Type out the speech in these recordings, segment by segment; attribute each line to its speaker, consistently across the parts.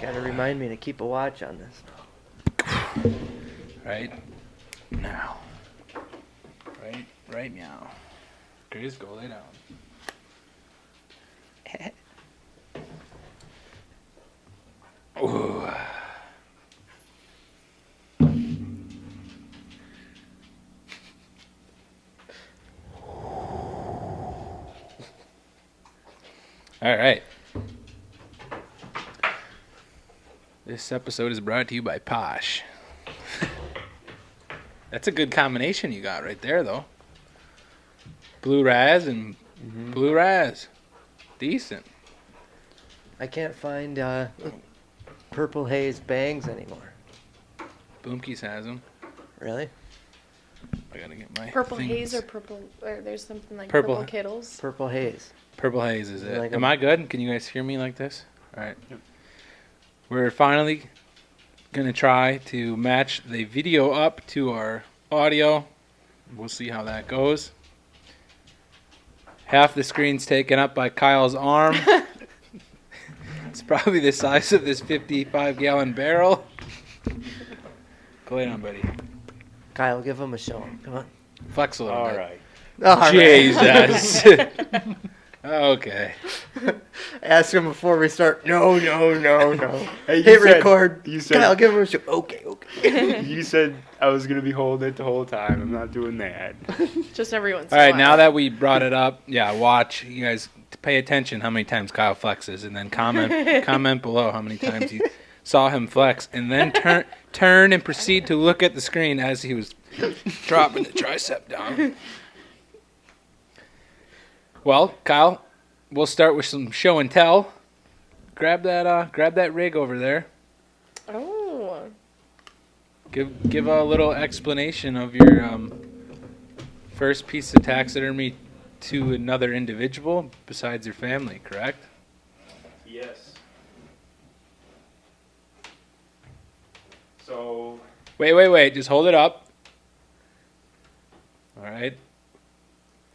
Speaker 1: Gotta remind me to keep a watch on this.
Speaker 2: Right now. Right now. Chris, go lay down. Ooh. All right. This episode is brought to you by Posh. That's a good combination you got right there, though. Blue Raz and Blue Raz. Decent.
Speaker 1: I can't find Purple Haze bangs anymore.
Speaker 2: Boomkeys has them.
Speaker 1: Really?
Speaker 2: I gotta get my
Speaker 3: Purple
Speaker 2: things.
Speaker 3: Haze or purple, or there's something like
Speaker 2: Purple-
Speaker 3: Purple Kittles.
Speaker 1: Purple Haze.
Speaker 2: Purple Haze is it.
Speaker 1: Like
Speaker 2: Am
Speaker 1: 'em.
Speaker 2: I good? Can you guys hear me like this? All right. Yep. We're finally going to try to match the video up to our audio. We'll see how that goes. Half the screen's taken up by Kyle's arm. It's probably the size of this 55-gallon barrel. Go lay down, buddy.
Speaker 1: Kyle, give him a show. Come on.
Speaker 2: Flex a little
Speaker 4: All
Speaker 2: bit.
Speaker 4: right.
Speaker 1: All right.
Speaker 2: Jesus. Okay.
Speaker 1: Ask him before we start. No.
Speaker 4: Hey, you
Speaker 1: Hit
Speaker 4: said-
Speaker 1: record.
Speaker 4: you said-
Speaker 1: Kyle, give him a show. Okay.
Speaker 4: You said I was going to be holding it the whole time. I'm not doing that.
Speaker 3: Just every once
Speaker 2: All
Speaker 3: in a
Speaker 2: right,
Speaker 3: while.
Speaker 2: now that we brought it up, watch. You guys pay attention how many times Kyle flexes, and then comment below how many times you saw him flex, and then turn and proceed to look at the screen as he was dropping the tricep down. Well, Kyle, we'll start with some show and tell. Grab that rig over there.
Speaker 3: Oh.
Speaker 2: Give a little explanation of your first piece of taxidermy to another individual besides your family, correct?
Speaker 4: Yes. So,
Speaker 2: Wait. Just hold it up. All right.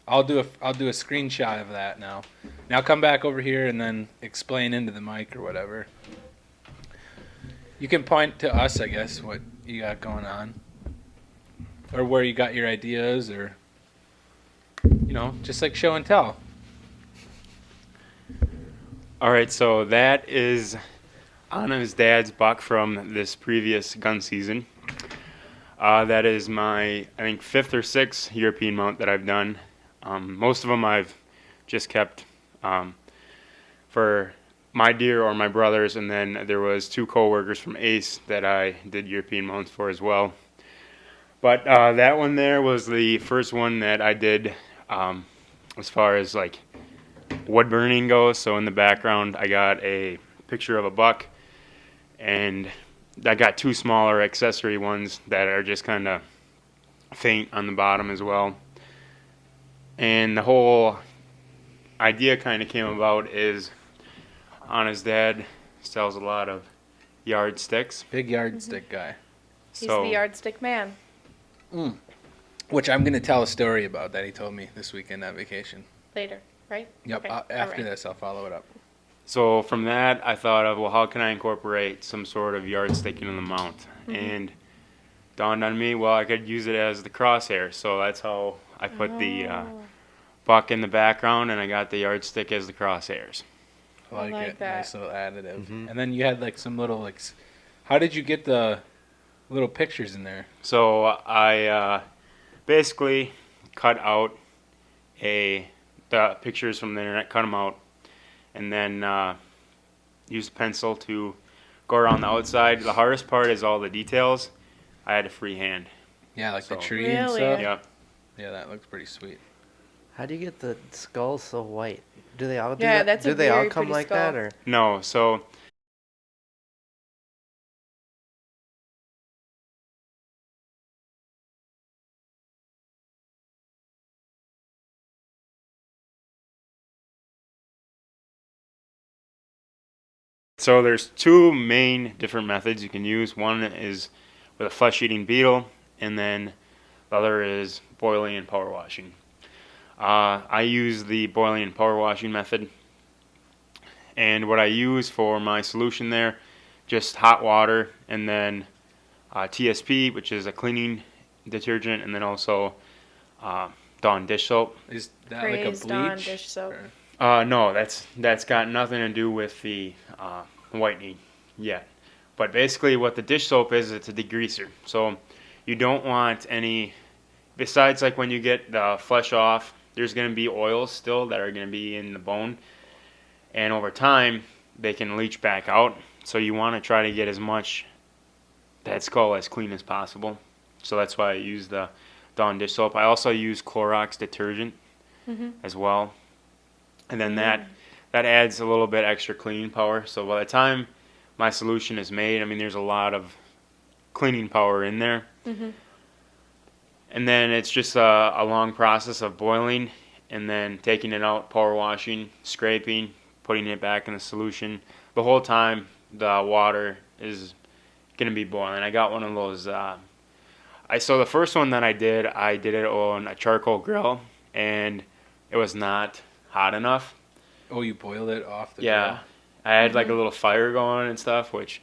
Speaker 2: I'll do a screenshot of that now. Now come back over here and then explain into the mic or whatever. You can point to us, I guess, what you got going on, or where you got your ideas, or just like show and tell.
Speaker 4: all right, so that is Anna's dad's buck from this previous gun season. That is my, I think, 5th or 6th European mount that I've done. Most of them I've just kept for my deer or my brothers, and then there was 2 co-workers from Ace that I did European mounts for as well. But that one there was the first one that I did as far as like wood burning goes. So in the background I got a picture of a buck, and I got 2 smaller accessory ones that are just kind of faint on the bottom as well. And the whole idea kind of came about is Anna's dad sells a lot of yardsticks.
Speaker 2: Big yardstick guy.
Speaker 3: He's the yardstick man.
Speaker 2: Which I'm going to tell a story about that he told me this weekend on vacation.
Speaker 3: Later, right?
Speaker 2: Yep.
Speaker 3: Okay,
Speaker 2: After
Speaker 3: all right.
Speaker 2: this, I'll follow it up.
Speaker 4: So from that, I thought of, well, how can I incorporate some sort of yardstick into the mount? And dawned on me, well, I could use it as the crosshair. So that's how I put the buck in the background, and I got the yardstick as the crosshairs.
Speaker 2: I
Speaker 3: I
Speaker 2: like
Speaker 3: like
Speaker 2: it.
Speaker 3: that.
Speaker 2: Nice little additive. And then you had like some little how did you get the little pictures in there?
Speaker 4: So I basically cut out the pictures from the internet, cut them out, and then used a pencil to go around the outside. The hardest part is all the details. I had to freehand.
Speaker 2: Yeah, like the
Speaker 4: So-
Speaker 2: tree and
Speaker 3: Really?
Speaker 2: stuff.
Speaker 4: Yeah.
Speaker 2: Yeah, that looks pretty sweet.
Speaker 1: How do you get the skulls so white? Do they all do
Speaker 3: Yeah,
Speaker 1: that?
Speaker 3: that's
Speaker 1: do
Speaker 3: a
Speaker 1: they all
Speaker 3: very
Speaker 1: come
Speaker 3: pretty
Speaker 1: like
Speaker 3: skull.
Speaker 1: that, or
Speaker 4: No, so there's 2 main different methods you can use. One is with a flesh-eating beetle, and then the other is boiling and power washing. I use the boiling and power washing method, and what I use for my solution there just hot water, and then TSP, which is a cleaning detergent, and then also Dawn dish soap.
Speaker 2: Is that
Speaker 3: Praise
Speaker 2: like a
Speaker 3: Dawn
Speaker 2: bleach?
Speaker 3: dish soap.
Speaker 4: No, that's got nothing to do with the whitening yet. But basically, what the dish soap is, it's a degreaser. So you don't want any. Besides, like when you get the flesh off, there's going to be oils still that are going to be in the bone, and over time they can leach back out. So you want to try to get as much that skull as clean as possible. So that's why I use the Dawn dish soap. I also use Clorox detergent as well, and then that adds a little bit extra cleaning power. So by the time my solution is made, I mean there's a lot of cleaning power in there. And then it's just a long process of boiling and then taking it out, power washing, scraping, putting it back in the solution. The whole time the water is going to be boiling. I got one of those. So the first one that I did it on a charcoal grill, and it was not hot enough.
Speaker 2: Oh, you boiled it off the
Speaker 4: Yeah.
Speaker 2: grill?
Speaker 4: I had like a little fire going and stuff, which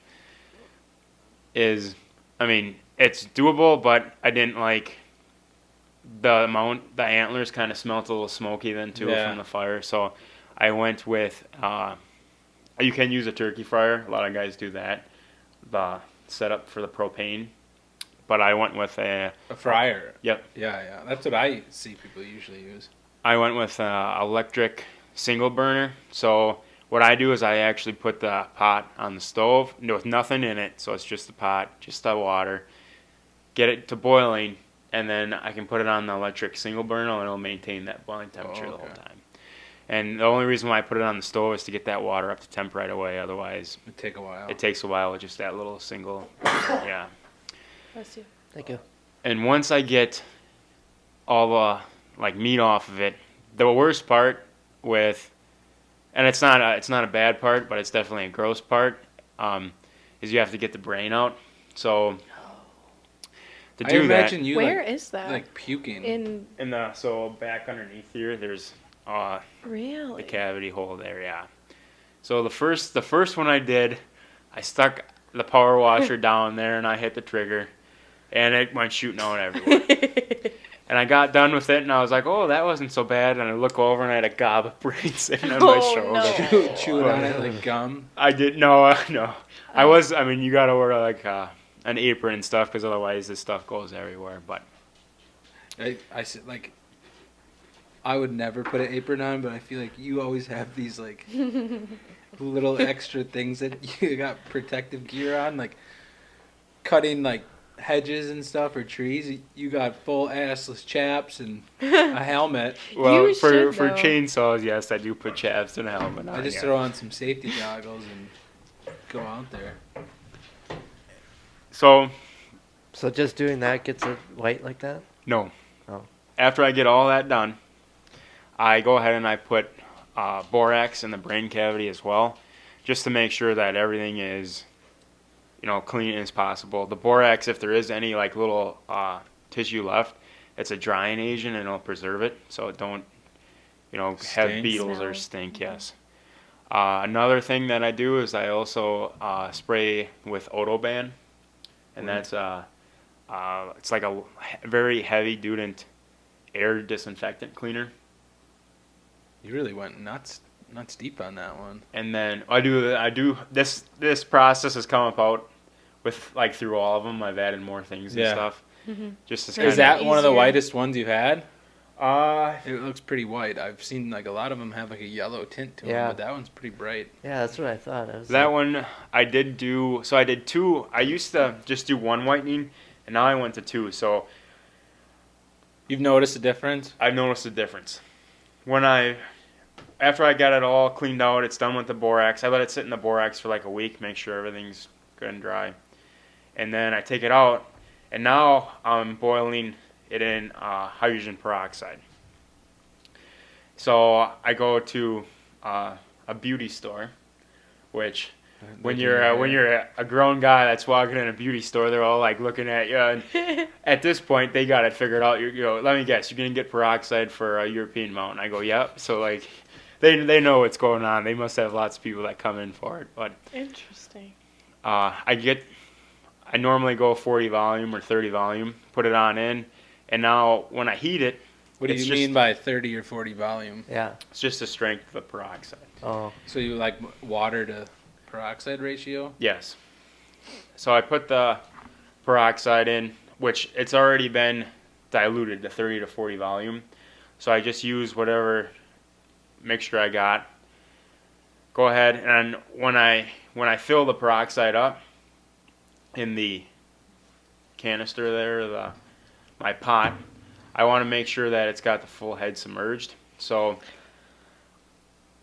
Speaker 4: is, I mean, it's doable, but I didn't like the antlers kind of smelt a little smoky then too from the fire. So I went with, you can use a turkey fryer. A lot of guys do that. The setup for the propane. But I went with a
Speaker 2: fryer.
Speaker 4: Yep.
Speaker 2: Yeah. That's what I see people usually use.
Speaker 4: I went with electric single burner. So what I do is I actually put the pot on the stove with nothing in it. So it's just the pot, just the water. Get it to boiling, and then I can put it on the electric single burner, and it'll maintain that boiling temperature the whole time. And the only reason why I put it on the stove is to get that water up to temp right away. Otherwise,
Speaker 2: It'd take a while.
Speaker 4: it takes a while with just that little single. Yeah.
Speaker 3: Bless you.
Speaker 1: Thank you.
Speaker 4: And once I get all the like meat off of it, the worst part with, and it's not a bad part, but it's definitely a gross part, is you have to get the brain out. So to
Speaker 2: I
Speaker 4: do that,
Speaker 2: imagine you
Speaker 3: Where is that?
Speaker 2: like puking.
Speaker 3: In
Speaker 4: so back underneath here, there's the
Speaker 3: really?
Speaker 4: cavity hole there. Yeah. So the first one I did, I stuck the power washer down there and I hit the trigger, and it went shooting out everywhere. And I got done with it, and I was like, "Oh, that wasn't so bad." And I look over, and I had a gob of brains sitting on my
Speaker 3: Oh,
Speaker 4: shoulder.
Speaker 3: no.
Speaker 2: Chewing on it like gum.
Speaker 4: I did no. I mean, you gotta wear like an apron and stuff, because otherwise this stuff goes everywhere. But
Speaker 2: I said like, I would never put an apron on, but I feel like you always have these like little extra things that you got protective gear on, like cutting like hedges and stuff or trees. You got full assless chaps and a helmet.
Speaker 4: well,
Speaker 3: You
Speaker 4: for
Speaker 3: should,
Speaker 4: for
Speaker 3: though.
Speaker 4: chainsaws, yes, I do put chaps and a helmet on.
Speaker 2: I just
Speaker 4: yeah.
Speaker 2: throw on some safety goggles and go out there.
Speaker 4: So
Speaker 1: So just doing that gets it white like that?
Speaker 4: no.
Speaker 1: Oh.
Speaker 4: After I get all that done, I go ahead and I put borax in the brain cavity as well, just to make sure that everything is, clean as possible. The borax, if there is any like little tissue left, it's a drying agent and it'll preserve it, so it don't, have
Speaker 2: Stink.
Speaker 4: beetles or
Speaker 3: Smell.
Speaker 4: stink. Yes. Another thing that I do is I also spray with Odoban, and that's it's like a very heavy duty air disinfectant cleaner.
Speaker 2: You really went nuts deep on that one.
Speaker 4: And then I do this process has come about with like through all of them. I've added more things and
Speaker 2: Yeah.
Speaker 4: stuff.
Speaker 3: Mm-hmm.
Speaker 4: Just to
Speaker 3: Is
Speaker 4: kind
Speaker 2: Is that one of the
Speaker 3: easier.
Speaker 2: whitest ones you had?
Speaker 4: of
Speaker 2: It looks pretty white. I've seen like a lot of them have like a yellow tint to
Speaker 1: Yeah.
Speaker 2: them, but that one's pretty bright.
Speaker 1: Yeah, that's what I thought. I was
Speaker 4: that
Speaker 1: like,
Speaker 4: one I did do. So I did two. I used to just do one whitening, and now I went to two. So
Speaker 2: You've noticed a difference?
Speaker 4: I've noticed a difference. After I got it all cleaned out, it's done with the borax. I let it sit in the borax for like a week, make sure everything's good and dry. And then I take it out, and now I'm boiling it in hydrogen peroxide. So I go to a beauty store, which when you're a grown guy that's walking in a beauty store, they're all like looking at you. And at this point, they got it figured out. Let me guess, you're gonna get peroxide for a European mountain. I go, yep. So like, they know what's going on. They must have lots of people that come in for it. But
Speaker 3: Interesting.
Speaker 4: I normally go 40 volume or 30 volume, put it on in, and now when I heat it,
Speaker 2: What do you mean by 30 or 40 volume?
Speaker 1: Yeah.
Speaker 4: it's just the strength of the peroxide.
Speaker 1: Oh.
Speaker 2: So you like water to peroxide ratio?
Speaker 4: Yes. So I put the peroxide in, which it's already been diluted to 30 to 40 volume. So I just use whatever mixture I got. Go ahead, and when I fill the peroxide up in the canister there, my pot, I want to make sure that it's got the full head submerged. So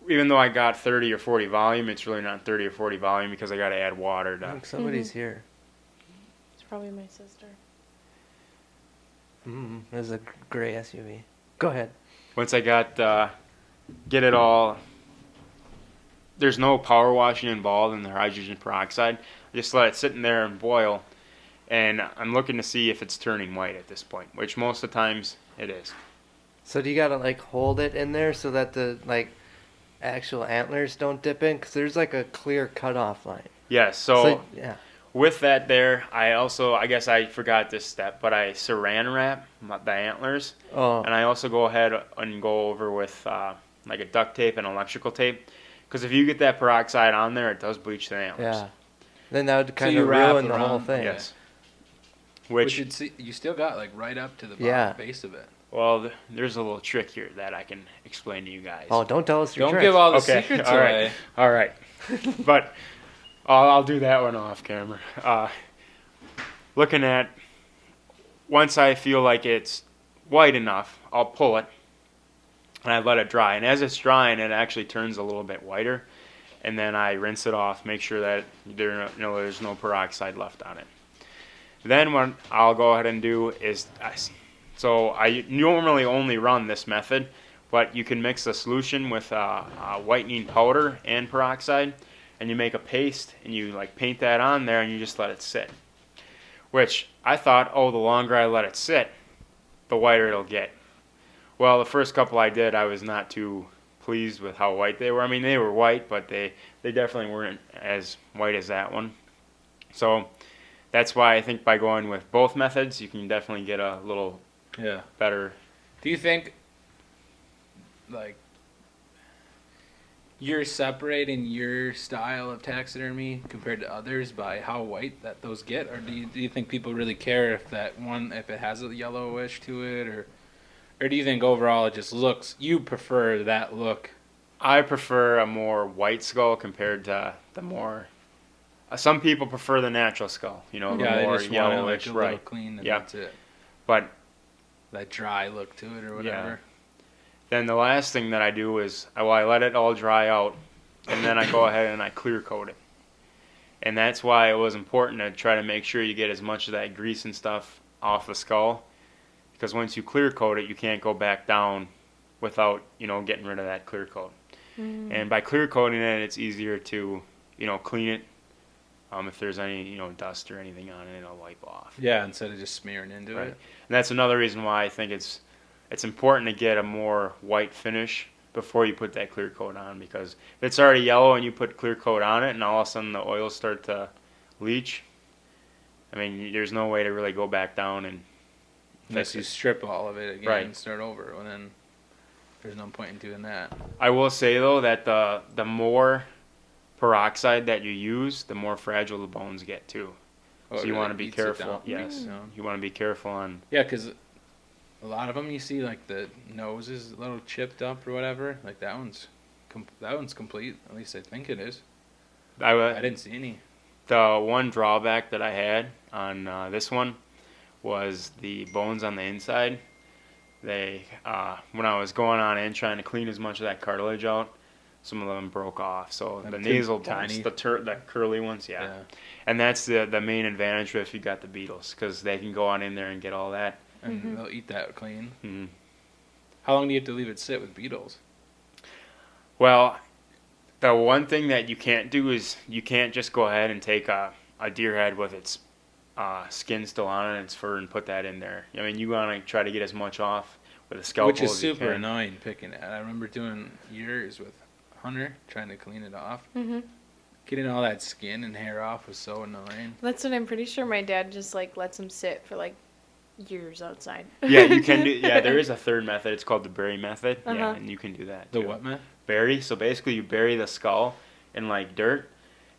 Speaker 4: even though I got 30 or 40 volume, it's really not 30 or 40 volume because I got to add water to.
Speaker 1: Look, somebody's here.
Speaker 3: It's probably my sister.
Speaker 1: There's a gray SUV. Go ahead.
Speaker 4: Once I get it all, there's no power washing involved in the hydrogen peroxide. I just let it sit in there and boil, and I'm looking to see if it's turning white at this point, which most of the times it is.
Speaker 1: So do you gotta like hold it in there so that the like actual antlers don't dip in? Cause there's like a clear cutoff line.
Speaker 4: Yes, so
Speaker 1: yeah.
Speaker 4: with that there, I guess I forgot this step, but I saran wrap the antlers,
Speaker 1: Oh.
Speaker 4: and I also go ahead and go over with like a duct tape and electrical tape, because if you get that peroxide on there, it does bleach the antlers.
Speaker 1: Yeah. Then that would kind
Speaker 2: you
Speaker 1: of
Speaker 2: wrap
Speaker 1: ruin the whole
Speaker 2: around-
Speaker 1: thing.
Speaker 4: Yes.
Speaker 2: Which
Speaker 4: Which,
Speaker 2: you still got like right up to the bottom
Speaker 1: Yeah.
Speaker 2: base of it.
Speaker 4: well, there's a little trick here that I can explain to you guys.
Speaker 1: Oh, don't tell us your
Speaker 2: Don't
Speaker 1: tricks.
Speaker 2: give all the
Speaker 4: Okay,
Speaker 2: secrets
Speaker 4: all right.
Speaker 2: away.
Speaker 4: All right, but I'll do that one off camera. Looking at, once I feel like it's white enough, I'll pull it and I let it dry. And as it's drying, it actually turns a little bit whiter. And then I rinse it off, make sure that there's no peroxide left on it. Then what I'll go ahead and do is, I normally only run this method, but you can mix the solution with whitening powder and peroxide, and you make a paste, and you like paint that on there, and you just let it sit. Which I thought, the longer I let it sit, the whiter it'll get. Well, the first couple I did, I was not too pleased with how white they were. I mean, they were white, but they definitely weren't as white as that one. So that's why I think by going with both methods, you can definitely get a little better.
Speaker 2: Do you think, like, you're separating your style of taxidermy compared to others by how white that those get, or do you think people really care if it has a yellowish to it, or do you think overall it just looks? You prefer that look?
Speaker 4: I prefer a more white skull compared to the more. Some people prefer the natural skull, the
Speaker 2: They
Speaker 4: more
Speaker 2: just want it
Speaker 4: yellowish,
Speaker 2: like a little
Speaker 4: right?
Speaker 2: clean, and
Speaker 4: Yeah.
Speaker 2: that's it.
Speaker 4: But
Speaker 2: That dry look to it, or whatever.
Speaker 4: then the last thing that I do is I let it all dry out, and then I go ahead and I clear coat it. And that's why it was important to try to make sure you get as much of that grease and stuff off the skull, because once you clear coat it, you can't go back down without getting rid of that clear coat. And by clear coating it, it's easier to clean it. If there's any dust or anything on it, it'll wipe off.
Speaker 2: Yeah, instead of just smearing into
Speaker 4: Right.
Speaker 2: it.
Speaker 4: And that's another reason why I think it's important to get a more white finish before you put that clear coat on, because if it's already yellow and you put clear coat on it and all of a sudden the oils start to leach, I mean, there's no way to really go back down and
Speaker 2: Unless
Speaker 4: fix
Speaker 2: you
Speaker 4: it.
Speaker 2: strip all of it again
Speaker 4: Right.
Speaker 2: and start over, well then there's no point in doing that.
Speaker 4: I will say though that the more peroxide that you use, the more fragile the bones get too.
Speaker 2: Oh,
Speaker 4: So
Speaker 2: it
Speaker 4: you want
Speaker 2: really
Speaker 4: to be
Speaker 2: beats it
Speaker 4: careful.
Speaker 2: down.
Speaker 4: Yes,
Speaker 2: Beats it down.
Speaker 4: you want to be careful on.
Speaker 2: Yeah, because a lot of them you see like the nose is a little chipped up or whatever. Like that one's complete. At least I think it is. I didn't see any.
Speaker 4: The one drawback that I had on this one was the bones on the inside. They when I was going on in trying to clean as much of that cartilage out, some of them broke off. So
Speaker 2: Like
Speaker 4: the
Speaker 2: too
Speaker 4: nasal
Speaker 2: tiny?
Speaker 4: bones, the curly ones, yeah. And that's the main advantage if you got the beetles, because they can go on in there and get all that.
Speaker 2: And they'll eat that clean.
Speaker 4: Mhm.
Speaker 2: How long do you have to leave it sit with beetles?
Speaker 4: Well, the one thing that you can't do is you can't just go ahead and take a deer head with its skin still on it and its fur and put that in there. I mean, you want to try to get as much off with a scalpel
Speaker 2: Which is
Speaker 4: as you
Speaker 2: super
Speaker 4: can.
Speaker 2: annoying picking it. I remember doing years with Hunter trying to clean it off.
Speaker 3: Mm-hmm.
Speaker 2: Getting all that skin and hair off was so annoying.
Speaker 3: That's what I'm pretty sure my dad just like lets them sit for like years outside.
Speaker 4: Yeah, you can do. Yeah, there is a third method. It's called the bury method. Yeah,
Speaker 3: Uh-huh.
Speaker 4: and you can do that.
Speaker 2: The
Speaker 4: too.
Speaker 2: what, man?
Speaker 4: Bury. So basically, you bury the skull in like dirt,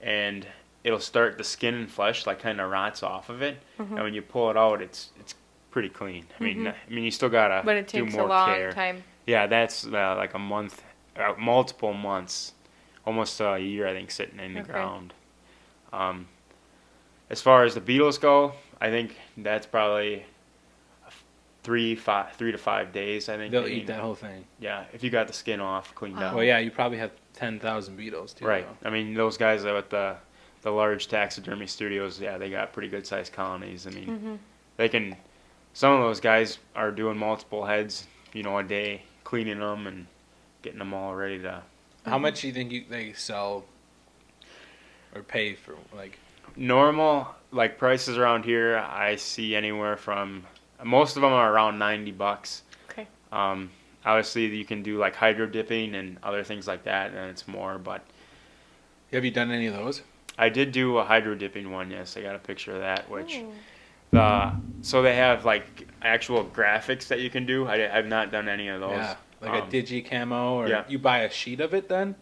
Speaker 4: and it'll start the skin and flesh like kind of rots off of it.
Speaker 3: Mhm.
Speaker 4: And when you pull it out, it's pretty clean. I mean, you still gotta
Speaker 3: But it
Speaker 4: do
Speaker 3: takes
Speaker 4: more
Speaker 3: a long
Speaker 4: care.
Speaker 3: time.
Speaker 4: Yeah, that's like a month, multiple months, almost a year, I think, sitting in the
Speaker 3: Okay.
Speaker 4: ground. As far as the beetles go, I think that's probably 3 to 5 days. I think
Speaker 2: They'll
Speaker 4: I
Speaker 2: eat
Speaker 4: mean,
Speaker 2: that whole thing.
Speaker 4: Yeah, if you got the skin off, cleaned
Speaker 3: Wow.
Speaker 4: up.
Speaker 2: Well, yeah, you probably have 10,000 beetles too.
Speaker 4: Right.
Speaker 2: Though.
Speaker 4: I mean, those guys at the large taxidermy studios, yeah, they got pretty good sized colonies. I mean,
Speaker 3: Mhm.
Speaker 4: they can. Some of those guys are doing multiple heads, a day, cleaning them and getting them all ready to.
Speaker 2: How much do you think they sell or pay for like?
Speaker 4: Normal like prices around here, I see anywhere from most of them are around $90.
Speaker 3: Okay.
Speaker 4: Obviously, you can do like hydro dipping and other things like that, and it's more. But
Speaker 2: Have you done any of those?
Speaker 4: I did do a hydro dipping one. Yes, I got a picture of that. Which
Speaker 3: Oh.
Speaker 4: so they have like actual graphics that you can do. I've not done any of those.
Speaker 2: Yeah, like a digi camo, or
Speaker 4: yeah.
Speaker 2: you buy a sheet of it then.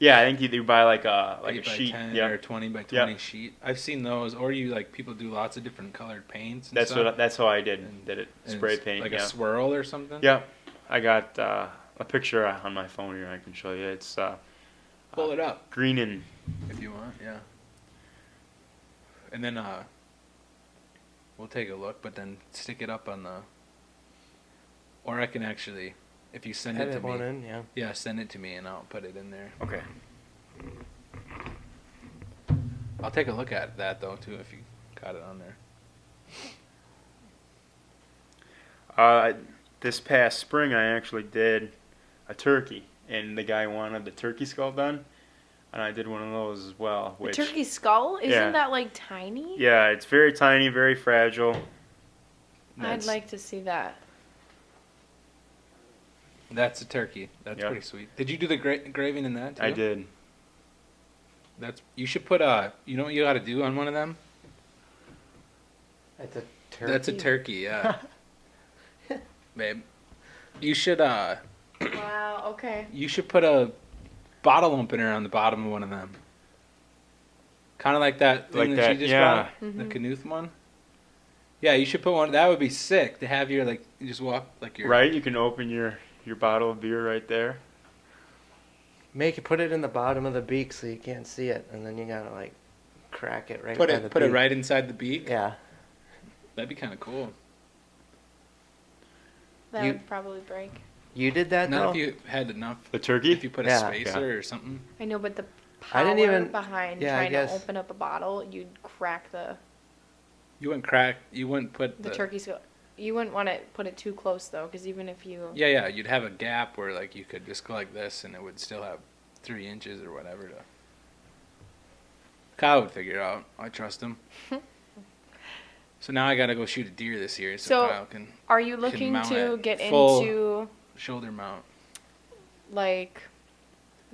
Speaker 4: Yeah, I think you buy like a
Speaker 2: 8 by
Speaker 4: sheet.
Speaker 2: 10
Speaker 4: Yeah,
Speaker 2: or 20 by 20
Speaker 4: Yep.
Speaker 2: sheet. I've seen those, or you like people do lots of different colored paints. And
Speaker 4: that's
Speaker 2: stuff.
Speaker 4: that's how I did it.
Speaker 2: And
Speaker 4: Spray
Speaker 2: it's
Speaker 4: paint.
Speaker 2: like
Speaker 4: yeah.
Speaker 2: a swirl or something.
Speaker 4: Yeah, I got a picture on my phone here. I can show you. It's
Speaker 2: Pull it up
Speaker 4: green and
Speaker 2: if you want. Yeah. And then we'll take a look, but then stick it up on the. Or I can actually, if you send it to
Speaker 1: Edit
Speaker 2: me.
Speaker 1: one in, yeah.
Speaker 2: Yeah, send it to me and I'll put it in there.
Speaker 4: okay.
Speaker 2: I'll take a look at that though too if you got it on there.
Speaker 4: This past spring, I actually did a turkey, and the guy wanted the turkey skull done, and I did one of those as well.
Speaker 3: The
Speaker 4: Which,
Speaker 3: turkey skull? Isn't
Speaker 4: Yeah.
Speaker 3: that like tiny?
Speaker 4: yeah, it's very tiny, very fragile.
Speaker 3: I'd
Speaker 4: That's-
Speaker 3: like to see that.
Speaker 2: That's a turkey. That's
Speaker 4: Yeah.
Speaker 2: pretty sweet. Did you do the engraving in that too?
Speaker 4: I did.
Speaker 2: You should put you know what you got to do on one of them?
Speaker 1: That's a turkey.
Speaker 2: That's a turkey, yeah. Babe. You should
Speaker 3: Wow, okay.
Speaker 2: put a bottle opener on the bottom of one of them. Kind of like that thing
Speaker 4: Like
Speaker 2: that
Speaker 4: that,
Speaker 2: you just
Speaker 4: yeah.
Speaker 2: brought, the
Speaker 3: Mhm.
Speaker 2: Knuth one. Yeah, you should put one. That would be sick to have your you just walk like your
Speaker 4: Right, you can open your bottle of beer right there.
Speaker 1: Put it in the bottom of the beak so you can't see it, and then you gotta like crack it right.
Speaker 2: Put
Speaker 1: by
Speaker 2: it
Speaker 1: the
Speaker 2: put it
Speaker 1: beak.
Speaker 2: right inside the beak.
Speaker 1: Yeah.
Speaker 2: That'd be kind of cool.
Speaker 3: That
Speaker 1: You-
Speaker 3: would probably break.
Speaker 1: You did that
Speaker 2: Not
Speaker 1: though.
Speaker 2: if you had enough.
Speaker 4: The turkey?
Speaker 2: If you put a
Speaker 1: Yeah.
Speaker 2: spacer or something.
Speaker 3: I know, but the
Speaker 1: I
Speaker 3: power
Speaker 1: didn't even-
Speaker 3: behind
Speaker 1: yeah, I
Speaker 3: trying
Speaker 1: guess.
Speaker 3: to open up a bottle, you'd crack the
Speaker 2: You wouldn't crack. You wouldn't put
Speaker 3: turkey skull. You wouldn't want to put it too close though, because even if you
Speaker 2: Yeah. You'd have a gap where you could just go like this, and it would still have 3 inches or whatever to. Kyle would figure it out. I trust him. So now I gotta go shoot a deer this year, so
Speaker 3: So-
Speaker 2: Kyle can
Speaker 3: are you looking
Speaker 2: mount
Speaker 3: to
Speaker 2: it
Speaker 3: get
Speaker 2: full-
Speaker 3: into
Speaker 2: shoulder mount.
Speaker 3: like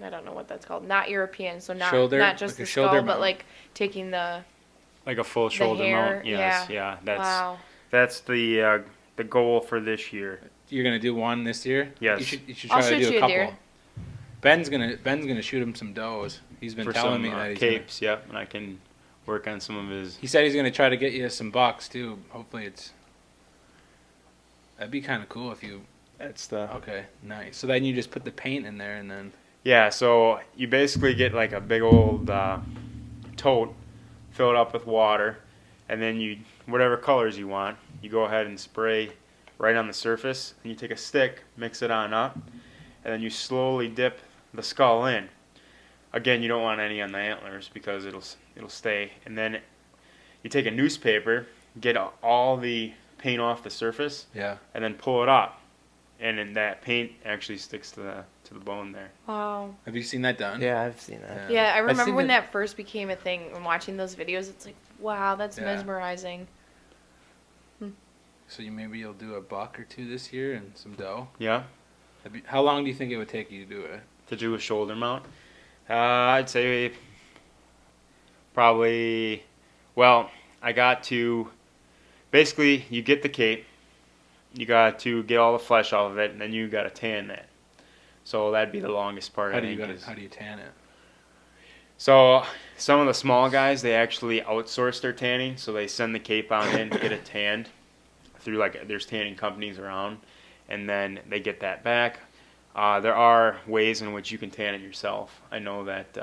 Speaker 3: I don't know what that's called, not European, so not
Speaker 2: Shoulder-
Speaker 3: not just
Speaker 2: like a
Speaker 3: the
Speaker 2: shoulder
Speaker 3: skull, but
Speaker 2: mount.
Speaker 3: like taking the
Speaker 4: Like a full shoulder
Speaker 3: hair,
Speaker 4: mount. Yes,
Speaker 3: yeah.
Speaker 4: That's
Speaker 3: wow.
Speaker 4: that's the goal for this year.
Speaker 2: You're gonna do one this year.
Speaker 4: Yes.
Speaker 2: You should
Speaker 3: I'll
Speaker 2: try to
Speaker 3: shoot
Speaker 2: do
Speaker 3: you
Speaker 2: a
Speaker 3: a
Speaker 2: couple.
Speaker 3: deer.
Speaker 2: Ben's gonna shoot him some does. He's been
Speaker 4: For
Speaker 2: telling
Speaker 4: some
Speaker 2: me that he's gonna-
Speaker 4: capes, yep, and I can work on some of his.
Speaker 2: He said he's gonna try to get you some bucks too. Hopefully that'd be kind of cool if you.
Speaker 4: That's the.
Speaker 2: Okay, nice. So then you just put the paint in there and then.
Speaker 4: Yeah, so you basically get like a big old tote, fill it up with water, and then whatever colors you want, you go ahead and spray right on the surface. And you take a stick, mix it on up, and then you slowly dip the skull in. Again, you don't want any on the antlers because it'll stay. And then you take a newspaper, get all the paint off the surface,
Speaker 2: Yeah.
Speaker 4: and then pull it up, and then that paint actually sticks to the bone there.
Speaker 3: Wow.
Speaker 2: Have you seen that done?
Speaker 1: Yeah, I've seen that.
Speaker 2: Yeah.
Speaker 3: Yeah, I remember
Speaker 1: seen
Speaker 3: when
Speaker 1: it-
Speaker 3: that first became a thing and watching those videos, it's like, wow, that's
Speaker 2: Yeah.
Speaker 3: mesmerizing.
Speaker 2: So maybe you'll do a buck or two this year and some dough.
Speaker 4: Yeah,
Speaker 2: How long do you think it would take you to do it?
Speaker 4: to do a shoulder mount. I'd say Probably, well, I got to, basically, you get the cape, you got to get all the flesh off of it, and then you got to tan that. So that'd be the longest part,
Speaker 2: How
Speaker 4: I
Speaker 2: do you
Speaker 4: think.
Speaker 2: how do you tan it?
Speaker 4: So some of the small guys, they actually outsource their tanning, so they send the cape on in, get it tanned through, like, there's tanning companies around, and then they get that back. There are ways in which you can tan it yourself. I know that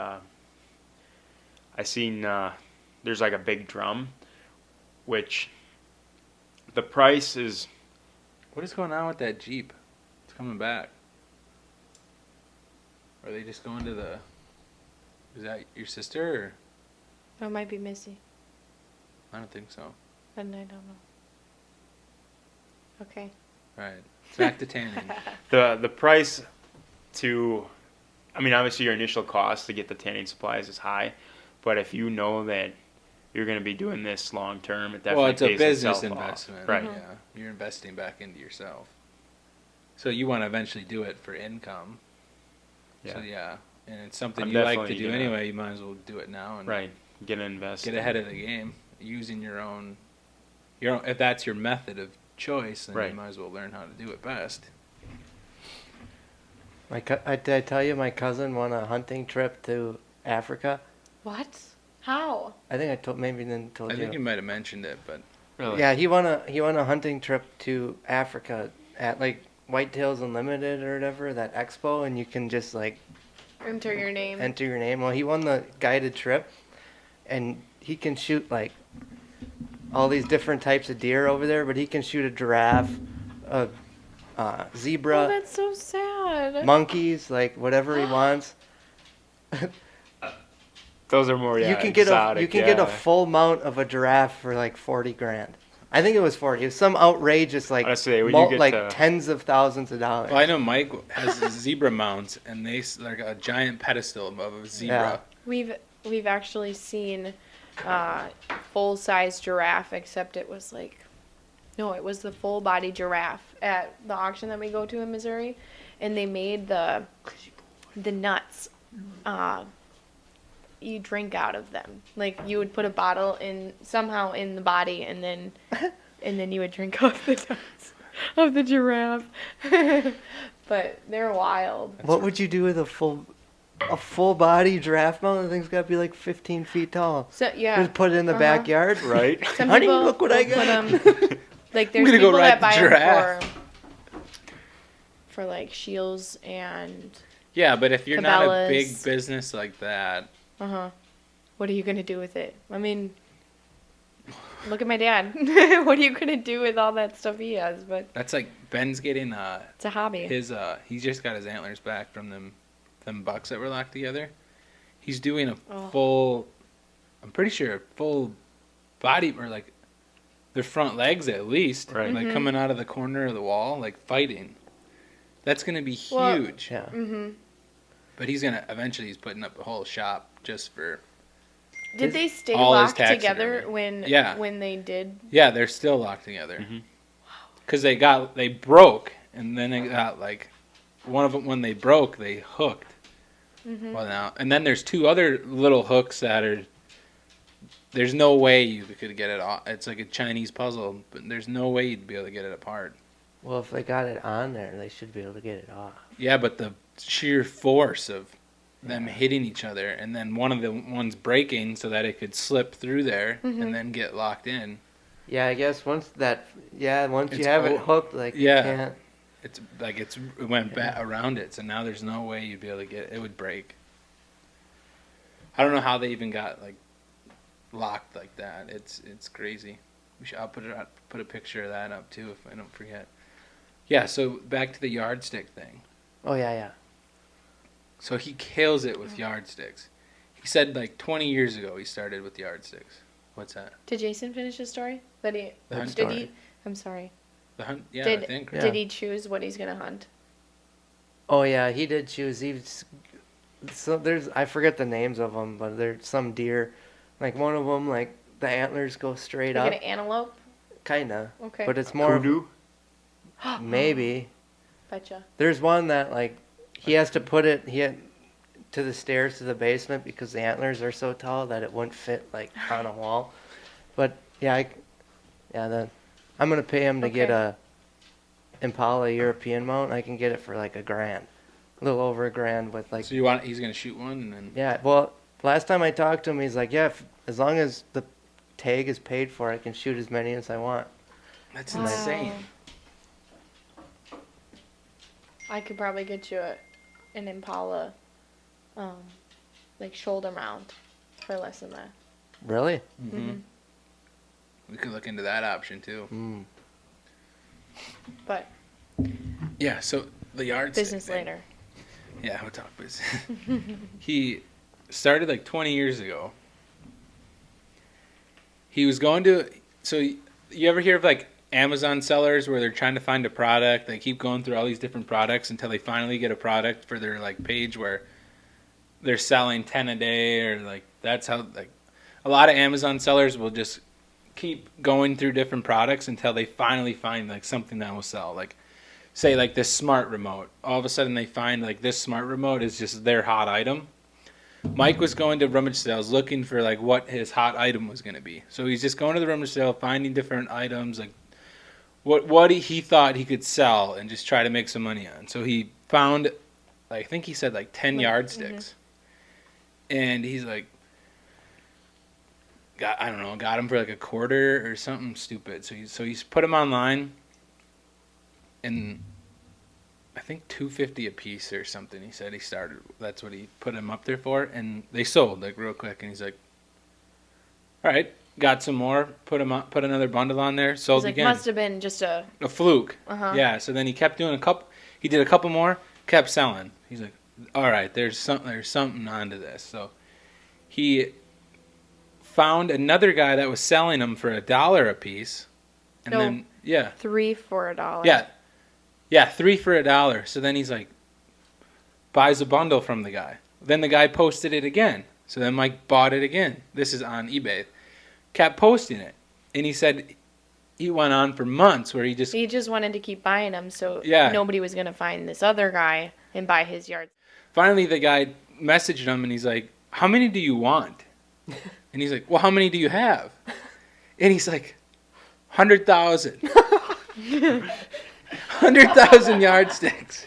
Speaker 4: I seen there's like a big drum, which the price is.
Speaker 2: What is going on with that Jeep? It's coming back. Are they just going to the? Is that your sister? Or?
Speaker 3: Oh, it might be Missy.
Speaker 2: I don't think so.
Speaker 3: And I don't know. Okay.
Speaker 2: All right, back to tanning.
Speaker 4: The price to, I mean, obviously your initial cost to get the tanning supplies is high, but if you know that you're going to be doing this long term, it definitely
Speaker 2: Well, it's a
Speaker 4: pays
Speaker 2: business
Speaker 4: itself off.
Speaker 2: investment,
Speaker 4: Right?
Speaker 3: Mhm.
Speaker 2: Yeah, you're investing back into yourself. So you want to eventually do it for income.
Speaker 4: Yeah.
Speaker 2: So yeah, and it's something
Speaker 4: I'm
Speaker 2: you like to
Speaker 4: definitely
Speaker 2: do
Speaker 4: gonna-
Speaker 2: anyway. You might as well do it now and
Speaker 4: Right. Get an invest.
Speaker 2: get ahead of the game using your own. If that's your method of choice, then
Speaker 4: Right.
Speaker 2: you might as well learn how to do it best.
Speaker 1: Did I tell you my cousin won a hunting trip to Africa?
Speaker 3: What? How?
Speaker 1: I think I told maybe didn't told
Speaker 2: I
Speaker 1: you.
Speaker 2: think you might have mentioned it, but
Speaker 4: Really?
Speaker 1: Yeah, he won a hunting trip to Africa at like Whitetails Unlimited or whatever, that expo, and you can just like
Speaker 3: Enter your name.
Speaker 1: enter your name. Well, he won the guided trip, and he can shoot like all these different types of deer over there, but he can shoot a giraffe, a zebra,
Speaker 3: Oh, that's so sad.
Speaker 1: monkeys, like whatever he wants.
Speaker 4: Those are more. Yeah,
Speaker 1: you can get
Speaker 4: exotic,
Speaker 1: get a full mount of a giraffe for like 40 grand. I think it was 40. It was some outrageous like
Speaker 4: Honestly, when you get
Speaker 1: like
Speaker 4: to-
Speaker 1: tens of thousands of dollars.
Speaker 2: well, I know Mike has zebra mounts, and like a giant pedestal above a zebra.
Speaker 3: We've actually seen full size giraffe, except it was like, no, it was the full body giraffe at the auction that we go to in Missouri, and they made the nuts. You drink out of them. Like you would put a bottle in somehow in the body, and then you would drink off the nuts of the giraffe. But they're wild.
Speaker 1: What would you do with a full body giraffe mount? The thing's got to be like 15 feet tall.
Speaker 3: So yeah,
Speaker 1: Just put it in the backyard.
Speaker 4: Right.
Speaker 3: some
Speaker 1: Honey,
Speaker 3: people
Speaker 1: look what I
Speaker 3: will
Speaker 1: got.
Speaker 3: put 'em- like there's
Speaker 2: gonna go
Speaker 3: people
Speaker 2: ride
Speaker 3: that
Speaker 2: the
Speaker 3: buy
Speaker 2: giraffe.
Speaker 3: them for like shields and
Speaker 2: Yeah, but if you're not a big
Speaker 3: Cabela's.
Speaker 2: business like that,
Speaker 3: what are you gonna do with it? I mean, look at my dad. What are you gonna do with all that stuff he has? But
Speaker 2: that's like Ben's getting
Speaker 3: it's a hobby.
Speaker 2: he just got his antlers back from them bucks that were locked together. He's doing a full, I'm pretty sure a full body, or like their front legs at least,
Speaker 4: Right.
Speaker 2: like coming out of the corner of the wall, like fighting. That's gonna be
Speaker 3: Well,
Speaker 2: huge.
Speaker 1: Yeah.
Speaker 2: But he's putting up a whole shop just for.
Speaker 3: Did they stay
Speaker 2: all his
Speaker 3: locked
Speaker 2: taxidermy.
Speaker 3: together
Speaker 2: Yeah.
Speaker 3: when they did?
Speaker 2: Yeah, they're still locked together.
Speaker 4: Mhm.
Speaker 2: Because they broke, and then they got like, one of them when they broke, they hooked. Well now, and then there's two other little hooks that are. There's no way you could get it off. It's like a Chinese puzzle, but there's no way you'd be able to get it apart.
Speaker 1: Well, if they got it on there, they should be able to get it off.
Speaker 2: Yeah, but the sheer force of them hitting each other, and then one of the ones breaking so that it could slip through there and then get locked in.
Speaker 1: Yeah, I guess once you
Speaker 2: It's
Speaker 1: have it
Speaker 2: o-
Speaker 1: hooked, like
Speaker 2: yeah.
Speaker 1: you can't.
Speaker 2: It's like it went back around it, so now there's no way you'd be able to get it. It would break. I don't know how they even got like locked like that. It's crazy. I'll put a picture of that up too if I don't forget. Yeah. So back to the yardstick thing.
Speaker 1: Oh yeah.
Speaker 2: So he kills it with yardsticks. He said like 20 years ago he started with yardsticks. What's that?
Speaker 3: Did Jason finish his story? That he
Speaker 2: The hunt
Speaker 3: did
Speaker 1: story.
Speaker 3: he? I'm sorry.
Speaker 2: The hunt? Yeah,
Speaker 3: Did
Speaker 2: I think.
Speaker 1: Yeah.
Speaker 3: did he choose what he's gonna hunt?
Speaker 1: Oh yeah, he did choose. So there's I forget the names of them, but there's some deer, like one of them, like the antlers go straight
Speaker 3: Like
Speaker 1: up,
Speaker 3: an antelope?
Speaker 1: kinda.
Speaker 3: Okay.
Speaker 1: But it's more of-
Speaker 4: Kudu.
Speaker 1: maybe.
Speaker 3: Betcha.
Speaker 1: There's one that like he has to put it. to the stairs to the basement because the antlers are so tall that it wouldn't fit like on a wall. But yeah, I'm gonna pay him to get
Speaker 3: Okay.
Speaker 1: a Impala European mount. I can get it for like $1,000, a little over $1,000 with like.
Speaker 2: So he's gonna shoot one and then.
Speaker 1: Yeah, well, last time I talked to him, he's like, yeah, as long as the tag is paid for, I can shoot as many as I want.
Speaker 2: That's
Speaker 3: Wow.
Speaker 2: insane.
Speaker 3: I could probably get you an Impala, like shoulder mount for less than that.
Speaker 1: Really?
Speaker 2: Mm-hmm. We could look into that option too.
Speaker 1: Mm.
Speaker 3: But
Speaker 2: Yeah. So the yard stick
Speaker 3: business
Speaker 2: thing.
Speaker 3: later.
Speaker 2: Yeah, we'll talk business. He started like 20 years ago. He was going to. So you ever hear of like Amazon sellers where they're trying to find a product? They keep going through all these different products until they finally get a product for their like page where they're selling 10 a day, or like that's how like a lot of Amazon sellers will just keep going through different products until they finally find like something that will sell. Like say like this smart remote. All of a sudden they find like this smart remote is just their hot item. Mike was going to rummage sales looking for like what his hot item was going to be. So he's just going to the rummage sale, finding different items, like what he thought he could sell and just try to make some money on. So he found, I think he said like 10 yardsticks. And he's like, got him for like $0.25 or something stupid. So he's put them online, and I think $2.50 a piece or something. He said he started. That's what he put them up there for, and they sold like real quick. And he's like, "All right, got some more. Put another bundle on there. Sold
Speaker 3: He's like,
Speaker 2: again.
Speaker 3: must have been just a.
Speaker 2: A fluke."
Speaker 3: Uh-huh.
Speaker 2: Yeah. So then he kept doing a couple. He did a couple more. Kept selling. He's like, "All right, there's something onto this." So he found another guy that was selling them for $1 a piece, and
Speaker 3: No.
Speaker 2: then yeah.
Speaker 3: 3 for $1.
Speaker 2: Yeah, 3 for $1. So then he's like, buys a bundle from the guy. Then the guy posted it again. So then Mike bought it again. This is on eBay. Kept posting it. And he said he went on for months where he just,
Speaker 3: He just wanted to keep buying them, so
Speaker 2: Yeah.
Speaker 3: nobody was gonna find this other guy and buy his yard.
Speaker 2: finally the guy messaged him and he's like, how many do you want? And he's like, well, how many do you have? And he's like, 100,000. 100,000 yardsticks.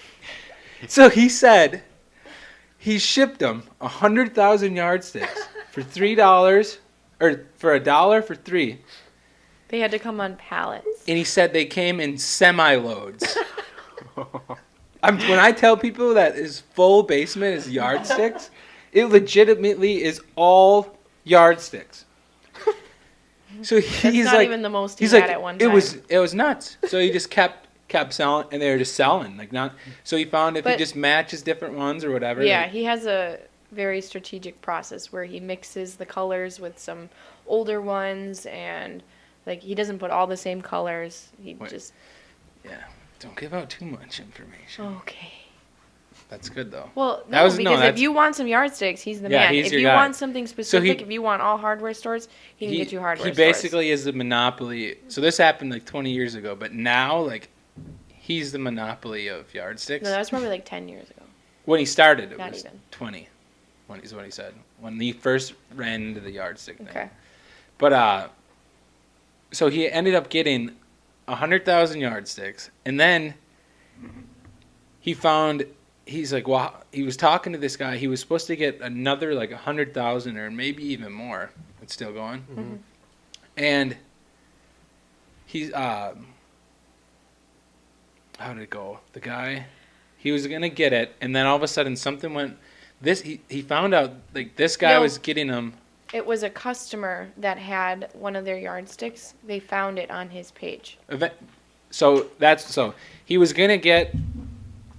Speaker 2: So he said he shipped them 100,000 yardsticks for $3, or for $1 for 3.
Speaker 3: They had to come on pallets.
Speaker 2: And he said they came in semi-loads. When I tell people that his full basement is yardsticks, it legitimately is all yardsticks. So
Speaker 3: That's
Speaker 2: he's
Speaker 3: not
Speaker 2: like,
Speaker 3: even the most he
Speaker 2: he's
Speaker 3: had
Speaker 2: like,
Speaker 3: at one time.
Speaker 2: it was nuts. So he just kept selling, and they were just selling, like not. So he found if he
Speaker 3: But-
Speaker 2: just matches different ones or whatever.
Speaker 3: Yeah,
Speaker 2: like-
Speaker 3: he has a very strategic process where he mixes the colors with some older ones, and like he doesn't put all the same colors. He
Speaker 2: Wait.
Speaker 3: just
Speaker 2: yeah. Don't give out too much information.
Speaker 3: okay.
Speaker 2: That's good though.
Speaker 3: Well,
Speaker 2: That
Speaker 3: no,
Speaker 2: was- no,
Speaker 3: because if
Speaker 2: that's-
Speaker 3: you want some yardsticks, he's the
Speaker 2: Yeah,
Speaker 3: man.
Speaker 2: he's
Speaker 3: If
Speaker 2: your
Speaker 3: you
Speaker 2: guy.
Speaker 3: want something specific,
Speaker 2: he-
Speaker 3: if you want all hardware stores, he can get you hardware
Speaker 2: He
Speaker 3: stores.
Speaker 2: basically is the monopoly. So this happened like 20 years ago, but now like he's the monopoly of yardsticks.
Speaker 3: No, that was probably like 10 years ago.
Speaker 2: When he started, it
Speaker 3: Not
Speaker 2: was
Speaker 3: even.
Speaker 2: 20. When is what he said. When he first ran into the yardstick thing.
Speaker 3: Okay.
Speaker 2: But so he ended up getting 100,000 yardsticks, and then he found. He's like, well, he was talking to this guy. He was supposed to get another like 100,000 or maybe even more. It's still going.
Speaker 1: Mm-hmm.
Speaker 2: And he's how did it go? The guy, he was gonna get it, and then all of a sudden something went. He found out like this guy
Speaker 3: No.
Speaker 2: was getting him.
Speaker 3: It was a customer that had one of their yardsticks. They found it on his page.
Speaker 2: So he was gonna get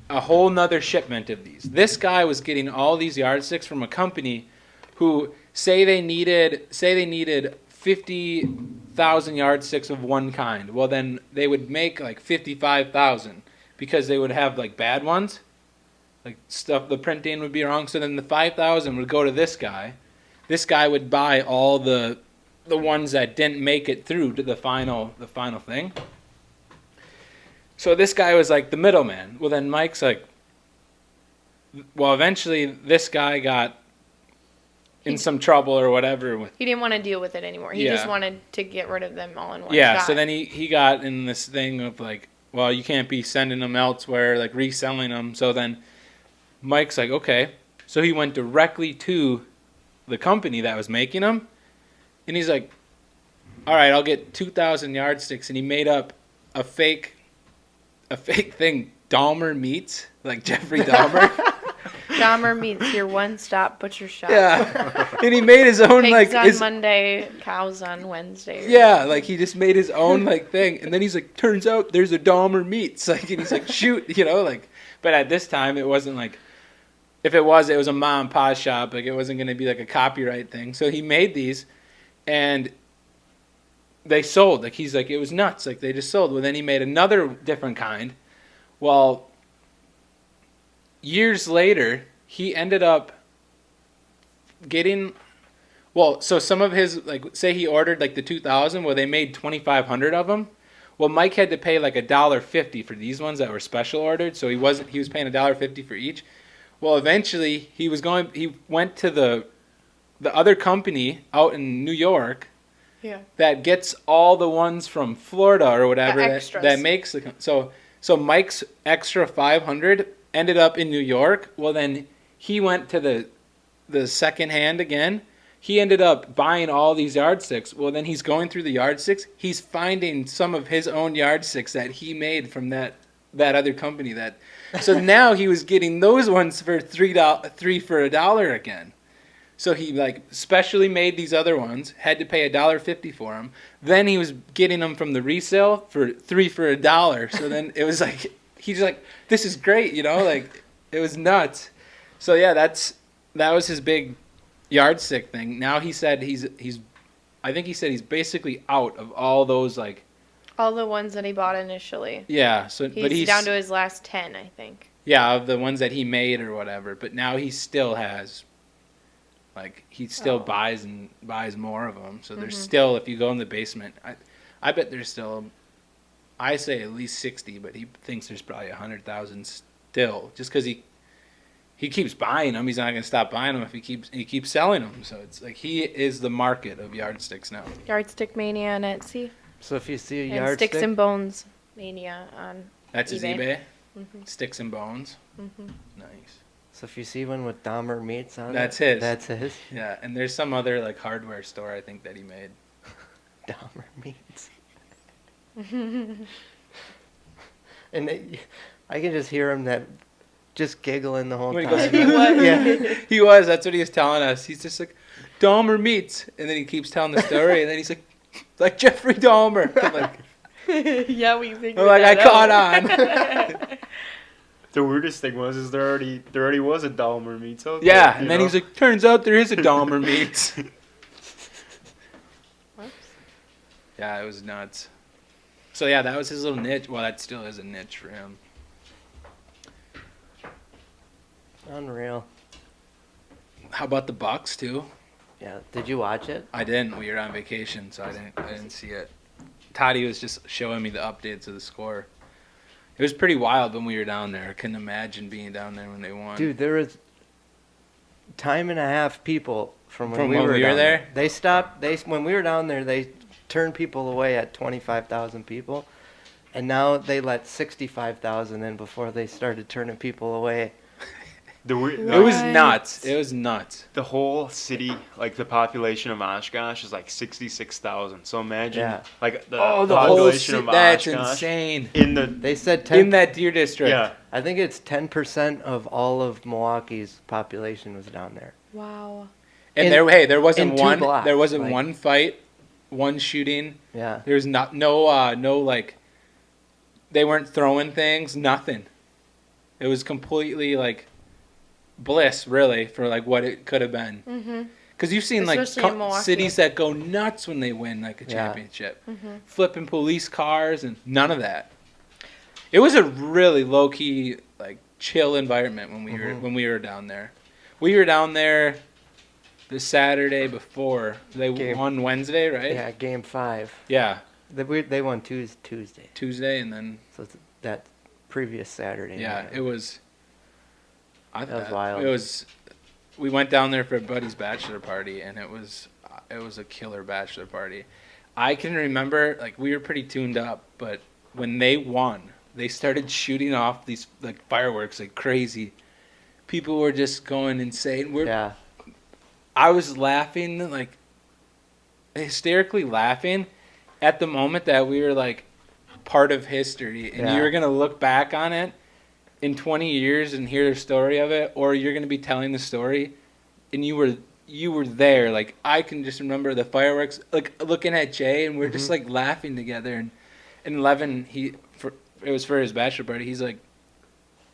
Speaker 2: a whole nother shipment of these. This guy was getting all these yardsticks from a company who say they needed 50,000 yardsticks of one kind. Well, then they would make like 55,000 because they would have like bad ones, like stuff the printing would be wrong. So then the 5,000 would go to this guy. This guy would buy all the ones that didn't make it through to the final thing. So this guy was like the middleman. Well, then Mike's like, well, eventually this guy got in some trouble or whatever with.
Speaker 3: He didn't want to deal with it anymore. He just
Speaker 2: Yeah.
Speaker 3: wanted to get rid of them all in one
Speaker 2: Yeah,
Speaker 3: shot.
Speaker 2: so then he got in this thing of like, well, you can't be sending them elsewhere, like reselling them. So then Mike's like, okay. So he went directly to the company that was making them, and he's like, all right, I'll get 2,000 yardsticks, and he made up a fake thing, Dahmer Meats, like Jeffrey Dahmer.
Speaker 3: Dahmer meets your one-stop butcher shop.
Speaker 2: Yeah, and he made his own
Speaker 3: Pigs
Speaker 2: like
Speaker 3: on Monday, cows on Wednesday.
Speaker 2: yeah, like he just made his own like thing, and then he's like, turns out there's a Dahmer Meats, like, and he's like, shoot, like, but at this time it wasn't like, if it was a mom and pop shop, like it wasn't gonna be like a copyright thing. So he made these, and they sold. Like he's like, it was nuts. Like they just sold. Well, then he made another different kind. Well, years later, he ended up getting. Well, so some of his, like, say he ordered like the 2,000. Well, they made 2,500 of them. Well, Mike had to pay like $1.50 for these ones that were special ordered. So he was paying $1.50 for each. Well, eventually he went to the other company out in New York.
Speaker 3: Yeah.
Speaker 2: That gets all the ones from Florida or whatever
Speaker 3: extras.
Speaker 2: that makes the so Mike's extra 500 ended up in New York. Well, then he went to the second hand again. He ended up buying all these yardsticks. Well, then he's going through the yardsticks. He's finding some of his own yardsticks that he made from that other company. So now he was getting those ones for three for $1 again. So he like specially made these other ones, had to pay $1.50 for them. Then he was getting them from the resale for 3 for $1. So then it was like he's like, this is great, like it was nuts. So yeah, that was his big yardstick thing. Now he said I think he said he's basically out of all those like
Speaker 3: All the ones that he bought initially.
Speaker 2: yeah. So
Speaker 3: He's
Speaker 2: but he's
Speaker 3: down to his last 10, I think.
Speaker 2: yeah, of the ones that he made or whatever. But now he still has. Like he still buys more of them. So there's still, if you go in the basement, I bet there's still, I say at least 60, but he thinks there's probably 100,000 still, just because he keeps buying them. He's not gonna stop buying them if he keeps selling them. So it's like he is the market of yardsticks now.
Speaker 3: Yardstick Mania on Etsy.
Speaker 1: So if you see a
Speaker 3: And
Speaker 1: yardstick,
Speaker 3: Sticks and Bones Mania on
Speaker 2: That's his
Speaker 3: eBay.
Speaker 2: eBay.
Speaker 3: Mhm.
Speaker 2: Sticks and Bones.
Speaker 3: Mhm.
Speaker 2: Nice.
Speaker 1: so if you see one with Dahmer Meats on
Speaker 2: That's
Speaker 1: it,
Speaker 2: his.
Speaker 1: That's his.
Speaker 2: Yeah, and there's some other like hardware store I think that he made.
Speaker 1: Dahmer Meats. And I can just hear him just giggling the whole
Speaker 2: When he
Speaker 1: time.
Speaker 2: goes,
Speaker 1: Yeah.
Speaker 2: He was. That's what he was telling us. He's just like, Dahmer Meats, and then he keeps telling the story, and then he's like Jeffrey Dahmer. I'm like,
Speaker 3: Yeah, we figured
Speaker 2: I'm like, I
Speaker 3: that
Speaker 2: caught
Speaker 3: out.
Speaker 2: on.
Speaker 4: The weirdest thing was there already was a Dahmer Meats out there.
Speaker 2: Yeah,
Speaker 4: you
Speaker 2: and then
Speaker 4: know?
Speaker 2: he's like, turns out there is a Dahmer Meats.
Speaker 3: Whoops.
Speaker 2: Yeah, it was nuts. So yeah, that was his little niche. Well, that still is a niche for him.
Speaker 1: Unreal.
Speaker 2: How about the Bucks too?
Speaker 1: Yeah. Did you watch it?
Speaker 2: I didn't. We were on vacation, so I didn't see it. Toddy was just showing me the updates of the score. It was pretty wild when we were down there. I couldn't imagine being down there when they won.
Speaker 1: Dude, there was time and a half people from when
Speaker 2: From
Speaker 1: we
Speaker 2: when
Speaker 1: were
Speaker 2: we were
Speaker 1: down
Speaker 2: there?
Speaker 1: They stopped. When we were down there, they turned people away at 25,000 people, and now they let 65,000 in before they started turning people away.
Speaker 2: it was
Speaker 3: What?
Speaker 2: nuts. It was nuts.
Speaker 4: The whole city, like the population of Oshkosh, is like 66,000. So imagine,
Speaker 1: Yeah.
Speaker 4: like the
Speaker 2: The whole
Speaker 4: population
Speaker 2: city.
Speaker 4: of
Speaker 2: That's
Speaker 4: Oshkosh
Speaker 2: insane.
Speaker 4: in the
Speaker 1: They said 10.
Speaker 2: In that deer district.
Speaker 4: yeah.
Speaker 1: I think it's 10% of all of Milwaukee's population was down there.
Speaker 3: Wow.
Speaker 2: And
Speaker 1: In-
Speaker 2: there wasn't
Speaker 1: in 2
Speaker 2: one.
Speaker 1: blocks,
Speaker 2: There wasn't
Speaker 1: like-
Speaker 2: one fight, one shooting.
Speaker 1: Yeah.
Speaker 2: There's no like. They weren't throwing things. Nothing. It was completely like bliss, really, for like what it could have been.
Speaker 3: Mm-hmm.
Speaker 2: Because you've seen like
Speaker 3: Especially in Milwaukee.
Speaker 2: cities that go nuts when they win like a
Speaker 1: Yeah.
Speaker 2: championship,
Speaker 3: Mm-hmm.
Speaker 2: flipping police cars and none of that. It was a really low key, like chill environment when we were down there. We were down there the Saturday before they
Speaker 1: Game.
Speaker 2: won Wednesday, right?
Speaker 1: Yeah, game 5.
Speaker 2: Yeah,
Speaker 1: They won Tuesday.
Speaker 2: Tuesday, and then
Speaker 1: So it's that previous Saturday.
Speaker 2: yeah,
Speaker 1: night.
Speaker 2: it was. I,
Speaker 1: That was wild.
Speaker 2: It was. We went down there for a buddy's bachelor party, and it was a killer bachelor party. I can remember, like, we were pretty tuned up, but when they won, they started shooting off these like fireworks like crazy. People were just going insane.
Speaker 1: Yeah.
Speaker 2: I was laughing, like hysterically laughing at the moment that we were like part of history, and
Speaker 1: Yeah.
Speaker 2: you're gonna look back on it in 20 years and hear the story of it, or you're gonna be telling the story, and you were there. Like, I can just remember the fireworks, like looking at Jay, and we're just like laughing together. And Levin, it was for his bachelor party. He's like,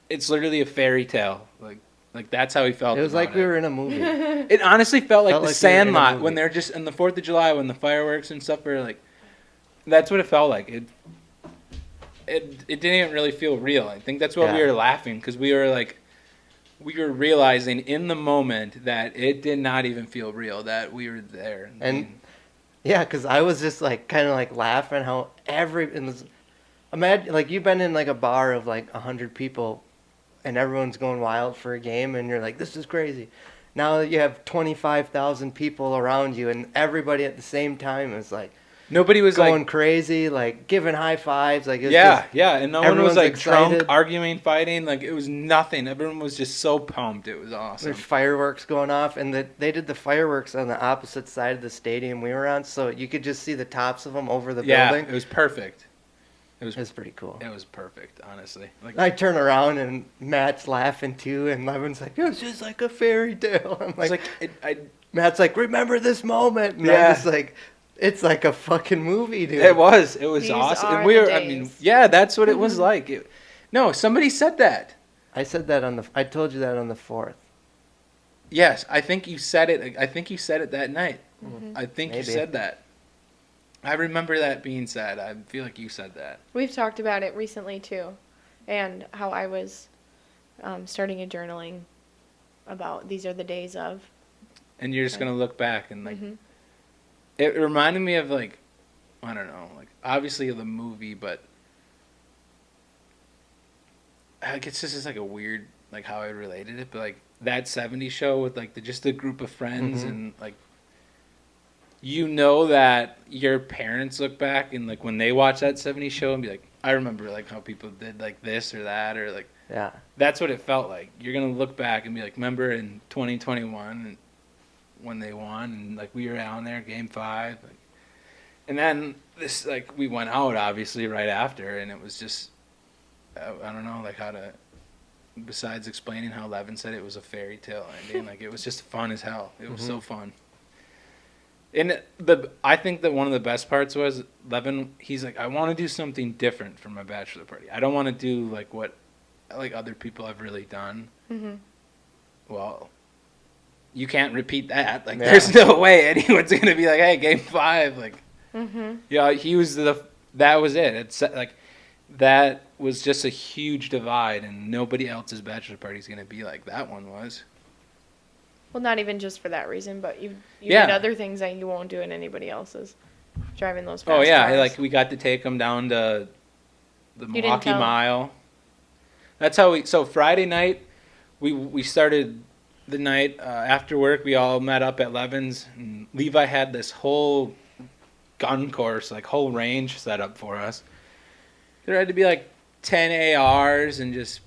Speaker 2: it's literally a fairy tale. Like that's how he felt.
Speaker 1: It was
Speaker 2: about
Speaker 1: like we were in a movie.
Speaker 2: It honestly felt like
Speaker 1: Felt
Speaker 2: the
Speaker 1: like we were in a
Speaker 2: Sandlot
Speaker 1: movie.
Speaker 2: when they're just on the 4th of July when the fireworks and stuff are like. That's what it felt like. It didn't even really feel real. I think that's why we
Speaker 1: Yeah.
Speaker 2: were laughing, because we were realizing in the moment that it did not even feel real, that we were there.
Speaker 1: And yeah, because I was just like kind of like laughing how imagine like you've been in like a bar of like 100 people, and everyone's going wild for a game, and you're like, this is crazy. Now that you have 25,000 people around you, and everybody at the same time is like
Speaker 2: nobody was
Speaker 1: going
Speaker 2: like,
Speaker 1: crazy, like giving high fives, like it was
Speaker 2: yeah,
Speaker 1: just,
Speaker 2: yeah, and no one was
Speaker 1: everyone's
Speaker 2: like drunk,
Speaker 1: excited.
Speaker 2: arguing, fighting. Like, it was nothing. Everyone was just so pumped. It was awesome.
Speaker 1: There's fireworks going off, and they did the fireworks on the opposite side of the stadium we were on, so you could just see the tops of them over the
Speaker 2: Yeah,
Speaker 1: building.
Speaker 2: it was perfect. It
Speaker 1: It was pretty cool.
Speaker 2: It was perfect, honestly. Like,
Speaker 1: I turn around and Matt's laughing too, and Levin's like, "It was just like a fairy tale." I'm
Speaker 2: it's
Speaker 1: like,
Speaker 2: like
Speaker 1: Matt's like, "Remember this moment?" And
Speaker 2: Yeah.
Speaker 1: I'm just like, "It's like a fucking movie, dude."
Speaker 2: it was
Speaker 3: These
Speaker 2: awesome.
Speaker 3: are
Speaker 2: And we
Speaker 3: the
Speaker 2: were, I mean,
Speaker 3: days.
Speaker 2: yeah, that's what it was like. No, somebody said that.
Speaker 1: I said that I told you that on the 4th.
Speaker 2: Yes, I think you said it. I think you said it that night. I think you
Speaker 1: Maybe.
Speaker 2: said that. I remember that being said. I feel like you said that.
Speaker 3: We've talked about it recently too, and how I was starting a journaling about these are the days of.
Speaker 2: And you're just
Speaker 3: Okay.
Speaker 2: gonna look back and like,
Speaker 3: Mhm.
Speaker 2: it reminded me of like, I don't know, like obviously of the movie, but I guess this is like a weird, like how I related it, but like that '70s show with like just a group of friends,
Speaker 1: Mhm.
Speaker 2: and like, you know that your parents look back and like when they watch that '70s show and be like, I remember like how people did like this or that, or like,
Speaker 1: Yeah.
Speaker 2: that's what it felt like. You're gonna look back and be like, remember in 2021 when they won, and like we were down there, Game 5, like, and then this, like, we went out obviously right after, and it was just, I don't know, like how to, besides explaining how Levin said it was a fairy tale ending, like it was just fun as hell. It was so fun. And I think that one of the best parts was Levin. He's like, I want to do something different for my bachelor party. I don't want to do like what like other people have really done.
Speaker 3: Mhm.
Speaker 2: Well, you can't repeat that. Like,
Speaker 1: Yeah.
Speaker 2: there's no way anyone's gonna be like, hey, Game 5. Like,
Speaker 3: Mhm.
Speaker 2: yeah, he was that was it. It's like, that was just a huge divide, and nobody else's bachelor party is gonna be like that one was.
Speaker 3: Well, not even just for that reason, but you
Speaker 2: Yeah.
Speaker 3: did other things that you won't do in anybody else's. Driving those fast
Speaker 2: Oh yeah,
Speaker 3: cars.
Speaker 2: like we got to take them down to the
Speaker 3: didn't
Speaker 2: Milwaukee
Speaker 3: tell.
Speaker 2: Mile. That's how so Friday night, we started the night after work. We all met up at Levin's, and Levi had this whole gun course, like whole range set up for us. There had to be like 10 ARs and just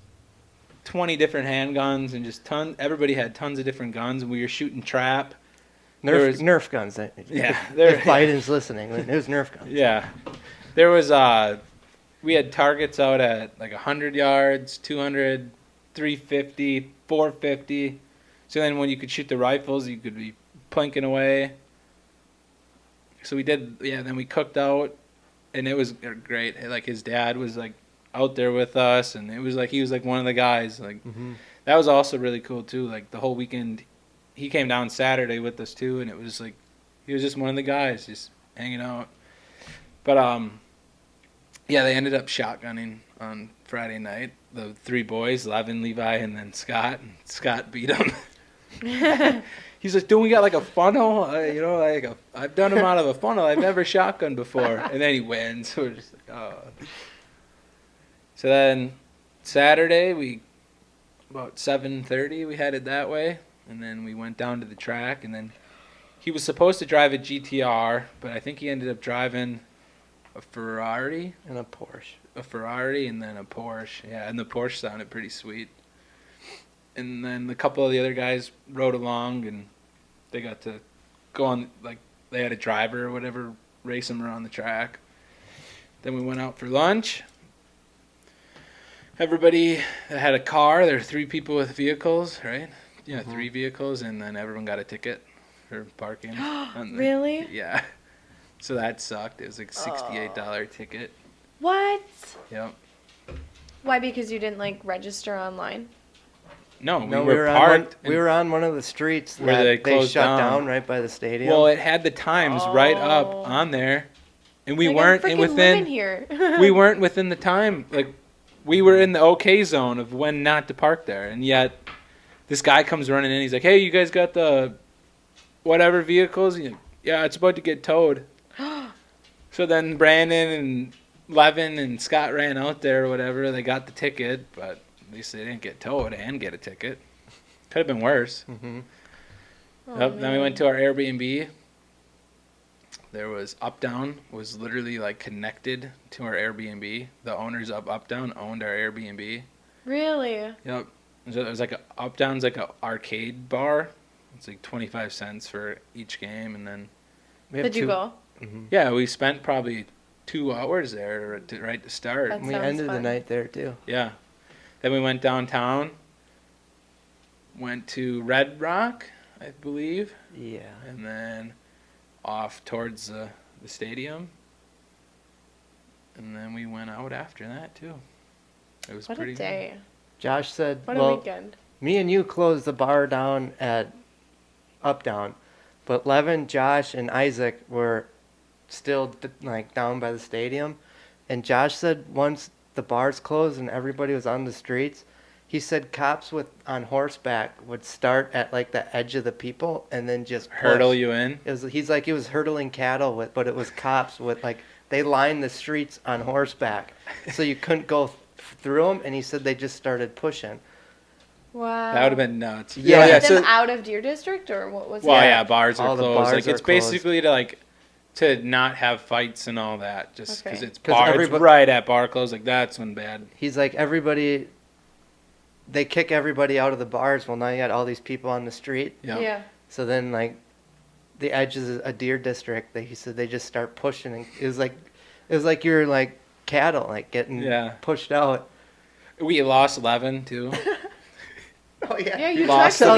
Speaker 2: 20 different handguns, and just everybody had tons of different guns, and we were shooting trap. There was-
Speaker 1: Nerf guns.
Speaker 2: Yeah,
Speaker 1: If Biden's listening, it was Nerf guns.
Speaker 2: Yeah. There was we had targets out at like 100 yards, 200, 350, 450. So then when you could shoot the rifles, you could be plinking away. So we did, yeah, then we cooked out, and it was great. Like, his dad was like out there with us, and it was like he was like one of the guys. Like, that was also really cool too. Like, the whole weekend, he came down Saturday with us too, and it was like he was just one of the guys just hanging out. But yeah, they ended up shotgunning on Friday night. The three boys, Levin, Levi, and then Scott. And Scott beat him. He's like, "Don't we got like a funnel? You know, like I've done them out of a funnel. I've never shotgunned before." And then he wins. We're just like, oh. So then Saturday we about 7:30 we headed that way, and then we went down to the track, and then he was supposed to drive a GTR, but I think he ended up driving a Ferrari,
Speaker 1: And a Porsche.
Speaker 2: and then a Porsche. Yeah, and the Porsche sounded pretty sweet. And then a couple of the other guys rode along, and they got to go on, like, they had a driver or whatever, race them around the track. Then we went out for lunch. Everybody that had a car, there were 3 people with vehicles, right? Yeah, 3 vehicles, and then everyone got a ticket for parking.
Speaker 3: Really?
Speaker 2: Yeah. So that sucked. It was like $68 ticket.
Speaker 3: What?
Speaker 2: Yep.
Speaker 3: Why? Because you didn't like register online?
Speaker 2: No, we
Speaker 1: No,
Speaker 2: were
Speaker 1: on
Speaker 2: parked.
Speaker 1: we were on one of the streets
Speaker 2: Where
Speaker 1: that
Speaker 2: they
Speaker 1: they
Speaker 2: closed
Speaker 1: shut
Speaker 2: down.
Speaker 1: down right by the stadium.
Speaker 2: Well, it had the times right up
Speaker 3: Oh.
Speaker 2: on there, and we
Speaker 3: Like,
Speaker 2: weren't
Speaker 3: I'm
Speaker 2: in
Speaker 3: freaking living
Speaker 2: within.
Speaker 3: here.
Speaker 2: We weren't within the time. Like, we were in the okay zone of when not to park there, and yet this guy comes running in. He's like, "Hey, you guys got the whatever vehicles?" And, yeah, it's about to get towed. So then Brandon and Levin and Scott ran out there or whatever. They got the ticket, but at least they didn't get towed and get a ticket. Could have been worse.
Speaker 1: hmm
Speaker 3: Oh,
Speaker 2: Yep, then we
Speaker 3: man.
Speaker 2: went to our Airbnb. There was Uptown was literally like connected to our Airbnb. The owners of Uptown owned our Airbnb.
Speaker 3: Really?
Speaker 2: Yep. So it was like Uptown's like a arcade bar. It's like 25 cents for each game, and then
Speaker 1: We have
Speaker 3: Did you
Speaker 1: two-
Speaker 3: go?
Speaker 1: Mhm.
Speaker 2: yeah, we spent probably 2 hours there right to start.
Speaker 3: That
Speaker 1: We
Speaker 3: sounds
Speaker 1: ended the
Speaker 3: fun.
Speaker 1: night there too.
Speaker 2: Yeah. Then we went downtown. Went to Red Rock, I believe.
Speaker 1: Yeah.
Speaker 2: And then off towards the stadium. And then we went out after that too. It was
Speaker 3: What
Speaker 2: pretty
Speaker 3: a day.
Speaker 1: Josh said,
Speaker 3: What
Speaker 1: well,
Speaker 3: a weekend.
Speaker 1: me and you closed the bar down at Uptown, but Levin, Josh, and Isaac were still like down by the stadium. And Josh said once the bars closed and everybody was on the streets, he said cops on horseback would start at like the edge of the people and then just push.
Speaker 2: hurdle you in.
Speaker 1: He's like he was hurdling cattle but it was cops with like they lined the streets on horseback, so you couldn't go through them. And he said they just started pushing.
Speaker 3: Wow.
Speaker 2: That would have been nuts.
Speaker 1: Yeah,
Speaker 3: Get them
Speaker 2: So,
Speaker 3: out of Deer District, or what was
Speaker 2: well,
Speaker 3: it?
Speaker 2: yeah, bars
Speaker 1: All
Speaker 2: are
Speaker 1: the
Speaker 2: closed.
Speaker 1: bars
Speaker 2: Like
Speaker 1: are
Speaker 2: it's
Speaker 1: closed.
Speaker 2: basically to not have fights and all that, just because
Speaker 3: Okay.
Speaker 2: it's
Speaker 1: 'Cause
Speaker 2: bar. It's
Speaker 1: everybo-
Speaker 2: right at bar close. Like that's when bad.
Speaker 1: He's like everybody. They kick everybody out of the bars. Well, now you got all these people on the street.
Speaker 2: Yeah.
Speaker 3: Yeah.
Speaker 1: So then, like, the edge is a deer district. He said they just start pushing. And it was like you're like cattle, like getting
Speaker 2: Yeah.
Speaker 1: pushed out.
Speaker 2: We lost 11 too.
Speaker 1: Oh yeah.
Speaker 3: Yeah,
Speaker 2: We
Speaker 3: you
Speaker 2: lost the
Speaker 3: texted me.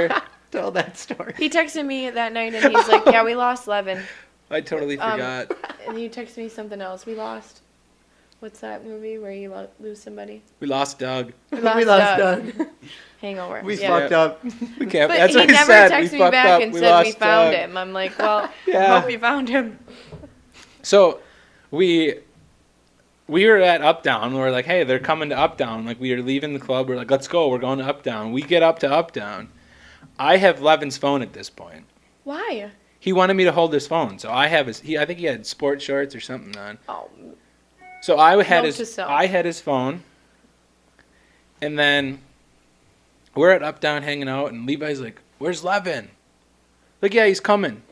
Speaker 2: Bachelor.
Speaker 1: Tell that story.
Speaker 3: He texted me that night and he's like, "Yeah, we lost Levin."
Speaker 2: I totally
Speaker 3: Um,
Speaker 2: forgot.
Speaker 3: And he texted me something else. We lost. What's that movie where you lose somebody?
Speaker 2: We lost Doug.
Speaker 3: We lost
Speaker 1: Doug.
Speaker 3: Hangover.
Speaker 1: We
Speaker 3: yeah.
Speaker 1: fucked up.
Speaker 2: We can't.
Speaker 3: But
Speaker 2: That's
Speaker 3: he
Speaker 2: what he
Speaker 3: never
Speaker 2: said.
Speaker 3: texted
Speaker 2: We
Speaker 3: me
Speaker 2: fucked
Speaker 3: back
Speaker 2: up.
Speaker 3: and
Speaker 2: We
Speaker 3: said we
Speaker 2: lost
Speaker 3: found
Speaker 2: Doug.
Speaker 3: him. I'm like, well,
Speaker 2: Yeah.
Speaker 3: hope you found him.
Speaker 2: So we were at Uptown. We were like, hey, they're coming to Uptown. Like we were leaving the club. We're like, let's go. We're going to Uptown. We get up to Uptown. I have Levin's phone at this point.
Speaker 3: Why?
Speaker 2: He wanted me to hold his phone, so I have his. I think he had sports shorts or something on.
Speaker 3: Oh,
Speaker 2: So I had
Speaker 3: Note to
Speaker 2: his.
Speaker 3: self.
Speaker 2: I had his phone. And then we're at Uptown hanging out, and Levi's like, "Where's Levin?" Like, yeah, he's coming.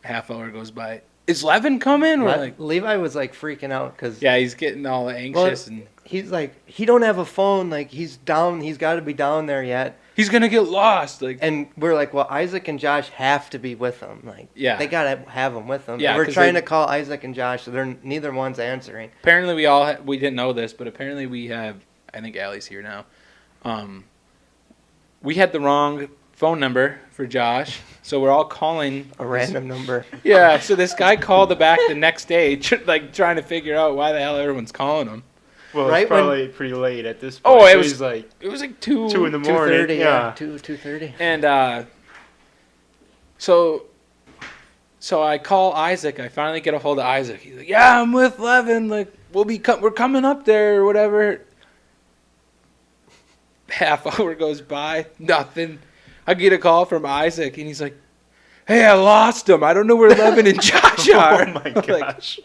Speaker 2: Half hour goes by. Is Levin coming? We're like,
Speaker 1: Levi was like freaking out because
Speaker 2: yeah, he's getting all anxious, and
Speaker 1: he's like he don't have a phone. Like he's down. He's got to be down there yet.
Speaker 2: he's gonna get lost. Like,
Speaker 1: And we're like, well, Isaac and Josh have to be with him. Like,
Speaker 2: Yeah.
Speaker 1: they gotta have them with them.
Speaker 2: Yeah,
Speaker 1: we're
Speaker 2: 'cause
Speaker 1: trying
Speaker 2: they-
Speaker 1: to call Isaac and Josh, so they're neither one's answering.
Speaker 2: apparently we didn't know this, but apparently we have. I think Allie's here now. We had the wrong phone number for Josh, so we're all calling
Speaker 1: A random number.
Speaker 2: Yeah, so this guy called back the next day, like trying to figure out why the hell everyone's calling him.
Speaker 4: Well,
Speaker 1: Right
Speaker 4: it's
Speaker 1: when-
Speaker 4: probably pretty late at this
Speaker 2: Oh,
Speaker 4: point.
Speaker 2: it
Speaker 4: So
Speaker 2: was-
Speaker 4: he's like
Speaker 2: It was like 2
Speaker 4: 2 in the morning.
Speaker 1: 2:30.
Speaker 4: Yeah.
Speaker 1: 2:30.
Speaker 2: And so I call Isaac. I finally get a hold of Isaac. He's like, "Yeah, I'm with Levin. Like, we're coming up there or whatever." Half hour goes by, nothing. I get a call from Isaac, and he's like, "Hey, I lost him. I don't know where Levin and Josh are."
Speaker 4: Oh my gosh.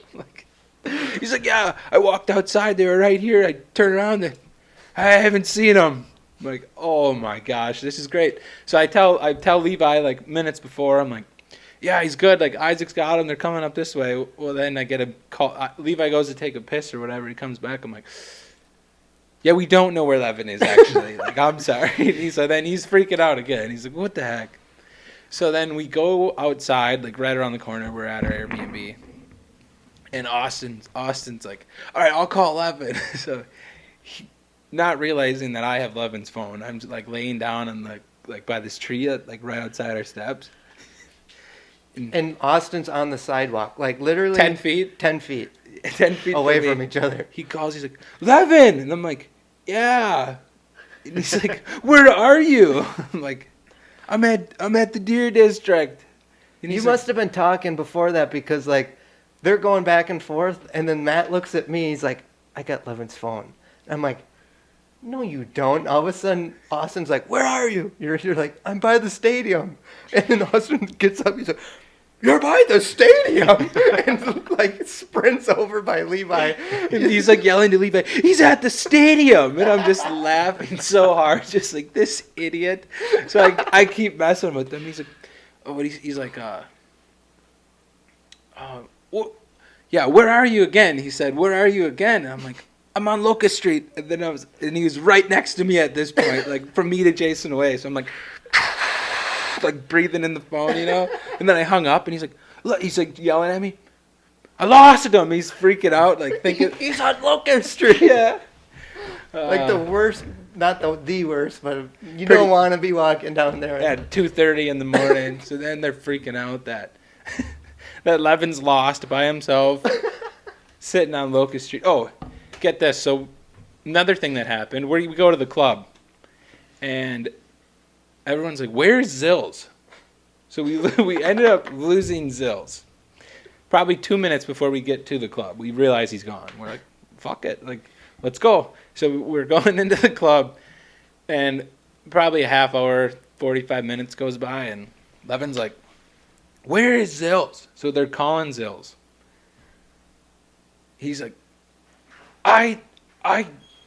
Speaker 2: He's like, "Yeah, I walked outside. They were right here. I turned around. I haven't seen him. I'm like, oh my gosh, this is great. So I tell Levi like minutes before. I'm like, yeah, he's good. Like Isaac's got him. They're coming up this way. Well, then I get a call. Levi goes to take a piss or whatever. He comes back. I'm like, yeah, we don't know where Levin is actually. Like, I'm sorry. So then he's freaking out again. He's like, what the heck? So then we go outside, like right around the corner. We're at our Airbnb. And Austin's like, all right, I'll call Levin. So not realizing that I have Levin's phone, I'm just, like laying down on like by this tree, like right outside our steps.
Speaker 1: And Austin's on the sidewalk, like literally
Speaker 2: 10 feet?
Speaker 1: 10 feet
Speaker 2: 10 feet
Speaker 1: away
Speaker 2: from
Speaker 1: from each other.
Speaker 2: He calls, he's like, Levin! And I'm like, yeah. And he's like, where are you? I'm like, I'm at the Deer District. And
Speaker 1: You
Speaker 2: he's like,
Speaker 1: must have been talking before that because like they're going back and forth, and then Matt looks at me. He's like, I got Levin's phone. I'm like, no, you don't. All of a sudden, Austin's like, where are you? You're like, I'm by the stadium. And then Austin gets up. He's like, you're by the stadium. And like sprints over by Levi.
Speaker 2: and he's like yelling to Levi, he's at the stadium. And I'm just laughing so hard, just like, this idiot. So I keep messing with him. He's like, oh, but he's like, yeah, where are you again? He said, where are you again? And I'm like, I'm on Locust Street. And then and he was right next to me at this point, like from me to Jason away. So I'm like breathing in the phone, you know? And then I hung up and he's like yelling at me. I lost him. He's freaking out, like thinking
Speaker 1: He's on Locust Street.
Speaker 2: yeah.
Speaker 1: Like the worst, not the worst, but you
Speaker 2: Pretty-
Speaker 1: don't want to be walking down there.
Speaker 2: At 2:30 in the morning. So then they're freaking out that Levin's lost by himself, sitting on Locust Street. Oh, get this. So another thing that happened, we go to the club, and everyone's like, where's Zills? So we ended up losing Zills. Probably 2 minutes before we get to the club, we realize he's gone. We're like, fuck it. Like, let's go. So we're going into the club, and probably a half hour, 45 minutes goes by, and Levin's like, where is Zills? So they're calling Zills. He's like, I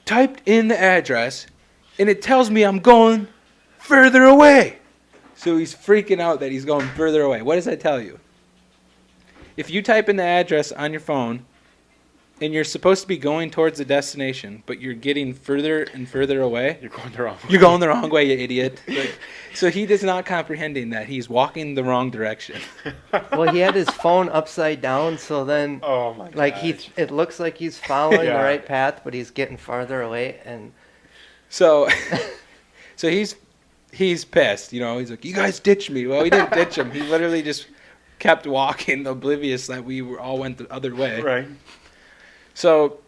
Speaker 2: typed in the address, and it tells me I'm going further away. So he's freaking out that he's going further away. What does that tell you? If you type in the address on your phone, and you're supposed to be going towards the destination, but you're getting further and further away,
Speaker 4: You're going the wrong way.
Speaker 2: you're going the wrong way, you idiot. Like, so he is not comprehending that he's walking the wrong direction.
Speaker 1: Well, he had his phone upside down, so then
Speaker 4: Oh my god.
Speaker 1: like it looks like he's following
Speaker 4: Yeah.
Speaker 1: the right path, but he's getting farther away. And
Speaker 2: So he's pissed, you know. He's like, you guys ditched me. Well, we didn't ditch him. He literally just kept walking, oblivious that we all went the other way.
Speaker 4: Right.
Speaker 2: So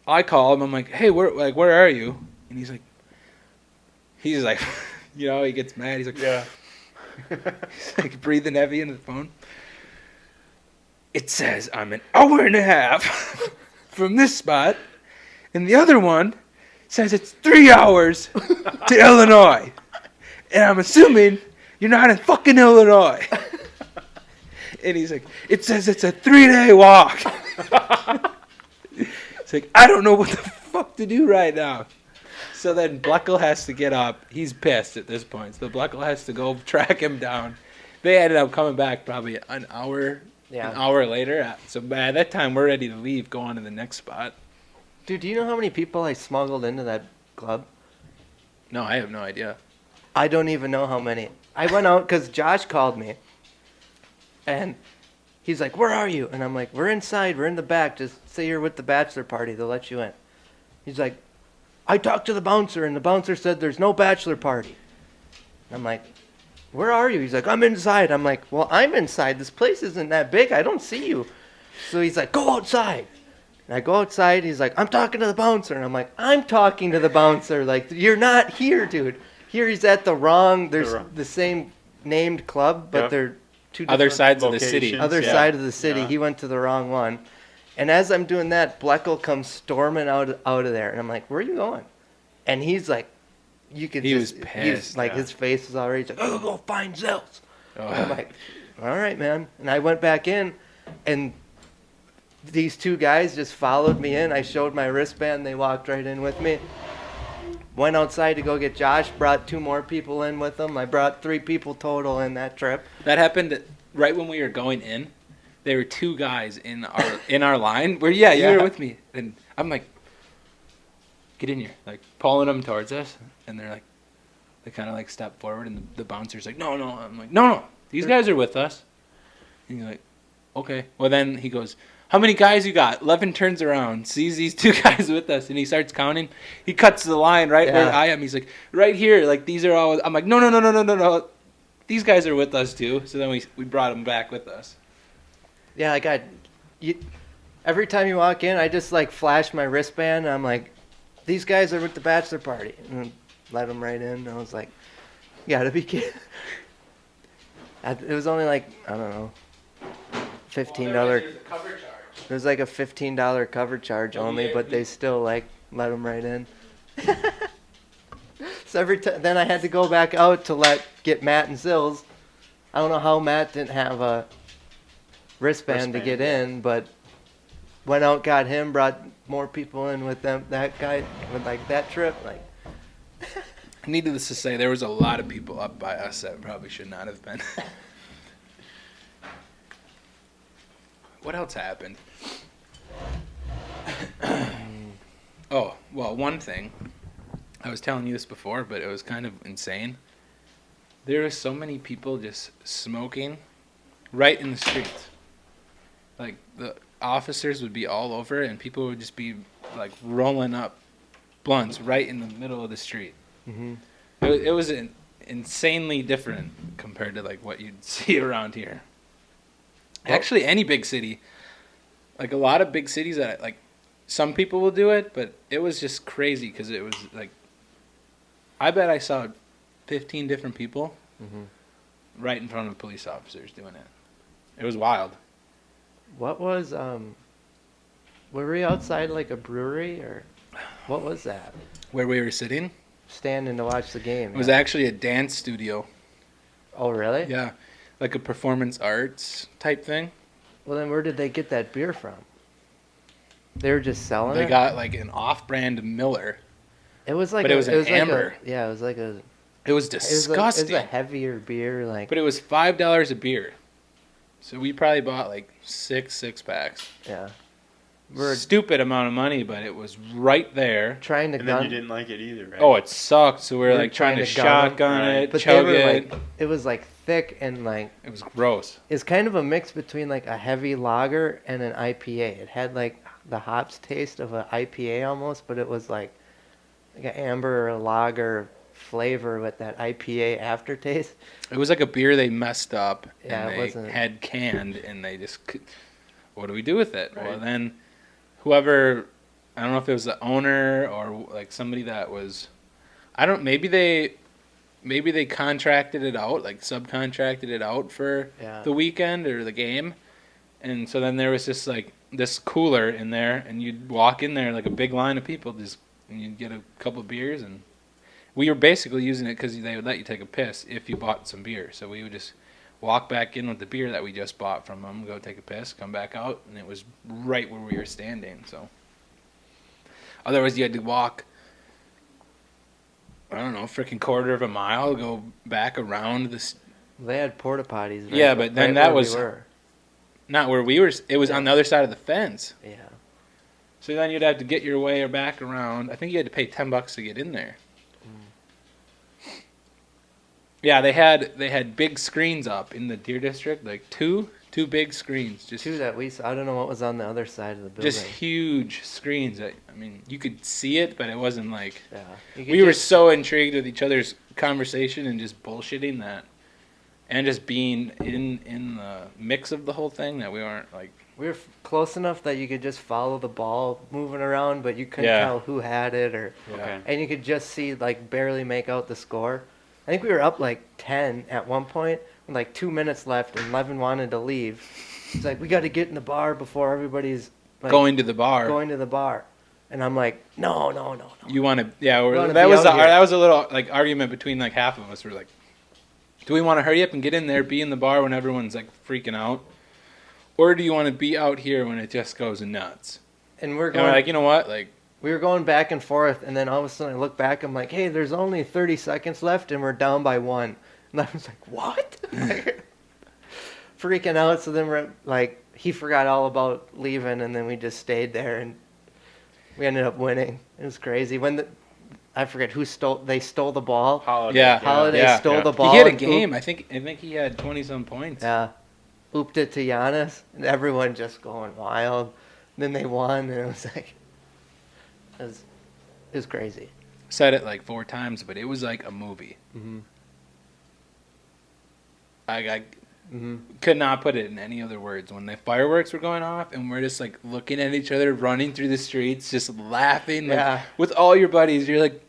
Speaker 2: I call him. I'm like, hey, where are you? And he's like, you know, he gets mad. He's like,
Speaker 4: Yeah.
Speaker 2: he's like breathing heavy into the phone. It says I'm an hour and a half from this spot, and the other one says it's 3 hours to Illinois. And I'm assuming you're not in fucking Illinois. And he's like, it says it's a 3-day walk. It's like, I don't know what the fuck to do right now. So then Bleckel has to get up. He's pissed at this point. So Bleckel has to go track him down. They ended up coming back probably an hour later. So by that time, we're ready to leave, go on to the next spot.
Speaker 1: dude, do you know how many people I smuggled into that club?
Speaker 2: No, I have no idea.
Speaker 1: I don't even know how many. I went out because Josh called me, and he's like, where are you? And I'm like, we're inside. We're in the back. Just say you're with the bachelor party. They'll let you in. He's like, I talked to the bouncer, and the bouncer said there's no bachelor party. I'm like, where are you? He's like, I'm inside. I'm like, well, I'm inside. This place isn't that big. I don't see you. So he's like, go outside. And I go outside. He's like, I'm talking to the bouncer. And I'm like, I'm talking to the bouncer. Like, you're not here, dude. Here he's at there's the same named club, but
Speaker 4: Yep.
Speaker 1: they're two
Speaker 2: Other
Speaker 1: different
Speaker 2: sides of the city.
Speaker 4: locations.
Speaker 1: other
Speaker 4: Yeah.
Speaker 1: side of the city.
Speaker 4: Yeah.
Speaker 1: He went to the wrong one. And as I'm doing that, Bleckel comes storming out of there. And I'm like, where are you going? And he's like, you could
Speaker 2: He
Speaker 1: just,
Speaker 2: was
Speaker 1: he was
Speaker 2: pissed,
Speaker 1: like,
Speaker 4: yeah.
Speaker 1: his face is already, he's like, oh, go find Zels.
Speaker 2: Oh.
Speaker 1: I'm like, all right, man. And I went back in, and these two guys just followed me in. I showed my wristband. They walked right in with me. Went outside to go get Josh. Brought 2 more people in with him. I brought 3 people total in that trip.
Speaker 2: That happened right when we were going in. There were 2 guys in our line. Where you
Speaker 1: Yeah.
Speaker 2: were with me, and I'm like, get in here, like pulling them towards us, and they're like, they kind of like step forward, and the bouncer's like, no. I'm like, no, these guys are with us. And you're like, okay. Well, then he goes, how many guys you got? Levin turns around, sees these 2 guys with us, and he starts counting. He cuts the line right where
Speaker 1: Yeah.
Speaker 2: I am. He's like, right here. Like, these are all. I'm like, no. These guys are with us too. So then we brought them back with us.
Speaker 1: Yeah, every time you walk in, I just like flash my wristband. And I'm like, these guys are with the bachelor party, and let them right in. I was like, you gotta be kidding. It was only like, I don't know, $15.
Speaker 2: There's a cover charge.
Speaker 1: It was like a $15 cover charge only, but they still like let them right in. So every time, then I had to go back out to get Matt and Sills. I don't know how Matt didn't have a wristband to get in, but went out, got him, brought more people in with them. That guy with like that trip, like.
Speaker 2: Needless to say, there was a lot of people up by us that probably should not have been. What else happened? Oh, well, one thing. I was telling you this before, but it was kind of insane. There were so many people just smoking right in the streets. Like, the officers would be all over, and people would just be, like, rolling up blunts right in the middle of the street.
Speaker 1: Mm-hmm.
Speaker 2: It was insanely different compared to, like, what you'd see around here. Actually, any big city. Like, a lot of big cities that, like, some people will do it, but it was just crazy because it was, like, I bet I saw 15 different people right in front of police officers doing it. It was wild.
Speaker 1: What was were we outside like a brewery or what was that?
Speaker 2: Where we were sitting,
Speaker 1: Standing to watch the game.
Speaker 2: it was
Speaker 1: yeah.
Speaker 2: actually a dance studio.
Speaker 1: Oh really?
Speaker 2: Yeah, like a performance arts type thing.
Speaker 1: Well then, where did they get that beer from? They were just selling
Speaker 2: They
Speaker 1: it.
Speaker 2: got, like, an off-brand Miller.
Speaker 1: It was like
Speaker 2: but it was an amber.
Speaker 1: Yeah, it was like a.
Speaker 2: It was
Speaker 1: It was,
Speaker 2: disgusting.
Speaker 1: it was a heavier beer, like.
Speaker 2: But it was $5 a beer. So we probably bought like 6 packs.
Speaker 1: Yeah. We're
Speaker 2: Stupid amount of money, but it was right there.
Speaker 1: trying to
Speaker 4: And then you
Speaker 1: gun.
Speaker 4: didn't like it either, right?
Speaker 2: Oh, it sucked. So we were
Speaker 1: We're
Speaker 2: like trying to
Speaker 1: trying to gun 'em.
Speaker 2: shotgun
Speaker 4: Right.
Speaker 2: it,
Speaker 1: But they
Speaker 2: chug
Speaker 1: were
Speaker 2: it.
Speaker 1: like, it was like thick and like
Speaker 2: It was gross.
Speaker 1: it's kind of a mix between like a heavy lager and an IPA. It had like the hops taste of an IPA almost, but it was like an amber or a lager flavor with that IPA aftertaste.
Speaker 2: It was like a beer they messed up
Speaker 1: Yeah,
Speaker 2: and
Speaker 1: it
Speaker 2: they
Speaker 1: wasn't-
Speaker 2: had canned, and they just, what do we do with it?
Speaker 4: Right.
Speaker 2: Well, then whoever, I don't know if it was the owner or like somebody that was, maybe they contracted it out, like subcontracted it out for
Speaker 1: Yeah.
Speaker 2: the weekend or the game. And so then there was just like this cooler in there, and you'd walk in there like a big line of people, and you'd get a couple beers, and we were basically using it because they would let you take a piss if you bought some beer. So we would just walk back in with the beer that we just bought from them, go take a piss, come back out, and it was right where we were standing. So otherwise you had to walk, I don't know, freaking quarter of a mile, go back around this.
Speaker 1: They had porta potties. Right,
Speaker 2: Yeah, but then
Speaker 1: right
Speaker 2: that
Speaker 1: where
Speaker 2: was-
Speaker 1: we were.
Speaker 2: Not where we were. It was on the other side of the fence.
Speaker 1: Yeah.
Speaker 2: So then you'd have to get your way back around. I think you had to pay $10 to get in there. Yeah, they had big screens up in the Deer District, like two big screens, just
Speaker 1: Two that we saw. I don't know what was on the other side of the building.
Speaker 2: just huge screens. I mean, you could see it, but it wasn't like
Speaker 1: Yeah. You could
Speaker 2: we were
Speaker 1: just-
Speaker 2: so intrigued with each other's conversation and just bullshitting that, and just being in the mix of the whole thing that we weren't like.
Speaker 1: We were close enough that you could just follow the ball moving around, but you couldn't
Speaker 2: Yeah.
Speaker 1: tell who had it, or
Speaker 4: Okay.
Speaker 1: and you could just see like barely make out the score. I think we were up like 10 at one point, with like 2 minutes left, and Levin wanted to leave. He's like, "We got to get in the bar before everybody's like,
Speaker 2: Going to the bar.
Speaker 1: going to the bar," and I'm like, "No."
Speaker 2: You want to? Yeah,
Speaker 1: wanna
Speaker 2: that
Speaker 1: be
Speaker 2: was
Speaker 1: out here.
Speaker 2: that was a little like argument between like half of us. We're like, do we want to hurry up and get in there, be in the bar when everyone's like freaking out, or do you want to be out here when it just goes nuts?
Speaker 1: And we're
Speaker 2: And
Speaker 1: going
Speaker 2: we're like, you know what? Like,
Speaker 1: we were going back and forth, and then all of a sudden I look back. I'm like, hey, there's only 30 seconds left, and we're down by 1. And I was like, what? Like, freaking out. So then we're like, he forgot all about leaving, and then we just stayed there, and we ended up winning. It was crazy. I forget who they stole the ball.
Speaker 4: Holiday.
Speaker 2: Yeah.
Speaker 1: Holiday stole the ball.
Speaker 2: He had a
Speaker 1: and
Speaker 2: game. I think he had 20-some points.
Speaker 1: Yeah. Ooped it to Giannis, and everyone just going wild. Then they won, and it was like, it was crazy.
Speaker 2: Said it like 4 times, but it was like a movie.
Speaker 1: Mm-hmm.
Speaker 2: I could not put it in any other words. When the fireworks were going off, and we're just like looking at each other, running through the streets, just laughing like, with all your buddies. You're like,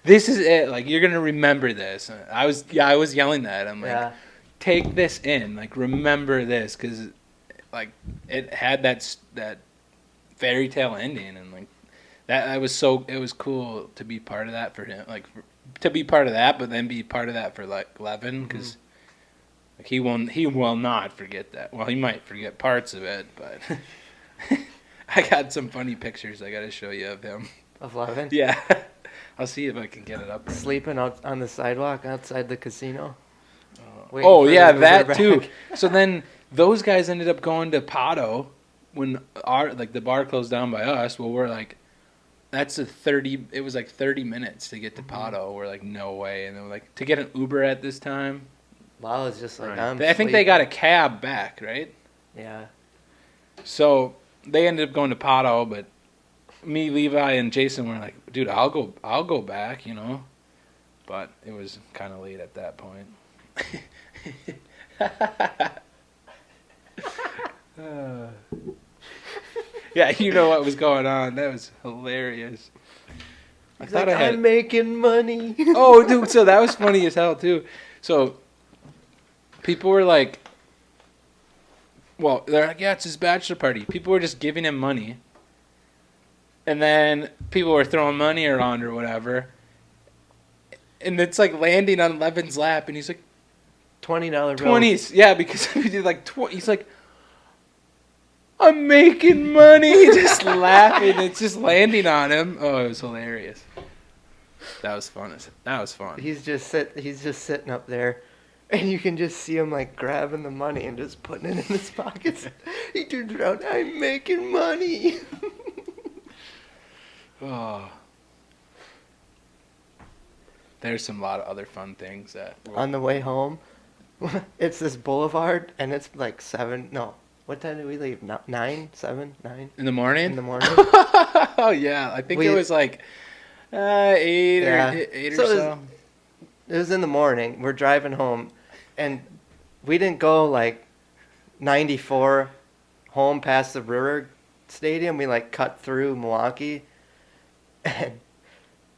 Speaker 2: this is it. Like, you're gonna remember this. I was yelling that. I'm like, take this in. Like, remember this, because like it had that fairy tale ending, and like that. It was cool to be part of that for him. Like to be part of that, but then be part of that for like Levin, because like he will not forget that. Well, he might forget parts of it, but I got some funny pictures I got to show you of him.
Speaker 1: Of Levin?
Speaker 2: Yeah. I'll see if I can get it up. Right
Speaker 1: Sleeping out on the sidewalk outside the casino.
Speaker 2: Oh yeah,
Speaker 1: the Uber
Speaker 2: that
Speaker 1: back.
Speaker 2: too. So then those guys ended up going to Pato when the bar closed down by us. Well, we're like, it was like 30 minutes to get to Pato. We're like, no way. And they were like, to get an Uber at this time.
Speaker 1: Wow, it's just like,
Speaker 4: Right.
Speaker 2: I think they got a cab back, right?
Speaker 1: Yeah.
Speaker 2: So they ended up going to Pato, but me, Levi, and Jason were like, dude, I'll go back, you know. But it was kind of late at that point. Yeah, you know what was going on. That was hilarious. I thought I had.
Speaker 1: I'm making money.
Speaker 2: Oh, dude, so that was funny as hell too. So people were like, well, they're like, yeah, it's his bachelor party. People were just giving him money. And then people were throwing money around or whatever. And it's like landing on Levin's lap, and he's like,
Speaker 1: $20 bills.
Speaker 2: 20s. Yeah, because he did like he's like, I'm making money, just laughing. It's just landing on him. Oh, it was hilarious. That was fun.
Speaker 1: He's just sitting up there, and you can just see him like grabbing the money and just putting it in his pockets. He turns around, I'm making money.
Speaker 2: Oh. There's some lot of other fun things that
Speaker 1: On the way home, it's this boulevard, and it's like 7. No, what time did we leave? 9, 7, 9
Speaker 2: in the morning.
Speaker 1: in the morning.
Speaker 2: Oh yeah, I think it was like 8 or 8 or so.
Speaker 1: It was in the morning. We're driving home, and we didn't go like 94 home past the Brewer Stadium. We like cut through Milwaukee, and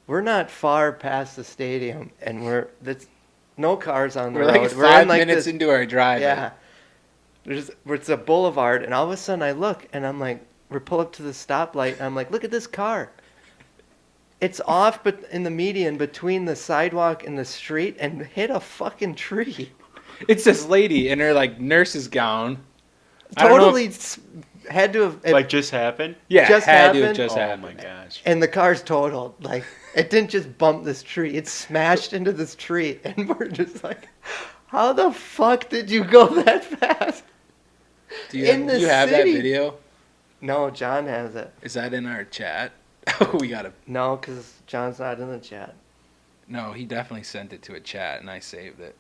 Speaker 1: we're not far past the stadium, and there's no cars on the
Speaker 2: We're
Speaker 1: road.
Speaker 2: like
Speaker 1: We're
Speaker 2: 5
Speaker 1: in,
Speaker 2: minutes
Speaker 1: this,
Speaker 2: into our drive.
Speaker 1: yeah. It's a boulevard, and all of a sudden I look, and I'm like, we pull up to the stoplight, and I'm like, look at this car. It's off, but in the median between the sidewalk and the street, and hit a fucking tree.
Speaker 2: It's this lady in her like nurse's gown. I don't know
Speaker 1: Totally had to have.
Speaker 4: Like just happened?
Speaker 2: Yeah,
Speaker 1: just
Speaker 2: had to have
Speaker 1: happened?
Speaker 2: just
Speaker 4: Oh
Speaker 2: happened.
Speaker 4: my gosh.
Speaker 1: And the car's totaled. Like, it didn't just bump this tree. It smashed into this tree. And we're just like, how the fuck did you go that fast?
Speaker 2: Do you
Speaker 1: in the
Speaker 2: have that
Speaker 1: city.
Speaker 2: video?
Speaker 1: No, John has it.
Speaker 2: Is that in our chat? We gotta.
Speaker 1: No, because John's not in the chat.
Speaker 2: No, he definitely sent it to a chat, and I saved it.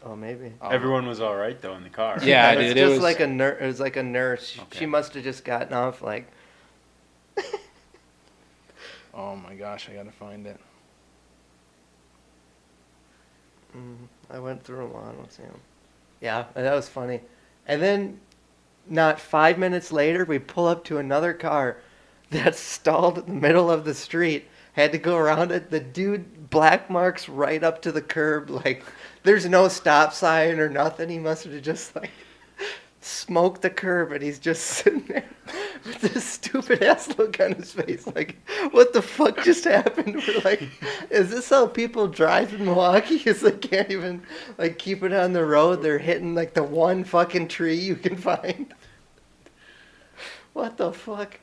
Speaker 1: Oh, maybe.
Speaker 4: Everyone was all right though in the car.
Speaker 2: Yeah,
Speaker 1: It's
Speaker 2: dude.
Speaker 1: just
Speaker 2: It was
Speaker 1: like a nurse. It was like a nurse.
Speaker 4: Okay.
Speaker 1: She must have just gotten off like.
Speaker 2: Oh my gosh, I gotta find it.
Speaker 1: I went through them all. Let's see 'em. Yeah, that was funny. And then, not 5 minutes later, we pull up to another car that's stalled in the middle of the street. Had to go around it. The dude black marks right up to the curb. Like, there's no stop sign or nothing. He must have just like smoked the curb, and he's just sitting there with this stupid ass look on his face. Like, what the fuck just happened? We're like, is this how people drive in Milwaukee? Because they can't even like keep it on the road. They're hitting like the one fucking tree you can find. What the fuck?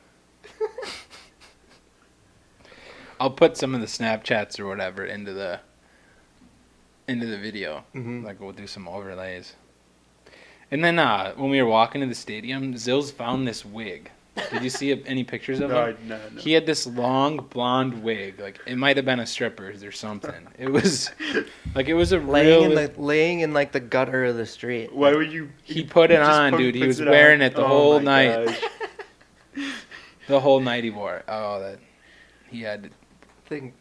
Speaker 2: I'll put some of the Snapchats or whatever into the video.
Speaker 1: Mhm.
Speaker 2: Like we'll do some overlays. And then when we were walking to the stadium, Zills found this wig. Did you see any pictures of him?
Speaker 4: No.
Speaker 2: He had this long blonde wig. Like it might have been a stripper's or something. It was like it was a
Speaker 1: laying in like the gutter of the street.
Speaker 4: Why would you?
Speaker 2: He put it on, dude. He was wearing it the whole night.
Speaker 4: Gosh.
Speaker 2: The whole night he wore it. Oh, that he had.
Speaker 1: Thing,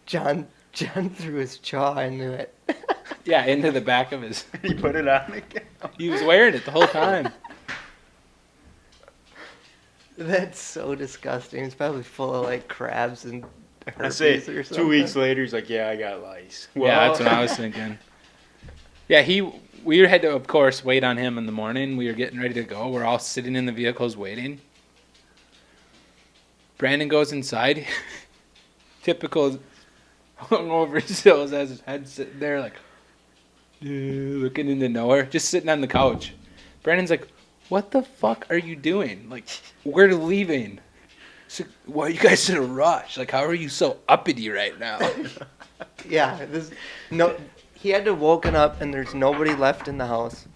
Speaker 1: John threw his jaw into it.
Speaker 2: Yeah, into the back of his.
Speaker 4: He put it on again.
Speaker 2: He was wearing it the whole time.
Speaker 1: That's so disgusting. It's probably full of like crabs and
Speaker 4: I
Speaker 1: herpes
Speaker 4: say
Speaker 1: or something.
Speaker 4: 2 weeks later, he's like, "Yeah, I got lice."
Speaker 2: Yeah, that's what I was thinking. Yeah, we had to, of course, wait on him in the morning. We were getting ready to go. We're all sitting in the vehicles waiting. Brandon goes inside. Typical hungover Sills has his head sitting there like looking into nowhere, just sitting on the couch. Brandon's like, "What the fuck are you doing? Like, we're leaving. So, why are you guys in a rush? Like, how are you so uppity right now?"
Speaker 1: Yeah, he had to woken up and there's nobody left in the house.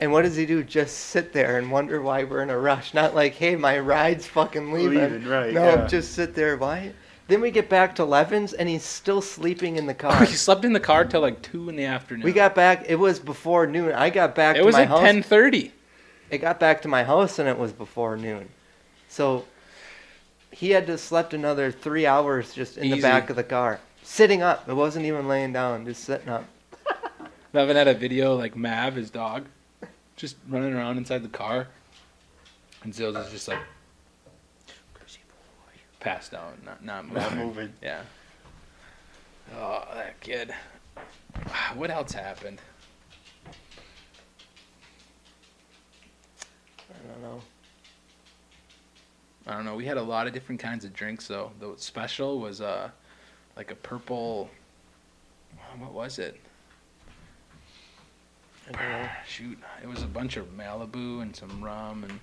Speaker 1: And what does he do? Just sit there and wonder why we're in a rush. Not like, hey, my ride's fucking leaving.
Speaker 4: Right,
Speaker 1: no,
Speaker 4: yeah.
Speaker 1: just sit there. Why? Then we get back to Levin's and he's still sleeping in the car.
Speaker 2: He slept in the car till like 2 in the afternoon.
Speaker 1: We got back. It was before noon. I got back
Speaker 2: It
Speaker 1: to
Speaker 2: was
Speaker 1: my
Speaker 2: like
Speaker 1: house.
Speaker 2: 10:30.
Speaker 1: It got back to my house and it was before noon. So he had to slept another 3 hours just in the
Speaker 2: Easy.
Speaker 1: back of the car. Sitting up. It wasn't even laying down, just sitting up.
Speaker 2: Levin had a video like Mav, his dog, just running around inside the car. And Zills is just like passed out, not moving.
Speaker 4: Not moving.
Speaker 2: Yeah. Oh, that kid. What else happened? I don't know. We had a lot of different kinds of drinks though. The special was like a purple. What was it?
Speaker 1: I don't know.
Speaker 2: Shoot, it was a bunch of Malibu and some rum, and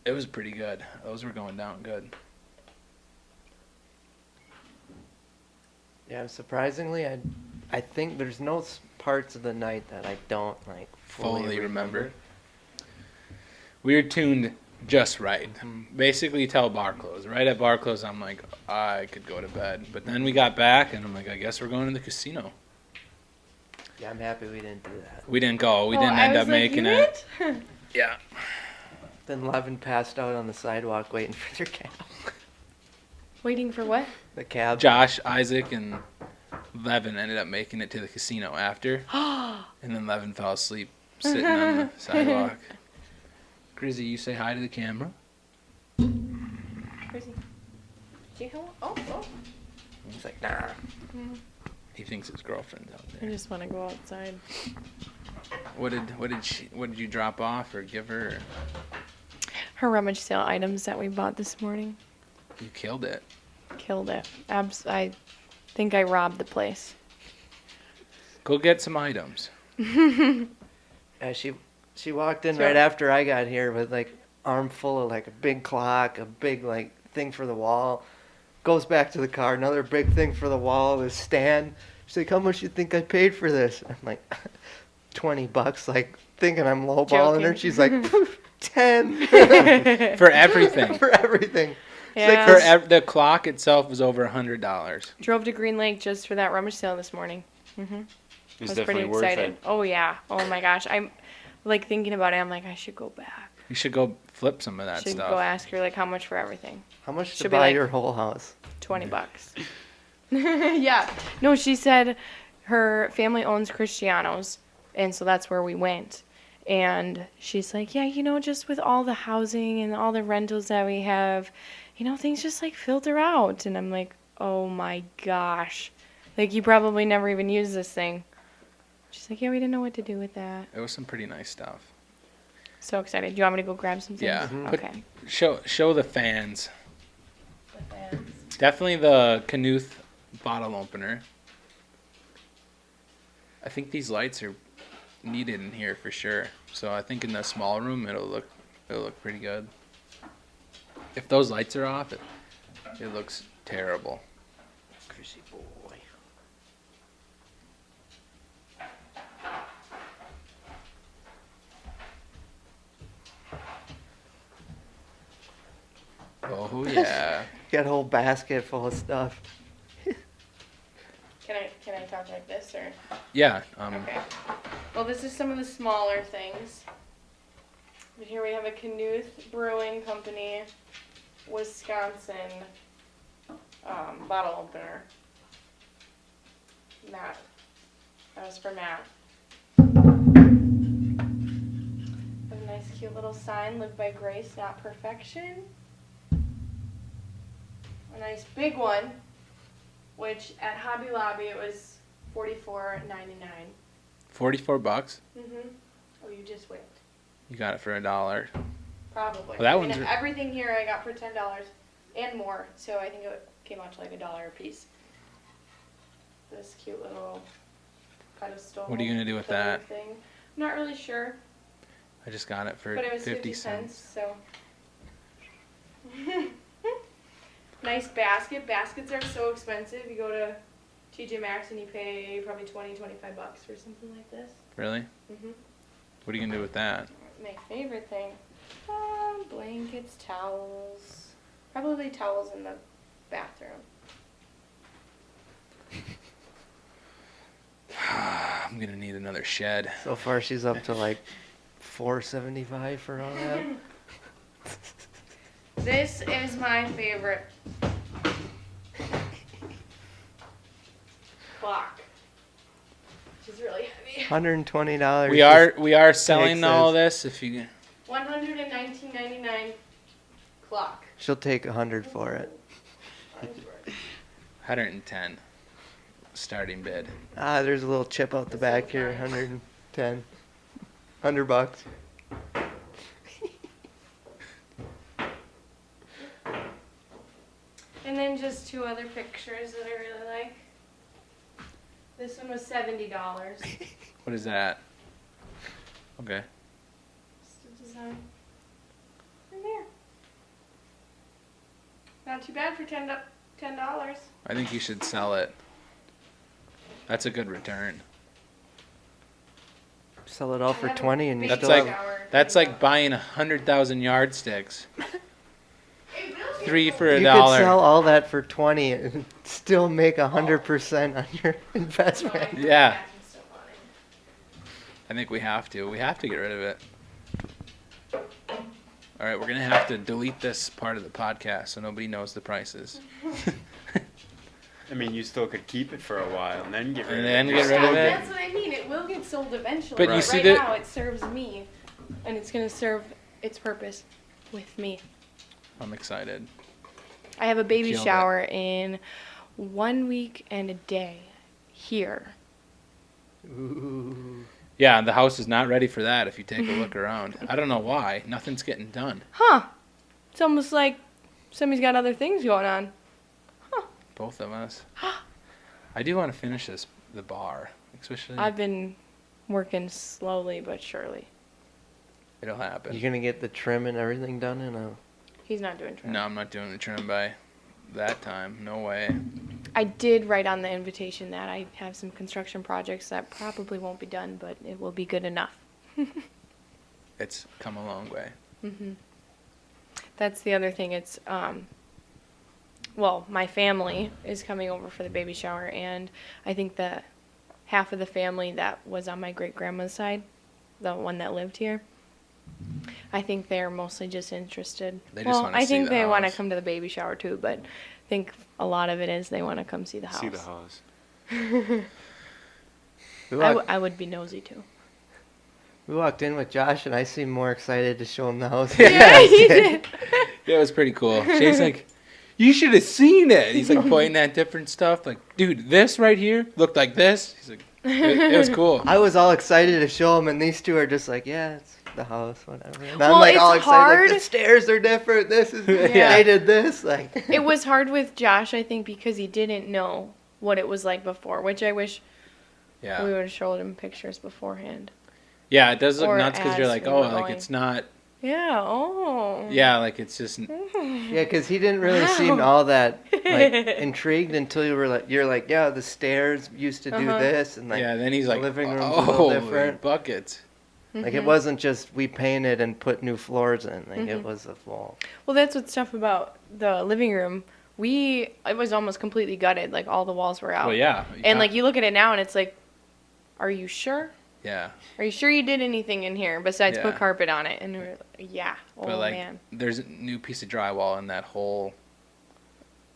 Speaker 2: it was pretty good. Those were going down good.
Speaker 1: Yeah, surprisingly, I think there's no parts of the night that I don't like fully remember.
Speaker 2: We were tuned just right. Basically, till bar close. Right at bar close, I'm like, I could go to bed. But then we got back, and I'm like, I guess we're going to the casino.
Speaker 1: Yeah, I'm happy we didn't do that.
Speaker 2: We didn't go. We
Speaker 3: Oh,
Speaker 2: didn't
Speaker 3: I
Speaker 2: end
Speaker 3: was
Speaker 2: up
Speaker 3: like,
Speaker 2: making
Speaker 3: you
Speaker 2: it.
Speaker 3: went?
Speaker 2: Yeah.
Speaker 1: Then Levin passed out on the sidewalk waiting for their cab.
Speaker 3: Waiting for what?
Speaker 1: The cab.
Speaker 2: Josh, Isaac, and Levin ended up making it to the casino after. And then Levin fell asleep sitting on the sidewalk. Grizzy, you say hi to the camera.
Speaker 3: Chrissy. Say hello. Oh.
Speaker 1: He's like, nah.
Speaker 2: He thinks his girlfriend's out
Speaker 3: I
Speaker 2: there.
Speaker 3: just want to go outside.
Speaker 2: What did you drop off or give her?
Speaker 3: Her rummage sale items that we bought this morning.
Speaker 2: You killed it.
Speaker 3: Killed it. I think I robbed the place.
Speaker 2: Go get some items.
Speaker 1: Yeah, she walked in
Speaker 3: So-
Speaker 1: right after I got here with like armful of like a big clock, a big like thing for the wall. Goes back to the car, another big thing for the wall, this stand. She's like, how much you think I paid for this? I'm like, $20, like thinking I'm lowballing her.
Speaker 3: Joking.
Speaker 1: She's like, 10
Speaker 2: For everything.
Speaker 1: for everything.
Speaker 3: Yeah.
Speaker 2: The clock itself was over $100.
Speaker 3: Drove to Green Lake just for that rummage sale this morning.
Speaker 4: It's
Speaker 3: I was
Speaker 4: definitely
Speaker 3: pretty
Speaker 4: worth
Speaker 3: excited.
Speaker 4: it.
Speaker 3: Oh yeah. Oh my gosh. I'm like thinking about it. I'm like, I should go back.
Speaker 2: You should go flip some of that
Speaker 3: Should
Speaker 2: stuff.
Speaker 3: go ask her like how much for everything.
Speaker 1: How much to
Speaker 3: Should be
Speaker 1: buy
Speaker 3: like-
Speaker 1: your whole house?
Speaker 3: $20. Yeah. No, she said her family owns Cristiano's, and so that's where we went. And she's like, yeah, just with all the housing and all the rentals that we have, things just like filter out. And I'm like, oh my gosh. Like, you probably never even used this thing. She's like, yeah, we didn't know what to do with that.
Speaker 2: It was some pretty nice stuff.
Speaker 3: So excited. Do you want me to go grab some things?
Speaker 2: Yeah. Put-
Speaker 3: Okay.
Speaker 2: Show the fans. Definitely the Knuth bottle opener. I think these lights are needed in here for sure. So I think in the small room it'll look pretty good. If those lights are off, it looks terrible.
Speaker 1: Chrissy boy.
Speaker 2: Oh yeah.
Speaker 1: Got a whole basket full of stuff.
Speaker 3: Can I talk like this or?
Speaker 2: Yeah.
Speaker 3: Okay. Well, this is some of the smaller things. But here we have a Knuth Brewing Company, Wisconsin bottle opener. Matt. That was for Matt. A nice cute little sign, live by grace, not perfection. A nice big one, which at Hobby Lobby it was $44.99.
Speaker 2: $44.
Speaker 3: Oh, you just wait.
Speaker 2: You got it for $1.
Speaker 3: Probably.
Speaker 2: Well, that
Speaker 3: I mean,
Speaker 2: one's-
Speaker 3: everything here I got for $10 and more, so I think it came out to like $1 a piece. This cute little pedestal.
Speaker 2: What are you gonna do with
Speaker 3: pillar
Speaker 2: that?
Speaker 3: Thing. I'm not really sure,
Speaker 2: I just got it for
Speaker 3: but it was
Speaker 2: 50
Speaker 3: cents.
Speaker 2: cents.
Speaker 3: So nice basket. Baskets are so expensive. You go to TJ Maxx and you pay probably $20, $25 for something like this.
Speaker 2: Really?
Speaker 3: Mhm.
Speaker 2: What are you gonna do with that?
Speaker 3: My favorite thing. Blankets, towels. Probably towels in the bathroom.
Speaker 2: I'm gonna need another shed.
Speaker 1: So far, she's up to like $4.75 for all that.
Speaker 3: This is my favorite clock. Which is really heavy.
Speaker 1: $120.
Speaker 2: We are selling all
Speaker 1: Texas.
Speaker 2: this. If you
Speaker 3: $119.99 clock.
Speaker 1: She'll take 100 for it.
Speaker 2: 110 starting bid.
Speaker 1: Ah, there's a little chip out the
Speaker 3: This
Speaker 1: back
Speaker 3: one's
Speaker 1: here.
Speaker 3: nice.
Speaker 1: 110. $100.
Speaker 3: And then just two other pictures that I really like. This one was $70.
Speaker 2: What is that? Okay.
Speaker 3: Just a design. And there. Not too bad for $10.
Speaker 2: I think you should sell it. That's a good return.
Speaker 1: Sell it all for 20 and you
Speaker 2: That's
Speaker 1: still
Speaker 2: like-
Speaker 1: have...
Speaker 2: That's like buying 100,000 yardsticks. 3 for
Speaker 1: You
Speaker 2: $1.
Speaker 1: could sell all that for 20 and still make 100% on your investment.
Speaker 2: Yeah. I think we have to. We have to get rid of it. All right, we're gonna have to delete this part of the podcast so nobody knows the prices.
Speaker 4: I mean, you still could keep it for a while and then get rid
Speaker 2: And
Speaker 4: of
Speaker 2: then
Speaker 4: it.
Speaker 2: get rid of it?
Speaker 3: That's what I mean. It will get sold eventually.
Speaker 2: But you
Speaker 3: Right
Speaker 2: see that-
Speaker 3: now, it serves me, and it's gonna serve its purpose with me.
Speaker 2: I'm excited.
Speaker 3: I have a baby
Speaker 2: Killed it.
Speaker 3: shower in 1 week and a day here.
Speaker 1: Ooh.
Speaker 2: Yeah, the house is not ready for that if you take a look around. I don't know why. Nothing's getting done.
Speaker 3: Huh? It's almost like somebody's got other things going on.
Speaker 2: Both of us. I do want to finish the bar, especially.
Speaker 3: I've been working slowly but surely.
Speaker 2: It'll happen.
Speaker 1: You gonna get the trim and everything done in a...
Speaker 3: He's not doing trim.
Speaker 2: No, I'm not doing the trim by that time. No way.
Speaker 3: I did write on the invitation that I have some construction projects that probably won't be done, but it will be good enough.
Speaker 2: It's come a long way.
Speaker 3: That's the other thing. It's well, my family is coming over for the baby shower, and I think that half of the family that was on my great grandma's side, the one that lived here, I think they're mostly just interested.
Speaker 2: They just wanna
Speaker 3: I
Speaker 2: see
Speaker 3: think
Speaker 2: the
Speaker 3: they want to
Speaker 2: house.
Speaker 3: come to the baby shower too, but I think a lot of it is they want to come see the house.
Speaker 4: See the house.
Speaker 3: I would be nosy too.
Speaker 1: We walked in with Josh and I seemed more excited to show him the house.
Speaker 3: Yeah, he did.
Speaker 2: It was pretty cool. Shane's like, you should have seen it. He's like pointing at different stuff. Like, dude, this right here looked like this. He's like, it was cool.
Speaker 1: I was all excited to show him, and these two are just like, yeah, it's the house, whatever. And
Speaker 3: Well,
Speaker 1: I'm like
Speaker 3: it's
Speaker 1: all excited,
Speaker 3: hard.
Speaker 1: like, the stairs are different. This is,
Speaker 3: Yeah.
Speaker 1: they did this. Like,
Speaker 3: It was hard with Josh, I think, because he didn't know what it was like before, which I wish we
Speaker 2: Yeah.
Speaker 3: would have showed him pictures beforehand.
Speaker 2: Yeah, it does look
Speaker 3: Or
Speaker 2: nuts because you're
Speaker 3: as
Speaker 2: like,
Speaker 3: we
Speaker 2: oh,
Speaker 3: were
Speaker 2: like
Speaker 3: going.
Speaker 2: it's not
Speaker 3: Yeah. Oh.
Speaker 2: Yeah, like it's just
Speaker 1: Yeah, because he didn't really seem all that like intrigued until you're like, yeah, the stairs used to do this, and like
Speaker 2: yeah. Then he's
Speaker 1: the
Speaker 2: like,
Speaker 1: living room's a little
Speaker 2: oh,
Speaker 1: different.
Speaker 2: buckets.
Speaker 1: Like it wasn't just we painted and put new floors in. Like it was a full.
Speaker 3: Well, that's what's tough about the living room. It was almost completely gutted. Like all the walls were out.
Speaker 2: Well, yeah.
Speaker 3: And like you look at it now, and it's like, are you sure?
Speaker 2: Yeah.
Speaker 3: Are you sure you did anything in here besides
Speaker 2: Yeah.
Speaker 3: put carpet on it? And we're like, yeah. Oh
Speaker 2: But like,
Speaker 3: man.
Speaker 2: there's a new piece of drywall in that whole.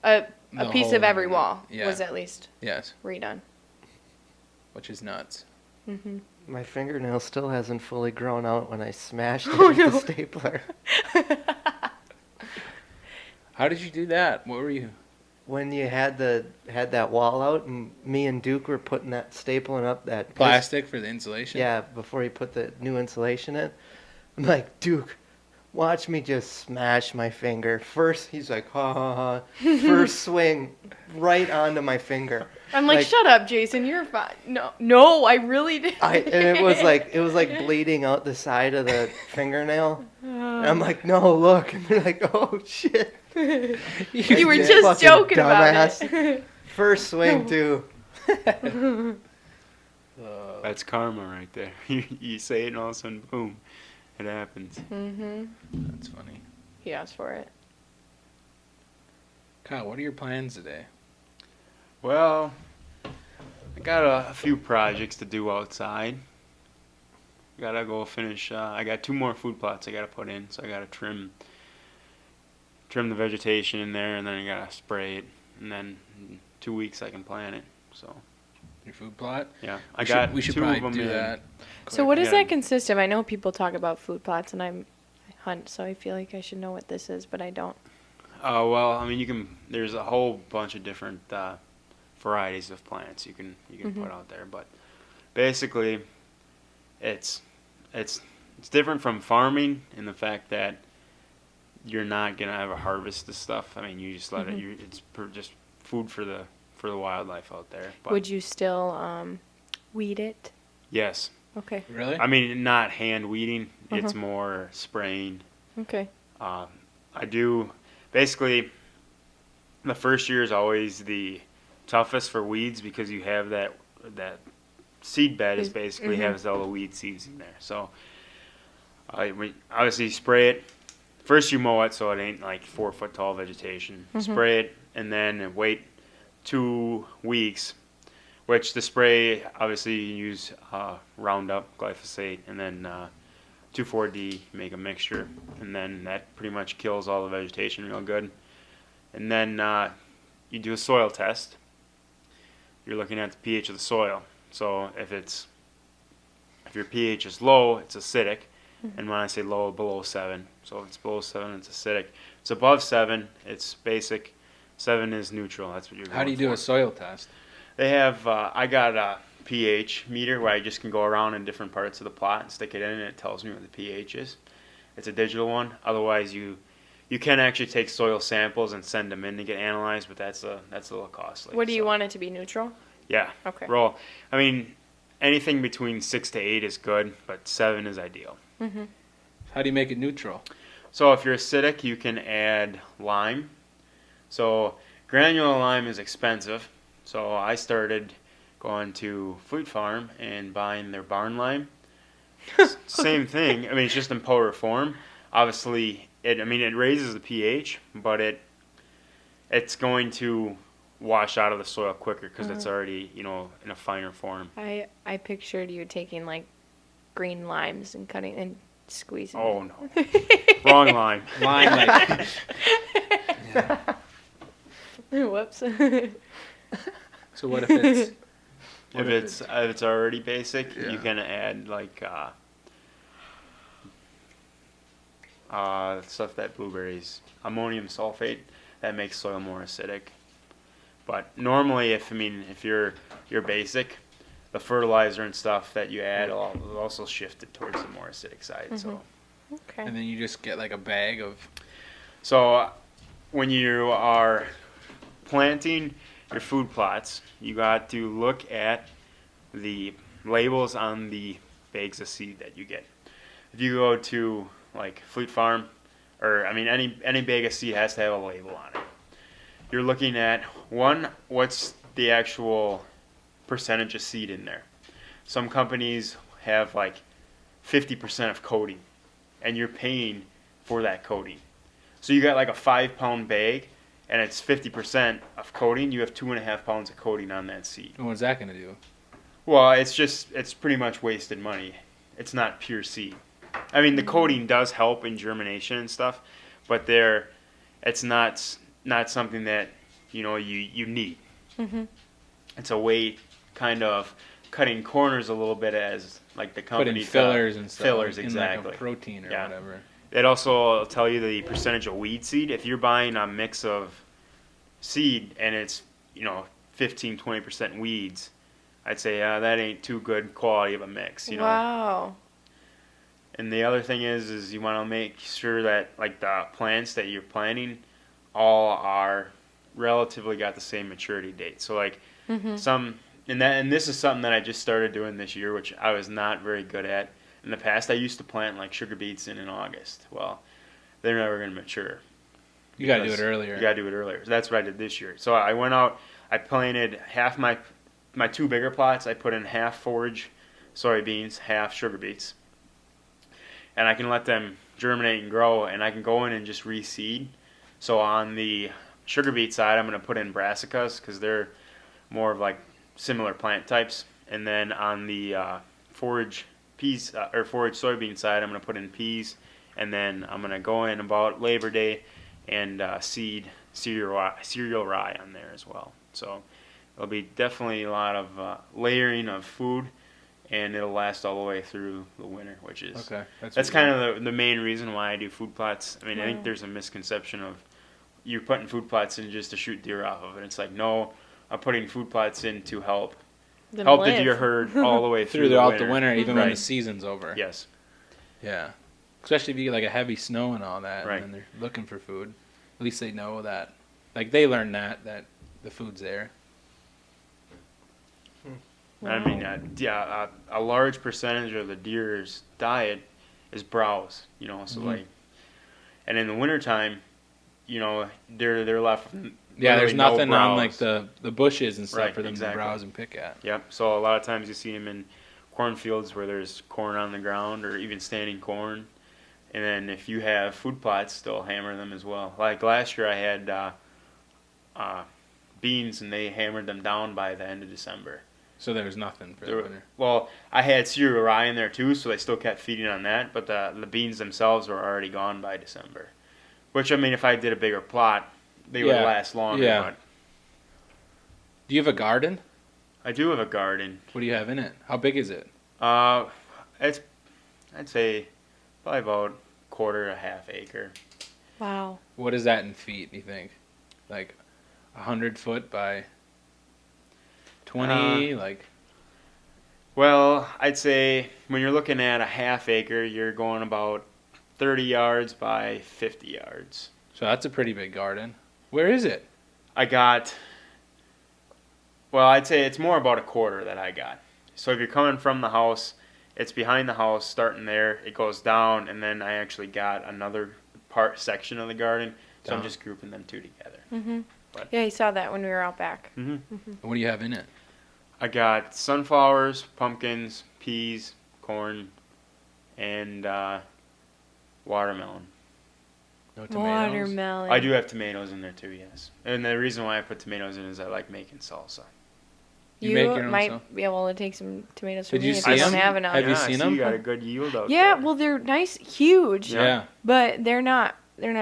Speaker 3: A
Speaker 2: the
Speaker 3: piece
Speaker 2: whole
Speaker 3: of every
Speaker 2: living
Speaker 3: wall
Speaker 2: room. Yeah.
Speaker 3: was at least
Speaker 2: Yes,
Speaker 3: redone.
Speaker 2: which is nuts.
Speaker 1: My fingernail still hasn't fully grown out when I smashed it
Speaker 3: Oh,
Speaker 1: with
Speaker 3: no.
Speaker 1: the stapler.
Speaker 2: How did you do that? What were you?
Speaker 1: When you had that wall out, and me and Duke were putting that stapling up that
Speaker 2: Plastic for the insulation?
Speaker 1: Yeah, before you put the new insulation in. I'm like, Duke, watch me just smash my finger. First, he's like, ha ha ha. First swing, right onto my finger.
Speaker 3: I'm like, shut up, Jason. You're fine. No, I really did.
Speaker 1: And it was like bleeding out the side of the fingernail. And I'm like, no, look. And they're like, oh shit.
Speaker 3: You were
Speaker 1: Yeah,
Speaker 3: just
Speaker 1: fucking
Speaker 3: joking about
Speaker 1: dumbass.
Speaker 3: it.
Speaker 1: First swing too.
Speaker 4: That's karma right there. You say it and all of a sudden, boom, it happens.
Speaker 2: That's funny.
Speaker 3: He asked for it.
Speaker 2: Kyle, what are your plans today?
Speaker 4: Well, I got a few projects to do outside. Gotta go finish. I got 2 more food plots I gotta put in, so I gotta trim the vegetation in there, and then I gotta spray it, and then in 2 weeks I can plant it. So
Speaker 2: Your food plot?
Speaker 4: yeah,
Speaker 2: We should
Speaker 4: 2
Speaker 2: probably
Speaker 4: of them
Speaker 2: do
Speaker 4: in.
Speaker 2: that.
Speaker 3: So what does
Speaker 4: Yeah.
Speaker 3: that consist of? I know people talk about food plots, and I hunt, so I feel like I should know what this is, but I don't.
Speaker 4: Well, I mean, there's a whole bunch of different varieties of plants you can put out there, but basically, it's different from farming in the fact that you're not gonna have a harvest of stuff. I mean, you just let it. Just food for the wildlife out there. But
Speaker 3: Would you still weed it?
Speaker 4: yes,
Speaker 3: Okay.
Speaker 2: Really?
Speaker 4: I mean not hand weeding. It's more spraying.
Speaker 3: Okay.
Speaker 4: I do basically. The first year is always the toughest for weeds because you have that seed bed is basically has all the weed seeds in there. So we obviously spray it. First you mow it so it ain't like 4 foot tall vegetation. Spray it and then wait 2 weeks. Which the spray obviously you use Roundup, glyphosate, and then 2,4-D, make a mixture, and then that pretty much kills all the vegetation real good. And then you do a soil test. You're looking at the pH of the soil. So if your pH is low, it's acidic. And when I say low, below 7. So if it's below 7, it's acidic. If it's above 7, it's basic. 7 is neutral. That's what you're going for.
Speaker 2: How do you do a soil test?
Speaker 4: They have, I got a pH meter where I just can go around in different parts of the plot and stick it in, and it tells me what the pH is. It's a digital one. Otherwise, you can actually take soil samples and send them in to get analyzed, but that's a little costly.
Speaker 3: What do you want it to be, neutral?
Speaker 4: Yeah.
Speaker 3: Okay.
Speaker 4: Roll. I mean, anything between 6 to 8 is good, but 7 is ideal.
Speaker 2: How do you make it neutral?
Speaker 4: So if you're acidic, you can add lime. So granular lime is expensive. So I started going to Fleet Farm and buying their barn lime. Same thing. I mean, it's just in powder form. Obviously, it raises the pH, but it's going to wash out of the soil quicker because it's already, in a finer form.
Speaker 3: I pictured you taking like green limes and cutting and squeezing.
Speaker 4: Oh no, wrong lime.
Speaker 2: Lime, like,
Speaker 3: Whoops.
Speaker 2: so what if it's...
Speaker 4: If it's already basic, you can add like stuff that blueberries, ammonium sulfate, that makes soil more acidic. But normally, if you're basic, the fertilizer and stuff that you add will also shift it towards the more acidic side. So
Speaker 3: Okay.
Speaker 2: And then you just get like a bag of...
Speaker 4: So when you are planting your food plots, you got to look at the labels on the bags of seed that you get. If you go to like Fleet Farm, or I mean any bag of seed has to have a label on it. You're looking at what's the actual percentage of seed in there. Some companies have like 50% of coating, and you're paying for that coating. So you got like a 5-pound bag, and it's 50% of coating. You have 2.5 pounds of coating on that seed.
Speaker 2: And what's that going to do?
Speaker 4: Well, it's pretty much wasted money. It's not pure seed. I mean, the coating does help in germination and stuff, but it's not something that you need.
Speaker 3: Mm-hmm.
Speaker 4: It's a way kind of cutting corners a little bit as like the company
Speaker 2: Putting fillers and stuff.
Speaker 4: Fillers,
Speaker 2: in
Speaker 4: exactly.
Speaker 2: like a protein or whatever.
Speaker 4: It also will tell you the percentage of weed seed. If you're buying a mix of seed and it's 15-20% weeds, I'd say that ain't too good quality of a mix.
Speaker 3: Wow.
Speaker 4: And the other thing is you want to make sure that like the plants that you're planting all are relatively got the same maturity date. So like and this is something that I just started doing this year, which I was not very good at. In the past, I used to plant like sugar beets in August. Well, they're never going to mature.
Speaker 2: You got to do it earlier.
Speaker 4: You got to do it earlier. So that's what I did this year. So I went out, I planted half my 2 bigger plots. I put in half forage soybeans, half sugar beets. And I can let them germinate and grow, and I can go in and just reseed. So on the sugar beet side, I'm going to put in brassicas because they're more of like similar plant types. And then on the forage soybean side, I'm going to put in peas, and then I'm going to go in about Labor Day and seed cereal rye on there as well. So it'll be definitely a lot of layering of food, and it'll last all the way through the winter, which is that's kind of the main reason why I do food plots. I mean, I think there's a misconception of you're putting food plots in just to shoot deer off of it. It's like, no, I'm putting food plots in to help the deer herd all the way
Speaker 2: throughout the winter, even when the season's over.
Speaker 4: Yes.
Speaker 2: Yeah. Especially if you get like a heavy snow and all that,
Speaker 4: right.
Speaker 2: and then they're looking for food. At least they know that. Like they learn that the food's there.
Speaker 4: Wow. I mean, a large percentage of the deer's diet is browse. So like, and in the wintertime, they're left.
Speaker 2: Yeah, there's nothing on like the bushes and stuff
Speaker 4: right,
Speaker 2: for them
Speaker 4: exactly.
Speaker 2: to browse and pick at.
Speaker 4: Yep. So a lot of times you see them in cornfields where there's corn on the ground or even standing corn. And then if you have food plots, they'll hammer them as well. Like last year I had beans, and they hammered them down by the end of December.
Speaker 2: So there was nothing for the winter.
Speaker 4: Well, I had cereal rye in there too, so they still kept feeding on that. But the beans themselves were already gone by December. Which, I mean, if I did a bigger plot, they would last longer.
Speaker 2: Yeah.
Speaker 4: But
Speaker 2: do you have a garden?
Speaker 4: I do have a garden.
Speaker 2: What do you have in it? How big is it?
Speaker 4: It's, I'd say, probably about quarter to half acre.
Speaker 3: Wow.
Speaker 2: What is that in feet, do you think? Like 100 foot by 20?
Speaker 4: Well, I'd say when you're looking at a half acre, you're going about 30 yards by 50 yards.
Speaker 2: So that's a pretty big garden. Where is it?
Speaker 4: I'd say it's more about a quarter that I got. So if you're coming from the house, it's behind the house, starting there, it goes down, and then I actually got another section of the garden, so I'm just grouping them two together.
Speaker 3: Mm-hmm. Yeah, you saw that when we were out back.
Speaker 4: Mm-hmm.
Speaker 3: Mm-hmm.
Speaker 2: What do you have in it?
Speaker 4: I got sunflowers, pumpkins, peas, corn, and watermelon.
Speaker 2: No tomatoes?
Speaker 3: Watermelon.
Speaker 4: I do have tomatoes in there too, yes. And the reason why I put tomatoes in is I like making salsa.
Speaker 2: You make your own
Speaker 3: might be able to take some tomatoes from
Speaker 2: Did
Speaker 3: me
Speaker 2: you
Speaker 3: if
Speaker 2: see
Speaker 3: I don't
Speaker 2: them?
Speaker 3: have enough.
Speaker 2: Have you seen them?
Speaker 4: You got a good yield out there.
Speaker 3: Yeah, well, they're nice, huge.
Speaker 2: Yeah.
Speaker 3: But they're not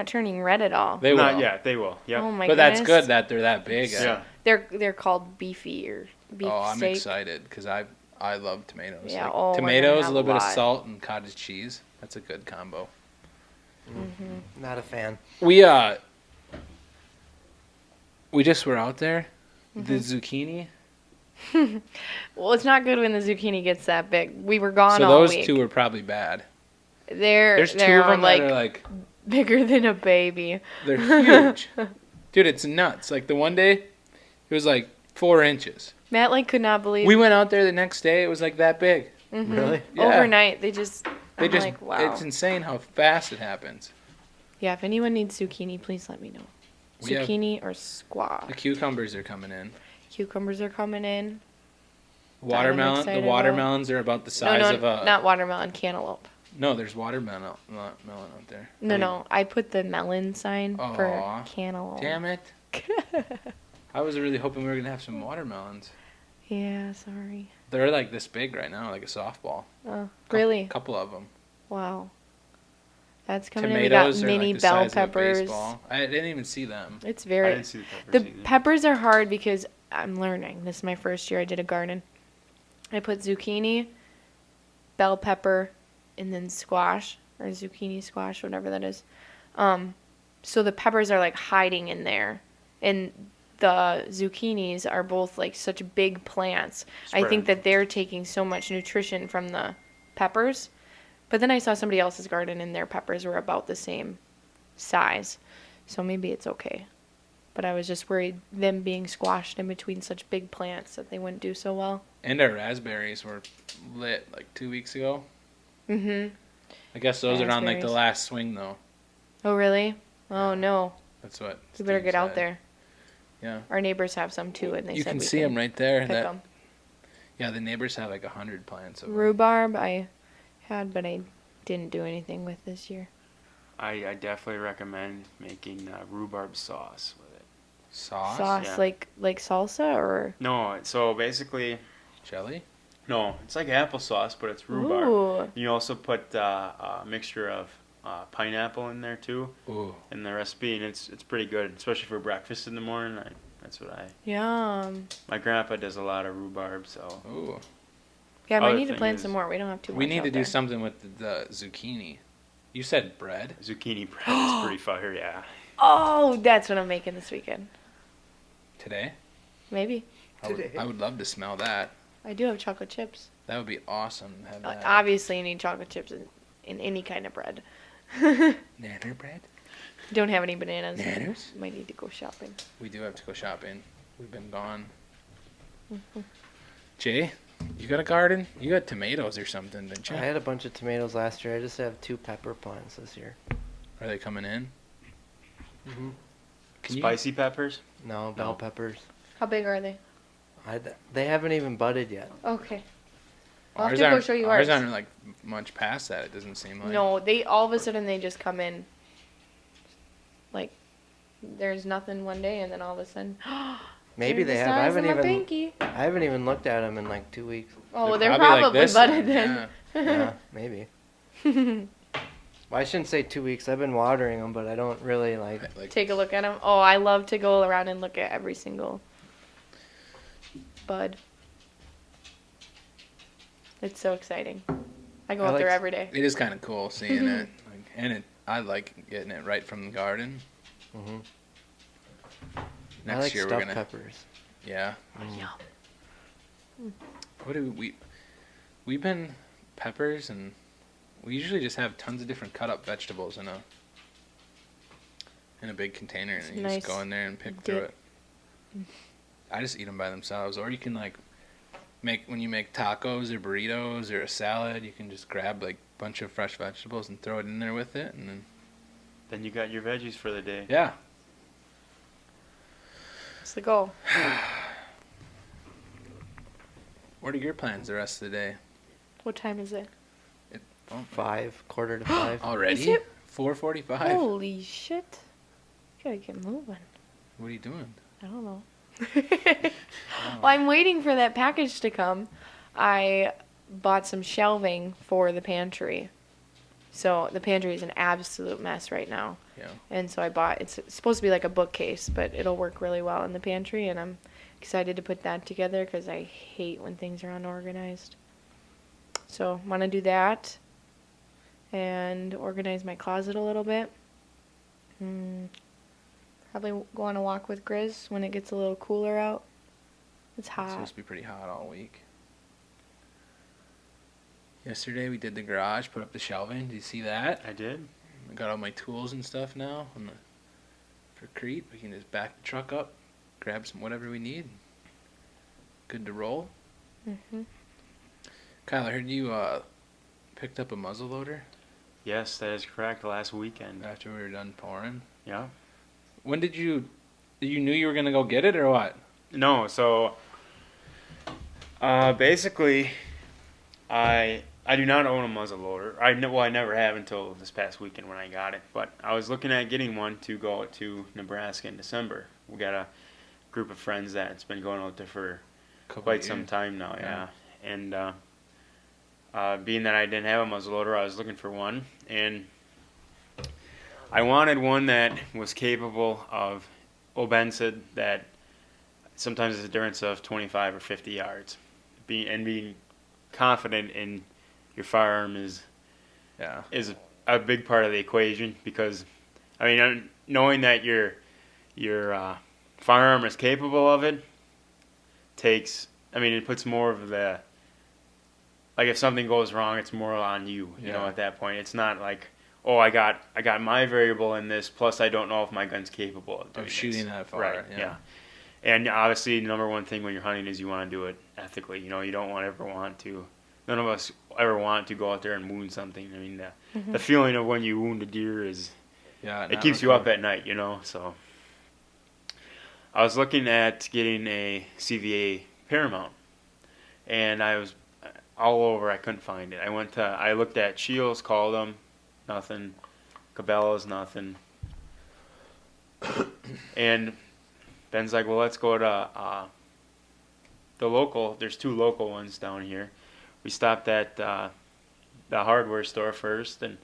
Speaker 3: turning red at all.
Speaker 2: They will.
Speaker 4: Not yet, they will. Yep.
Speaker 3: Oh my
Speaker 2: But
Speaker 3: goodness.
Speaker 2: that's good that they're that big.
Speaker 4: Yeah.
Speaker 3: They're called beefy or beef
Speaker 2: I'm
Speaker 3: steak.
Speaker 2: excited because I love tomatoes.
Speaker 3: Yeah,
Speaker 2: Like,
Speaker 3: we're gonna
Speaker 2: tomatoes, a
Speaker 3: have
Speaker 2: little bit of
Speaker 3: lot.
Speaker 2: salt, and cottage cheese. That's a good combo.
Speaker 3: Mm-hmm.
Speaker 1: Not a fan.
Speaker 2: We just were out there.
Speaker 3: Mm-hmm.
Speaker 2: The zucchini.
Speaker 3: Well, it's not good when the zucchini gets that big. We were gone
Speaker 2: So
Speaker 3: all
Speaker 2: those
Speaker 3: week.
Speaker 2: two were probably bad.
Speaker 3: There's
Speaker 2: There's two of them
Speaker 3: like,
Speaker 2: that are like
Speaker 3: bigger than a baby.
Speaker 2: they're huge. Dude, it's nuts. Like the one day, it was like 4 inches.
Speaker 3: Matt could not believe.
Speaker 2: We went out there the next day. It was like that big.
Speaker 3: Mhm.
Speaker 1: Really?
Speaker 2: Yeah.
Speaker 3: Overnight, they just.
Speaker 2: They
Speaker 3: I'm
Speaker 2: just,
Speaker 3: like, wow.
Speaker 2: it's insane how fast it happens.
Speaker 3: Yeah, if anyone needs zucchini, please let me know.
Speaker 2: We have-
Speaker 3: Zucchini or squash.
Speaker 2: The cucumbers are coming in.
Speaker 3: Cucumbers are coming in.
Speaker 2: Watermelon. The
Speaker 3: excited
Speaker 2: watermelons are about the size
Speaker 3: no,
Speaker 2: of a.
Speaker 3: not watermelon, cantaloupe.
Speaker 2: No, there's watermelon melon out there.
Speaker 3: No, I put the melon sign for
Speaker 2: Aw,
Speaker 3: cantaloupe.
Speaker 2: Damn it! I was really hoping we were gonna have some watermelons.
Speaker 3: Yeah, sorry.
Speaker 2: They're like this big right now, like a softball.
Speaker 3: Oh, really?
Speaker 2: Couple of them.
Speaker 3: Wow. That's coming in. We got
Speaker 2: Tomatoes are
Speaker 3: mini
Speaker 2: like the
Speaker 3: bell
Speaker 2: size of a
Speaker 3: peppers.
Speaker 2: baseball. I didn't even see them.
Speaker 3: It's
Speaker 4: I
Speaker 3: very.
Speaker 4: didn't see the peppers
Speaker 3: The
Speaker 4: either.
Speaker 3: peppers are hard because I'm learning. This is my first year I did a garden. I put zucchini, bell pepper, and then squash or zucchini squash, whatever that is. So the peppers are like hiding in there, and the zucchinis are both like such big plants. I think
Speaker 4: Spread.
Speaker 3: that they're taking so much nutrition from the peppers. But then I saw somebody else's garden and their peppers were about the same size. So maybe it's okay. But I was just worried them being squashed in between such big plants that they wouldn't do so well.
Speaker 2: And our raspberries were lit like 2 weeks ago.
Speaker 3: Mhm.
Speaker 2: I guess those are on like the
Speaker 3: Raspberries.
Speaker 2: last swing though.
Speaker 3: Oh really? Oh no.
Speaker 2: That's what.
Speaker 3: We better
Speaker 2: Steve
Speaker 3: get out
Speaker 2: said.
Speaker 3: there.
Speaker 2: Yeah.
Speaker 3: Our neighbors have some too, and they
Speaker 2: You
Speaker 3: said
Speaker 2: can
Speaker 3: we
Speaker 2: see them right there.
Speaker 3: pick
Speaker 2: That,
Speaker 3: them.
Speaker 2: yeah, the neighbors have like 100 plants of them.
Speaker 3: Rhubarb I had, but I didn't do anything with this year.
Speaker 4: I definitely recommend making rhubarb sauce with it.
Speaker 2: Sauce?
Speaker 3: Sauce
Speaker 4: Yeah.
Speaker 3: like salsa or
Speaker 4: No, so basically,
Speaker 2: Jelly?
Speaker 4: no, it's like applesauce, but it's rhubarb.
Speaker 3: Ooh.
Speaker 4: You also put a mixture of pineapple in there too
Speaker 2: Ooh.
Speaker 4: in the recipe, and it's pretty good, especially for breakfast in the morning. That's what
Speaker 3: Yum.
Speaker 4: my grandpa does a lot of rhubarb, so
Speaker 2: Ooh.
Speaker 3: Yeah, but I
Speaker 4: Other
Speaker 3: need to
Speaker 4: thing
Speaker 3: plant
Speaker 4: is-
Speaker 3: some more. We don't have too much.
Speaker 2: We need
Speaker 3: out
Speaker 2: to do
Speaker 3: there.
Speaker 2: something with the zucchini. You said bread?
Speaker 4: zucchini bread is pretty fire. Yeah,
Speaker 3: Oh, that's what I'm making this weekend.
Speaker 2: Today?
Speaker 3: Maybe.
Speaker 2: I would love to smell that.
Speaker 3: I do have chocolate chips.
Speaker 2: That would be awesome to have that.
Speaker 3: Obviously, you need chocolate chips in any kind of bread.
Speaker 2: Nanner bread?
Speaker 3: Don't have any bananas.
Speaker 2: Nanners?
Speaker 3: Might need to go shopping.
Speaker 2: We do have to go shopping. We've been gone.
Speaker 3: Mm-hmm.
Speaker 2: Jay, you got a garden? You got tomatoes or something, didn't you?
Speaker 1: I had a bunch of tomatoes last year. I just have 2 pepper plants this year.
Speaker 2: Are they coming in?
Speaker 1: Mm-hmm.
Speaker 2: Can you-
Speaker 4: spicy peppers.
Speaker 1: No, bell peppers.
Speaker 3: How big are they?
Speaker 1: They haven't even budded yet.
Speaker 3: Okay. I'll have
Speaker 2: Ours
Speaker 3: to go
Speaker 2: aren't,
Speaker 3: show you
Speaker 2: ours
Speaker 3: ours.
Speaker 2: aren't like much past that. It doesn't seem like.
Speaker 3: No, they all of a sudden they just come in. Like, there's nothing one day, and then all of a sudden,
Speaker 1: Maybe they
Speaker 3: they're
Speaker 1: have.
Speaker 3: the
Speaker 1: I
Speaker 3: size of
Speaker 1: haven't
Speaker 3: my
Speaker 1: even.
Speaker 3: pinky.
Speaker 1: I haven't even looked at them in like 2 weeks.
Speaker 3: Oh, they're
Speaker 2: like
Speaker 3: probably
Speaker 2: this
Speaker 3: budded then.
Speaker 1: Yeah, maybe. Well, I shouldn't say 2 weeks. I've been watering them, but I don't really like.
Speaker 2: Yeah. Like,
Speaker 3: Take a look at them. Oh, I love to go around and look at every single bud. It's so exciting. I go
Speaker 1: I
Speaker 3: up there
Speaker 1: like-
Speaker 3: every day.
Speaker 2: it is kind of cool seeing it, like, and I like getting it right from the garden.
Speaker 1: Hmm.
Speaker 2: Next
Speaker 1: I like
Speaker 2: year we're
Speaker 1: stuffed
Speaker 2: gonna.
Speaker 1: peppers.
Speaker 2: Yeah.
Speaker 3: Yum.
Speaker 2: What do we've been peppers, and we usually just have tons of different cut up vegetables in a big container, and
Speaker 3: It's
Speaker 2: you
Speaker 3: nice
Speaker 2: just go in there and pick through
Speaker 3: dip.
Speaker 2: it. I just eat them by themselves, or you can like when you make tacos or burritos or a salad, you can just grab like a bunch of fresh vegetables and throw it in there with it, and then
Speaker 4: Then you got your veggies for the day.
Speaker 2: yeah.
Speaker 3: That's the goal.
Speaker 2: What are your plans the rest of the day?
Speaker 3: What time is it?
Speaker 2: Oh,
Speaker 1: 5, quarter to 5.
Speaker 2: already?
Speaker 3: Is it?
Speaker 2: 4:45.
Speaker 3: Holy shit. Gotta get moving.
Speaker 2: What are you doing?
Speaker 3: I don't know. Well, I'm waiting for that package to come. I bought some shelving for the pantry. So the pantry is an absolute mess right now.
Speaker 2: Yeah.
Speaker 3: And so it's supposed to be like a bookcase, but it'll work really well in the pantry, and I'm excited to put that together because I hate when things are unorganized. So want to do that and organize my closet a little bit. Probably go on a walk with Grizz when it gets a little cooler out. It's
Speaker 2: It's
Speaker 3: hot.
Speaker 2: supposed to be pretty hot all week. Yesterday we did the garage, put up the shelving. Did you see that?
Speaker 4: I did.
Speaker 2: I got all my tools and stuff now. For Crete, we can just back the truck up, grab some whatever we need. Good to roll.
Speaker 3: Mhm.
Speaker 2: Kyle, I heard you picked up a muzzleloader
Speaker 4: Yes, that is correct. Last weekend.
Speaker 2: after we were done pouring.
Speaker 4: Yeah.
Speaker 2: When did you knew you were gonna go get it or what?
Speaker 4: No, so basically, I do not own a muzzleloader. I never have until this past weekend when I got it. But I was looking at getting one to go to Nebraska in December. We got a group of friends that's been going out there for
Speaker 2: Couple
Speaker 4: quite
Speaker 2: years.
Speaker 4: some time now.
Speaker 2: Yeah.
Speaker 4: Yeah, and being that I didn't have a muzzleloader, I was looking for one, and I wanted one that was capable of, well, Ben said that sometimes it's a endurance of 25 or 50 yards. Being confident in your firearm is
Speaker 2: Yeah.
Speaker 4: a big part of the equation, because, I mean, knowing that your firearm is capable of it it puts more of the, like, if something goes wrong, it's more on you, you know,
Speaker 2: Yeah.
Speaker 4: at that point. It's not like, oh, I got my variable in this, plus I don't know if my gun's capable of doing
Speaker 2: shooting
Speaker 4: this.
Speaker 2: that far,
Speaker 4: Right,
Speaker 2: yeah.
Speaker 4: yeah. And obviously, the number one thing when you're hunting is you want to do it ethically. You know, you don't none of us ever want to go out there and wound something. I mean, the feeling of when you wound a deer
Speaker 2: Yeah.
Speaker 4: it keeps you up at night, you know. So I was looking at getting a CVA Paramount, and I was all over. I couldn't find it. I looked at Shields, called them, nothing. Cabela's, nothing. And Ben's like, well, let's go to the local. There's 2 local ones down here. We stopped at the hardware store first, and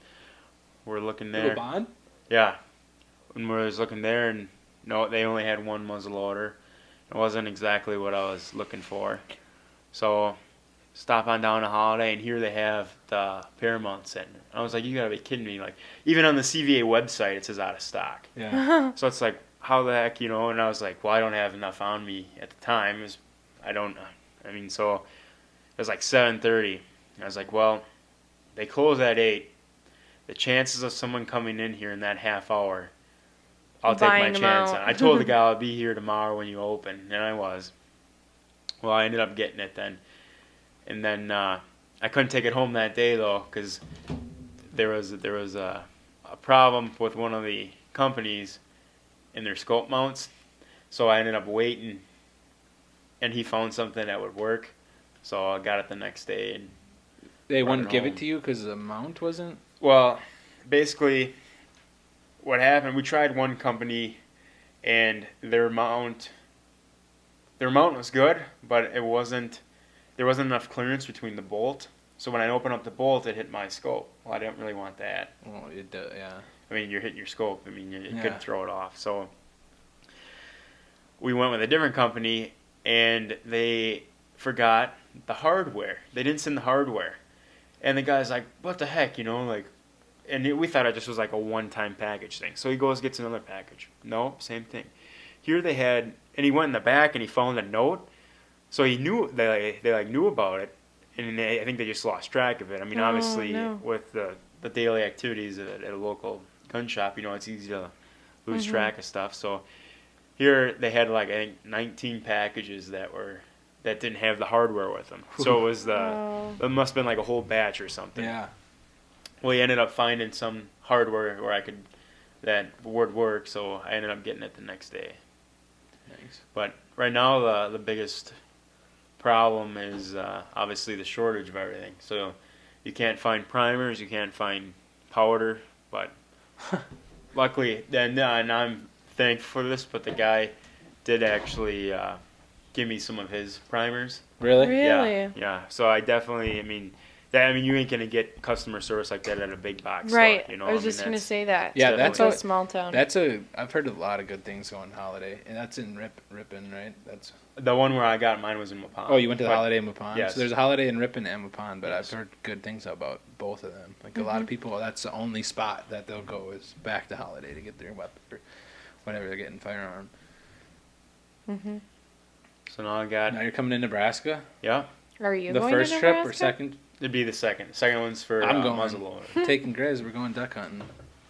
Speaker 4: we're looking there.
Speaker 2: Little Bond?
Speaker 4: Yeah. And we was looking there, and no, they only had one muzzleloader. It wasn't exactly what I was looking for. So stop on down to Holiday, and here they have the Paramount sitting. I was like, you gotta be kidding me. Like, even on the CVA website, it says out of stock.
Speaker 2: Yeah.
Speaker 4: So it's like, how the heck, you know? And I was like, well, I don't have enough on me at the time. So it was like 7:30. I was like, well, they close at 8. The chances of someone coming in here in that half hour, I'll take my
Speaker 3: Buying them
Speaker 4: chance
Speaker 3: out.
Speaker 4: on. I told the guy I'll be here tomorrow when you open, and I was. Well, I ended up getting it then. And then I couldn't take it home that day, though, because there was a problem with one of the companies in their scope mounts. So I ended up waiting, and he found something that would work. So I got it the next day. And
Speaker 2: They
Speaker 4: brought
Speaker 2: wouldn't give
Speaker 4: home.
Speaker 2: it to you because the mount wasn't.
Speaker 4: Well, basically, what happened, we tried one company, and their mount was good, but there wasn't enough clearance between the bolt. So when I opened up the bolt, it hit my scope. Well, I didn't really want that.
Speaker 2: Well, it does, yeah.
Speaker 4: I mean, you're hitting your scope. I mean, it
Speaker 2: Yeah.
Speaker 4: could throw it off. So we went with a different company, and they forgot the hardware. They didn't send the hardware. And the guy's like, what the heck, you know, like, and we thought it just was like a one-time package thing. So he goes, gets another package. No, same thing. Here they had, and he went in the back and he found a note. So he knew, they knew about it, and I think they just lost track of it. I mean,
Speaker 3: Oh,
Speaker 4: obviously,
Speaker 3: no.
Speaker 4: with the daily activities at a local gun shop, you know, it's easy to lose track of stuff. So here they had like, I think, 19 packages that didn't have the hardware with them. So it was it must have been like a whole batch or something.
Speaker 2: Yeah.
Speaker 4: Well, he ended up finding some hardware that would work, so I ended up getting it the next day.
Speaker 2: Nice.
Speaker 4: But right now, the biggest problem is obviously the shortage of everything. So you can't find primers, you can't find powder, but luckily, and I'm thankful for this, but the guy did actually give me some of his primers.
Speaker 2: Really?
Speaker 3: Really?
Speaker 4: Yeah. So I definitely, you ain't gonna get customer service like that at a big box
Speaker 3: Right.
Speaker 4: store. You know,
Speaker 3: I was just gonna say that.
Speaker 2: Yeah,
Speaker 3: That's
Speaker 4: definitely-
Speaker 3: a small town.
Speaker 2: I've heard a lot of good things going Holiday, and that's in Ripon, right? That's.
Speaker 4: The one where I got mine was in Waupun.
Speaker 2: Oh, you went to the
Speaker 4: But-
Speaker 2: Holiday in Waupun?
Speaker 4: Yes.
Speaker 2: So there's a Holiday in Ripon and Waupun, but
Speaker 4: Yes.
Speaker 2: I've heard good things about both of them. Like a lot of people, that's the only spot that they'll go is back to Holiday to get their weapon or whatever they're getting firearm.
Speaker 3: Mm-hmm.
Speaker 4: So now I got,
Speaker 2: Now you're coming to Nebraska.
Speaker 4: yeah,
Speaker 3: Are you
Speaker 2: The
Speaker 3: going
Speaker 2: first
Speaker 3: to
Speaker 2: trip
Speaker 3: Nebraska?
Speaker 2: or second?
Speaker 4: it'd be the second. Second one's for
Speaker 2: I'm going.
Speaker 4: muzzleloader.
Speaker 2: Taking Grizz, we're going duck hunting.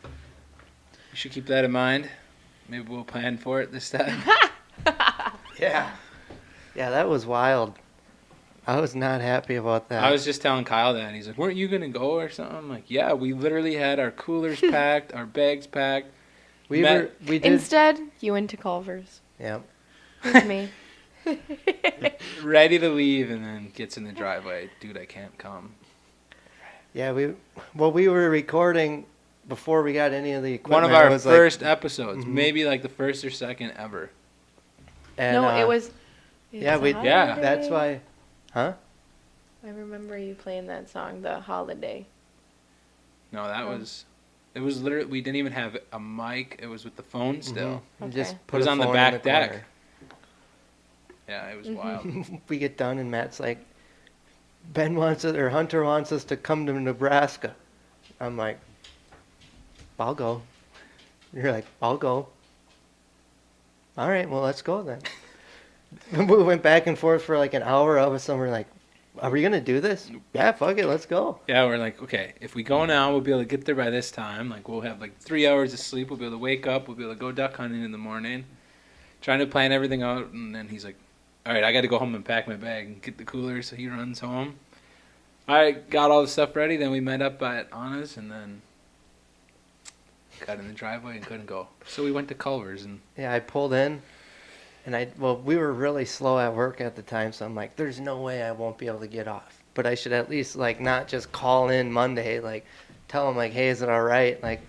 Speaker 2: You should keep that in mind. Maybe we'll plan for it this time.
Speaker 1: Yeah. Yeah, that was wild. I was not happy about that.
Speaker 2: I was just telling Kyle that, and he's like, "Weren't you gonna go or something?" I'm like, "Yeah, we literally had our coolers packed, our bags packed,
Speaker 1: we did.
Speaker 3: Instead, you went to Culver's
Speaker 1: Yeah.
Speaker 3: with me.
Speaker 2: ready to leave," and then gets in the driveway. Dude, I can't come.
Speaker 1: Yeah, we were recording before we got any of the
Speaker 2: One
Speaker 1: equipment.
Speaker 2: of our
Speaker 1: It was
Speaker 2: first episodes,
Speaker 1: Mhm.
Speaker 2: maybe like the first or second ever.
Speaker 1: and,
Speaker 3: No, it was.
Speaker 1: yeah,
Speaker 3: It's a
Speaker 1: we-
Speaker 2: yeah,
Speaker 3: holiday.
Speaker 1: That's why, huh?
Speaker 3: I remember you playing that song, "The Holiday."
Speaker 2: No, that
Speaker 3: Oh.
Speaker 2: was. It was literally. We didn't even have a mic. It was with the phone still.
Speaker 1: Mhm.
Speaker 3: Okay.
Speaker 1: Just
Speaker 3: It
Speaker 1: put
Speaker 2: was
Speaker 1: a
Speaker 2: on the
Speaker 1: phone
Speaker 2: back
Speaker 1: in
Speaker 2: deck.
Speaker 1: corner.
Speaker 2: Yeah, it was
Speaker 3: Mhm.
Speaker 2: wild.
Speaker 1: We get done and Matt's like, Hunter wants us to come to Nebraska. I'm like, I'll go. You're like, I'll go. All right, well, let's go then. We went back and forth for like an hour. All of a sudden, we're like, are we going to do this? Yeah, fuck it, let's go.
Speaker 2: Yeah, we're like, okay, if we go now, we'll be able to get there by this time. Like, we'll have like 3 hours of sleep. We'll be able to wake up. We'll be able to go duck hunting in the morning. Trying to plan everything out, and then he's like, all right, I got to go home and pack my bag and get the cooler, so he runs home. I got all the stuff ready, then we met up at Anna's, and then got in the driveway and couldn't go. So we went to Culver's, and
Speaker 1: Yeah, I pulled in, and we were really slow at work at the time, so I'm like, there's no way I won't be able to get off. But I should at least, like, not just call in Monday, like, tell him, like, hey, is it all right? Like,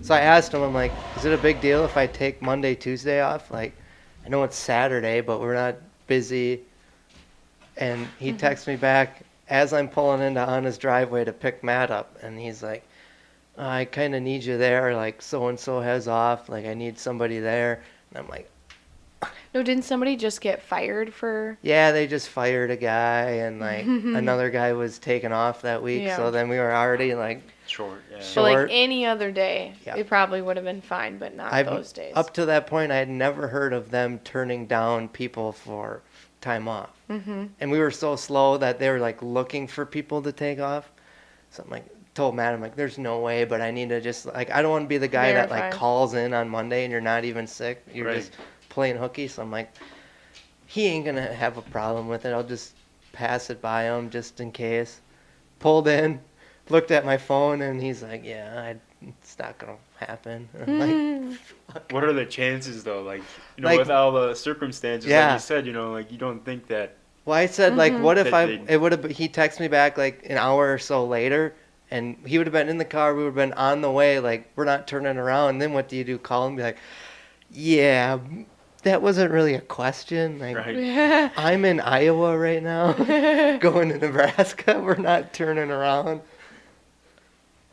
Speaker 1: so I asked him, I'm like, is it a big deal if I take Monday, Tuesday off? Like, I know it's Saturday, but we're not busy. And he texts me back as I'm pulling into Anna's driveway to pick Matt up, and he's like, I kind of need you there, like, so-and-so has off, like, I need somebody there. And I'm like,
Speaker 3: No, didn't somebody just get fired for?
Speaker 1: yeah, they just fired a guy, and like another guy was taken off that week.
Speaker 3: Yeah.
Speaker 1: So then we were already like,
Speaker 4: Short. Yeah.
Speaker 3: So like
Speaker 1: Short.
Speaker 3: any other day,
Speaker 1: Yeah.
Speaker 3: it probably would have been fine, but not those days.
Speaker 1: up to that point, I had never heard of them turning down people for time off.
Speaker 3: Mm-hmm.
Speaker 1: And we were so slow that they were like looking for people to take off. So I'm like, told Matt, I'm like, there's no way, but I need to just like, I don't want to be the guy that like
Speaker 3: Verify.
Speaker 1: calls in on Monday and you're not even sick. You're
Speaker 4: Right.
Speaker 1: just playing hooky. So I'm like, he ain't gonna have a problem with it. I'll just pass it by him just in case. Pulled in, looked at my phone, and he's like, yeah, it's not gonna happen. I'm like,
Speaker 4: What are the chances though? Like,
Speaker 1: Like-
Speaker 4: with all the circumstances,
Speaker 1: Yeah.
Speaker 4: like you said, like you don't think that.
Speaker 1: well, I said, like,
Speaker 3: Mhm.
Speaker 1: what if
Speaker 4: That they-
Speaker 1: it would have, he texted me back, like, an hour or so later, and he would have been in the car, we would have been on the way, like, we're not turning around, and then what do you do, call him, be like, yeah, that wasn't really a question, like,
Speaker 4: Right.
Speaker 1: I'm in Iowa right now, going to Nebraska, we're not turning around.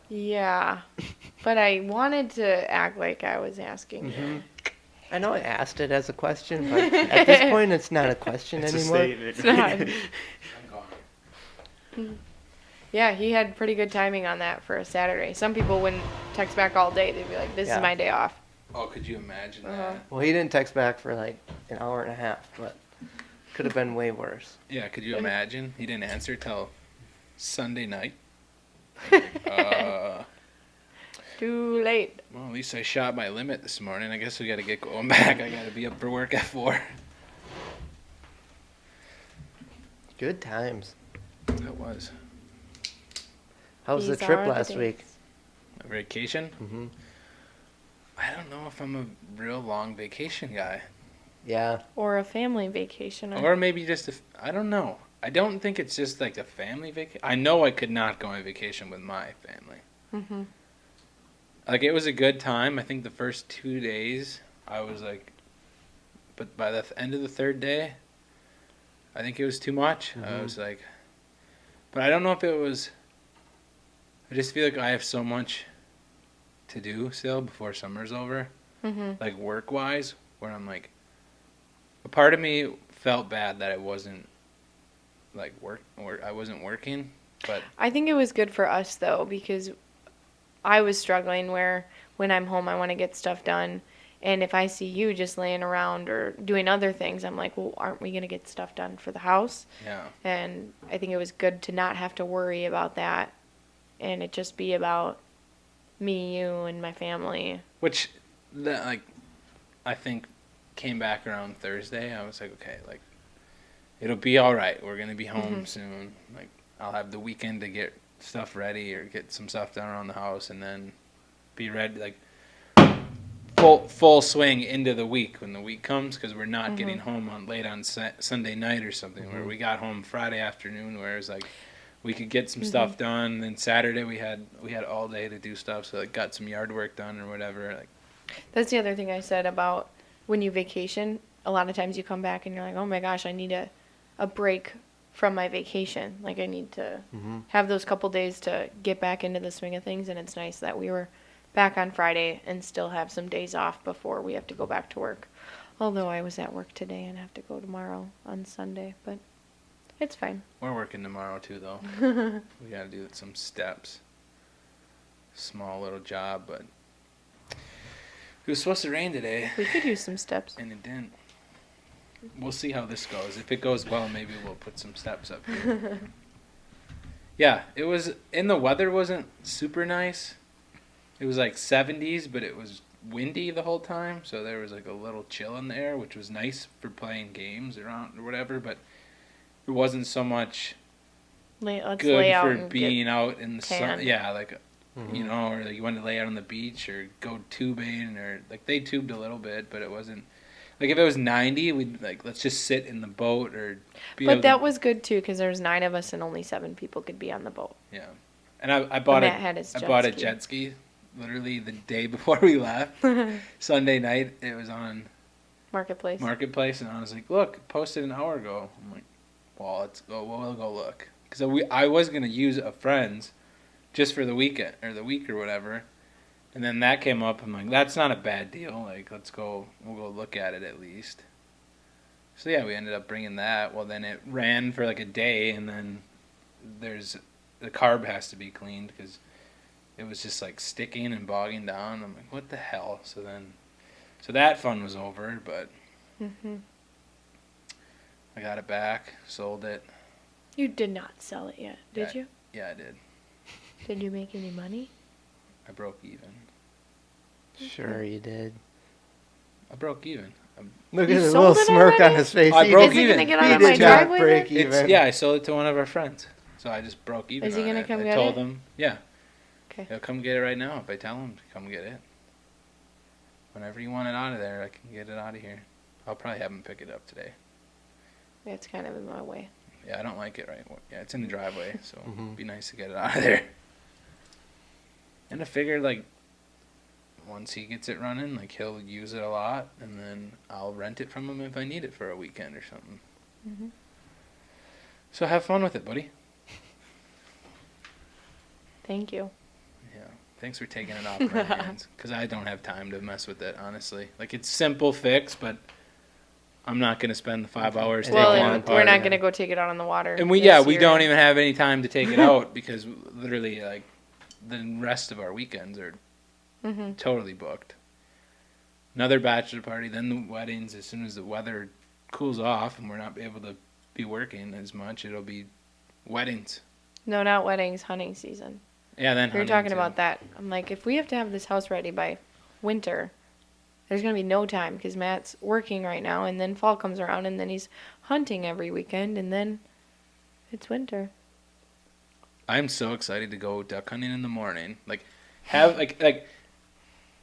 Speaker 3: Yeah, but I wanted to act like I was asking you.
Speaker 1: Mhm. I know I asked it as a question, but at this point, it's not a question
Speaker 4: It's a
Speaker 1: anymore.
Speaker 4: statement.
Speaker 3: It's not.
Speaker 2: I'm gone.
Speaker 3: Yeah, he had pretty good timing on that for a Saturday. Some people wouldn't text back all day. They'd be like, "This
Speaker 1: Yeah.
Speaker 3: is my day off."
Speaker 2: Oh, could you imagine
Speaker 3: Uh-huh.
Speaker 2: that?
Speaker 1: Well, he didn't text back for like an hour and a half, but could have been way worse.
Speaker 2: Yeah, could you imagine? He didn't answer till Sunday night.
Speaker 3: Too late.
Speaker 2: Well, at least I shot my limit this morning. I guess we got to get going back. I got to be up for work at 4.
Speaker 1: Good times.
Speaker 2: That was
Speaker 1: How was the
Speaker 3: These
Speaker 1: trip
Speaker 3: are the
Speaker 1: last
Speaker 3: days.
Speaker 1: week?
Speaker 2: a vacation.
Speaker 1: Hmm.
Speaker 2: I don't know if I'm a real long vacation guy,
Speaker 1: Yeah.
Speaker 3: Or a family vacation.
Speaker 2: or maybe just I don't know. I don't think it's just like a family vacation. I know I could not go on vacation with my family.
Speaker 3: Mm-hmm.
Speaker 2: Like, it was a good time. I think the first 2 days I was like, but by the end of the third day, I think it was too much. I
Speaker 1: Mhm.
Speaker 2: was like, but I don't know if it was. I just feel like I have so much to do still before summer's over,
Speaker 3: Mm-hmm.
Speaker 2: like work wise, where I'm like, a part of me felt bad that I wasn't like I wasn't working, but
Speaker 3: I think it was good for us though because I was struggling where when I'm home I want to get stuff done, and if I see you just laying around or doing other things, I'm like, well, aren't we gonna get stuff done for the house?
Speaker 2: yeah.
Speaker 3: And I think it was good to not have to worry about that, and it just be about me, you, and my family.
Speaker 2: Which, that like, I think came back around Thursday. I was like, okay, like, it'll be all right. We're gonna be home soon. Like I'll have the weekend to get stuff ready or get some stuff done around the house, and then be ready like full swing into the week when the week comes, because we're not getting home on late on Sunday night or something. Where we got home Friday afternoon, where it's like we could get some stuff done. Then Saturday we had all day to do stuff, so like got some yard work done or whatever. Like
Speaker 3: That's the other thing I said about when you vacation. A lot of times you come back and you're like, oh my gosh, I need a break from my vacation. Like I need to have those couple days to get back into the swing of things. And it's nice that we were back on Friday and still have some days off before we have to go back to work. Although I was at work today and have to go tomorrow on Sunday, but it's fine.
Speaker 2: we're working tomorrow too, though. We gotta do some steps. Small little job, but it was supposed to rain today,
Speaker 3: We could use some steps.
Speaker 2: and it didn't. We'll see how this goes. If it goes well, maybe we'll put some steps up here. Yeah, it was, and the weather wasn't super nice. It was like 70s, but it was windy the whole time, so there was like a little chill in the air, which was nice for playing games around or whatever, but it wasn't so much
Speaker 3: Let's
Speaker 2: good
Speaker 3: lay out
Speaker 2: for
Speaker 3: and
Speaker 2: being out in the
Speaker 3: tan.
Speaker 2: sun. Yeah, like, you know, or like you want to lay out on the beach or go tubing, or like they tubed a little bit, but it wasn't like if it was 90, we'd like let's just sit in the boat or be able
Speaker 3: But that
Speaker 2: to,
Speaker 3: was good too, because there was 9 of us and only 7 people could be on the boat.
Speaker 2: yeah. And I bought
Speaker 3: Matt had his
Speaker 2: I
Speaker 3: jet
Speaker 2: bought a
Speaker 3: ski.
Speaker 2: jet ski literally the day before we left. Sunday night, it was on
Speaker 3: Marketplace.
Speaker 2: Marketplace, and I was like, "Look, posted an hour ago." I'm like, "Well, let's go. We'll go look." Because I was gonna use a friend's just for the weekend or the week or whatever, and then that came up. I'm like, "That's not a bad deal. Like, let's go. We'll go look at it at least." So yeah, we ended up bringing that. Well, then it ran for like a day, and then the carb has to be cleaned because it was just like sticking and bogging down. I'm like, what the hell? So that fun was over, but I got it back, sold it.
Speaker 3: You did not sell it yet, did
Speaker 2: Yeah.
Speaker 3: you?
Speaker 2: Yeah, I did.
Speaker 3: Did you make any money?
Speaker 2: I broke even.
Speaker 1: Sure you did.
Speaker 2: I broke even.
Speaker 1: Look
Speaker 3: You
Speaker 1: at the
Speaker 3: sold
Speaker 1: little
Speaker 3: it
Speaker 1: smirk on
Speaker 3: already?
Speaker 1: his face.
Speaker 2: I
Speaker 1: He
Speaker 2: broke
Speaker 3: Is he
Speaker 2: even.
Speaker 3: gonna get
Speaker 1: He
Speaker 3: out of
Speaker 1: did
Speaker 3: my
Speaker 1: not
Speaker 3: driveway?
Speaker 1: break
Speaker 3: then?
Speaker 1: even.
Speaker 2: Yeah, I sold it to one of our friends. So I just broke even.
Speaker 3: Is he
Speaker 2: on
Speaker 3: gonna
Speaker 2: it.
Speaker 3: come
Speaker 2: I
Speaker 3: get
Speaker 2: told
Speaker 3: it?
Speaker 2: him, yeah.
Speaker 3: Okay.
Speaker 2: He'll come get it right now if I tell him to come get it. Whenever you want it out of there, I can get it out of here. I'll probably have him pick it up today.
Speaker 3: Yeah, it's kind of in my way.
Speaker 2: Yeah, I don't like it right. Yeah, it's in the driveway, so it'd be nice to get it out of there. And I figured, like, once he gets it running, like, he'll use it a lot, and then I'll rent it from him if I need it for a weekend or something. So have fun with it, buddy.
Speaker 3: Thank you.
Speaker 2: Yeah. Thanks for taking it off my hands, because I don't have time to mess with it, honestly. Like, it's simple fix, but I'm not going to spend the 5 hours
Speaker 1: And
Speaker 2: taking
Speaker 3: Well,
Speaker 2: it
Speaker 1: want
Speaker 3: and
Speaker 2: apart.
Speaker 3: we're not gonna go take it out on the water.
Speaker 2: And we
Speaker 3: this
Speaker 2: we
Speaker 3: year.
Speaker 2: don't even have any time to take it out because literally like the rest of our weekends are totally booked. Another bachelor party, then the weddings. As soon as the weather cools off and we're not able to be working as much, it'll be weddings.
Speaker 3: No, not weddings, hunting season.
Speaker 2: Yeah, then
Speaker 3: We were
Speaker 2: hunting,
Speaker 3: talking
Speaker 2: too.
Speaker 3: about that. I'm like, if we have to have this house ready by winter, there's gonna be no time because Matt's working right now, and then fall comes around, and then he's hunting every weekend, and then it's winter.
Speaker 2: I'm so excited to go duck hunting in the morning. Like,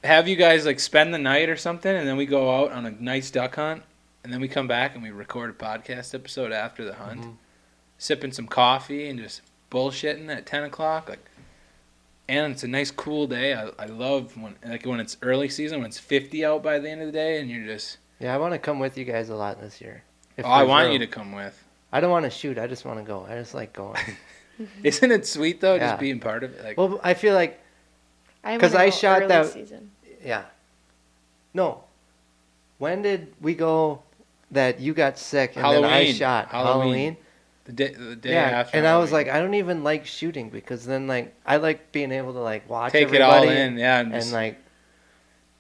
Speaker 2: have you guys like spend the night or something, and then we go out on a nice duck hunt, and then we come back and we record a podcast episode after the hunt, sipping some coffee and just bullshitting at 10 o'clock. Like, and it's a nice cool day. I love when it's early season when it's 50 out by the end of the day, and you're just.
Speaker 1: Yeah, I want to come with you guys a lot this year. If
Speaker 2: I
Speaker 1: there's
Speaker 2: want
Speaker 1: room.
Speaker 2: you to come with.
Speaker 1: I don't want to shoot. I just want to go. I just like going.
Speaker 2: Isn't it sweet though,
Speaker 1: Yeah.
Speaker 2: just being part of it? Like,
Speaker 1: Well, I feel like,
Speaker 3: I
Speaker 1: 'Cause
Speaker 3: wanna
Speaker 1: I
Speaker 3: go
Speaker 1: shot
Speaker 3: early
Speaker 1: that-
Speaker 3: season.
Speaker 1: yeah. No. When did we go that you got sick and then I
Speaker 2: Halloween.
Speaker 1: shot?
Speaker 2: Halloween. the day
Speaker 1: Yeah,
Speaker 2: after.
Speaker 1: and I was
Speaker 2: Halloween.
Speaker 1: like, I don't even like shooting because then like I like being able to like watch
Speaker 2: take it
Speaker 1: everybody
Speaker 2: all in, yeah, and
Speaker 1: and
Speaker 2: just
Speaker 1: like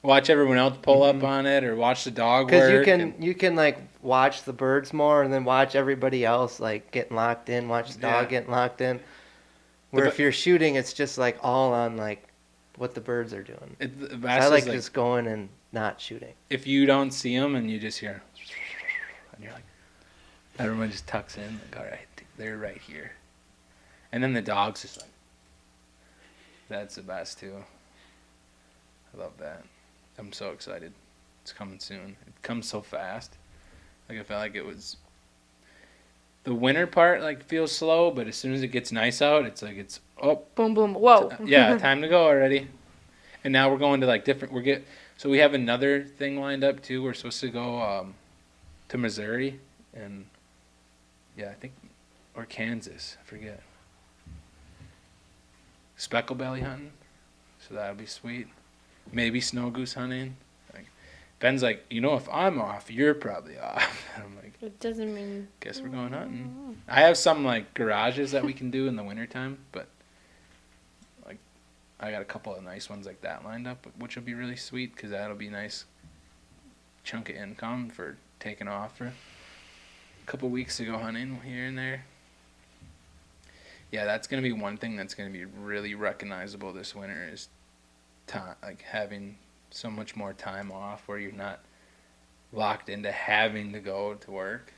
Speaker 2: watch everyone else pull up on it or watch the dog
Speaker 1: because
Speaker 2: work.
Speaker 1: you can like watch the birds more and then watch everybody else like getting locked in, watch the dog
Speaker 2: Yeah.
Speaker 1: getting locked in. Where
Speaker 2: bu-
Speaker 1: if you're shooting, it's just like all on like what the birds are doing.
Speaker 2: the
Speaker 1: So
Speaker 2: best
Speaker 1: I like
Speaker 2: is like
Speaker 1: just going and not shooting.
Speaker 2: if you don't see them and you just hear, and you're like, Everyone just tucks in, like, all right, they're right here. And then the dog's just like, that's the best too. I love that. I'm so excited. It's coming soon. It comes so fast. Like I felt like it was the winter part like feels slow, but as soon as it gets nice out, it's like it's
Speaker 3: Boom, boom. Whoa.
Speaker 2: yeah, time to go already. And now we're going to like different. So we have another thing lined up too. We're supposed to go to Missouri and yeah, I think or Kansas. I forget. Speckle belly hunting, so that'll be sweet. Maybe snow goose hunting. Like Ben's like, if I'm off, you're probably off. And I'm like,
Speaker 3: It doesn't mean.
Speaker 2: guess we're going hunting. I have some like garages that we can do in the wintertime, but like I got a couple of nice ones like that lined up, which will be really sweet because that'll be a nice chunk of income for taking off for a couple weeks to go hunting here and there. Yeah, that's gonna be one thing that's gonna be really recognizable this winter is time, like having so much more time off where you're not locked into having to go to work.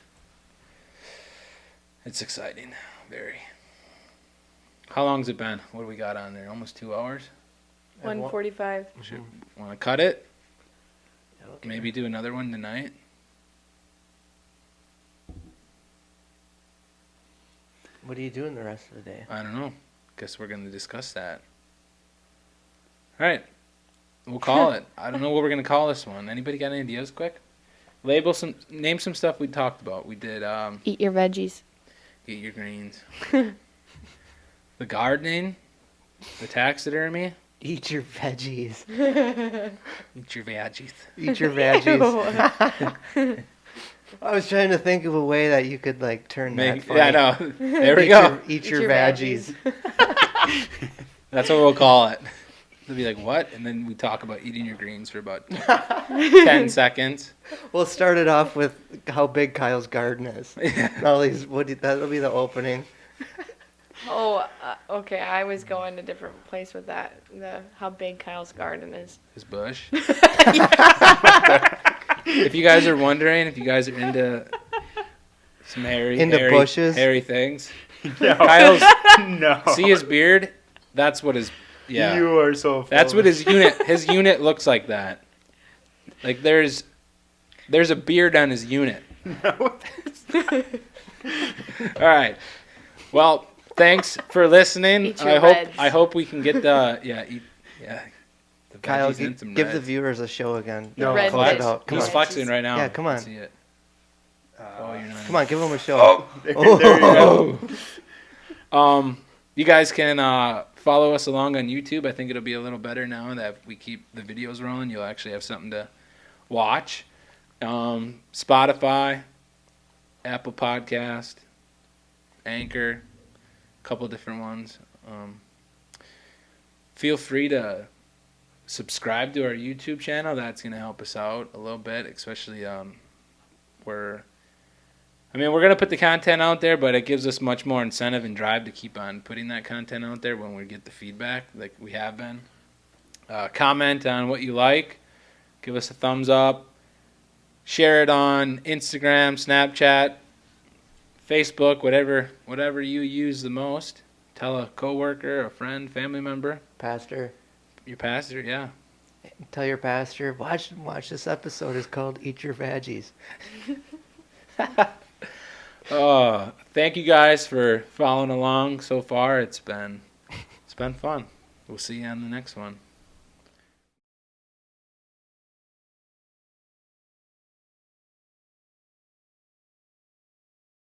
Speaker 2: It's exciting, very. How long's it been? What do we got on there? Almost 2 hours.
Speaker 3: 1:45.
Speaker 2: Want to cut it?
Speaker 1: Okay.
Speaker 2: Maybe do another one tonight.
Speaker 1: What are you doing the rest of the day?
Speaker 2: I don't know. Guess we're going to discuss that. All right. We'll call it. I don't know what we're going to call this one. Anybody got any ideas quick? Name some stuff we talked about. We did
Speaker 3: Eat your veggies.
Speaker 2: eat your greens. The gardening, the taxidermy,
Speaker 1: Eat your veggies.
Speaker 2: eat your veggies.
Speaker 1: Eat your veggies. I was trying to think of a way that you could like turn that funny.
Speaker 2: Yeah, I know. There we go.
Speaker 1: Eat your veggies.
Speaker 2: That's what we'll call it. They'll be like, what? And then we talk about eating your greens for about 10 seconds.
Speaker 1: We'll start it off with how big Kyle's garden is. All these, that'll be the opening.
Speaker 3: Okay. I was going a different place with that. How big Kyle's garden is.
Speaker 2: His bush. If you guys are wondering, if you guys are into some hairy
Speaker 1: bushes?
Speaker 2: hairy things,
Speaker 4: No.
Speaker 2: Kyle's
Speaker 4: No.
Speaker 2: see his beard. That's what his
Speaker 4: You are so full.
Speaker 2: That's what his unit looks like. That like there's a beard on his unit.
Speaker 4: No.
Speaker 2: All right. Well, thanks for listening.
Speaker 3: Eat your reds.
Speaker 2: I hope we can get the the
Speaker 1: Kyle,
Speaker 2: veggies and some
Speaker 1: give the
Speaker 2: reds.
Speaker 1: viewers a show again.
Speaker 4: No.
Speaker 3: Red
Speaker 1: Close
Speaker 3: veg.
Speaker 1: it out. Come
Speaker 2: He's
Speaker 1: on.
Speaker 2: flexing right now.
Speaker 1: Yeah, come on.
Speaker 2: Let's see it. You're not.
Speaker 1: Come on, give them a show.
Speaker 4: Oh, there you go.
Speaker 2: You guys can follow us along on YouTube. I think it'll be a little better now that we keep the videos rolling. You'll actually have something to watch. Spotify, Apple Podcast, Anchor, a couple different ones. Feel free to subscribe to our YouTube channel. That's going to help us out a little bit, especially we're going to put the content out there, but it gives us much more incentive and drive to keep on putting that content out there when we get the feedback like we have been. Comment on what you like. Give us a thumbs up. Share it on Instagram, Snapchat, Facebook, whatever you use the most. Tell a coworker, a friend, family member.
Speaker 1: Pastor,
Speaker 2: Your pastor, yeah.
Speaker 1: tell your pastor, watch this episode. It's called Eat Your Veggies.
Speaker 2: Thank you guys for following along so far. It's been fun. We'll see you on the next one.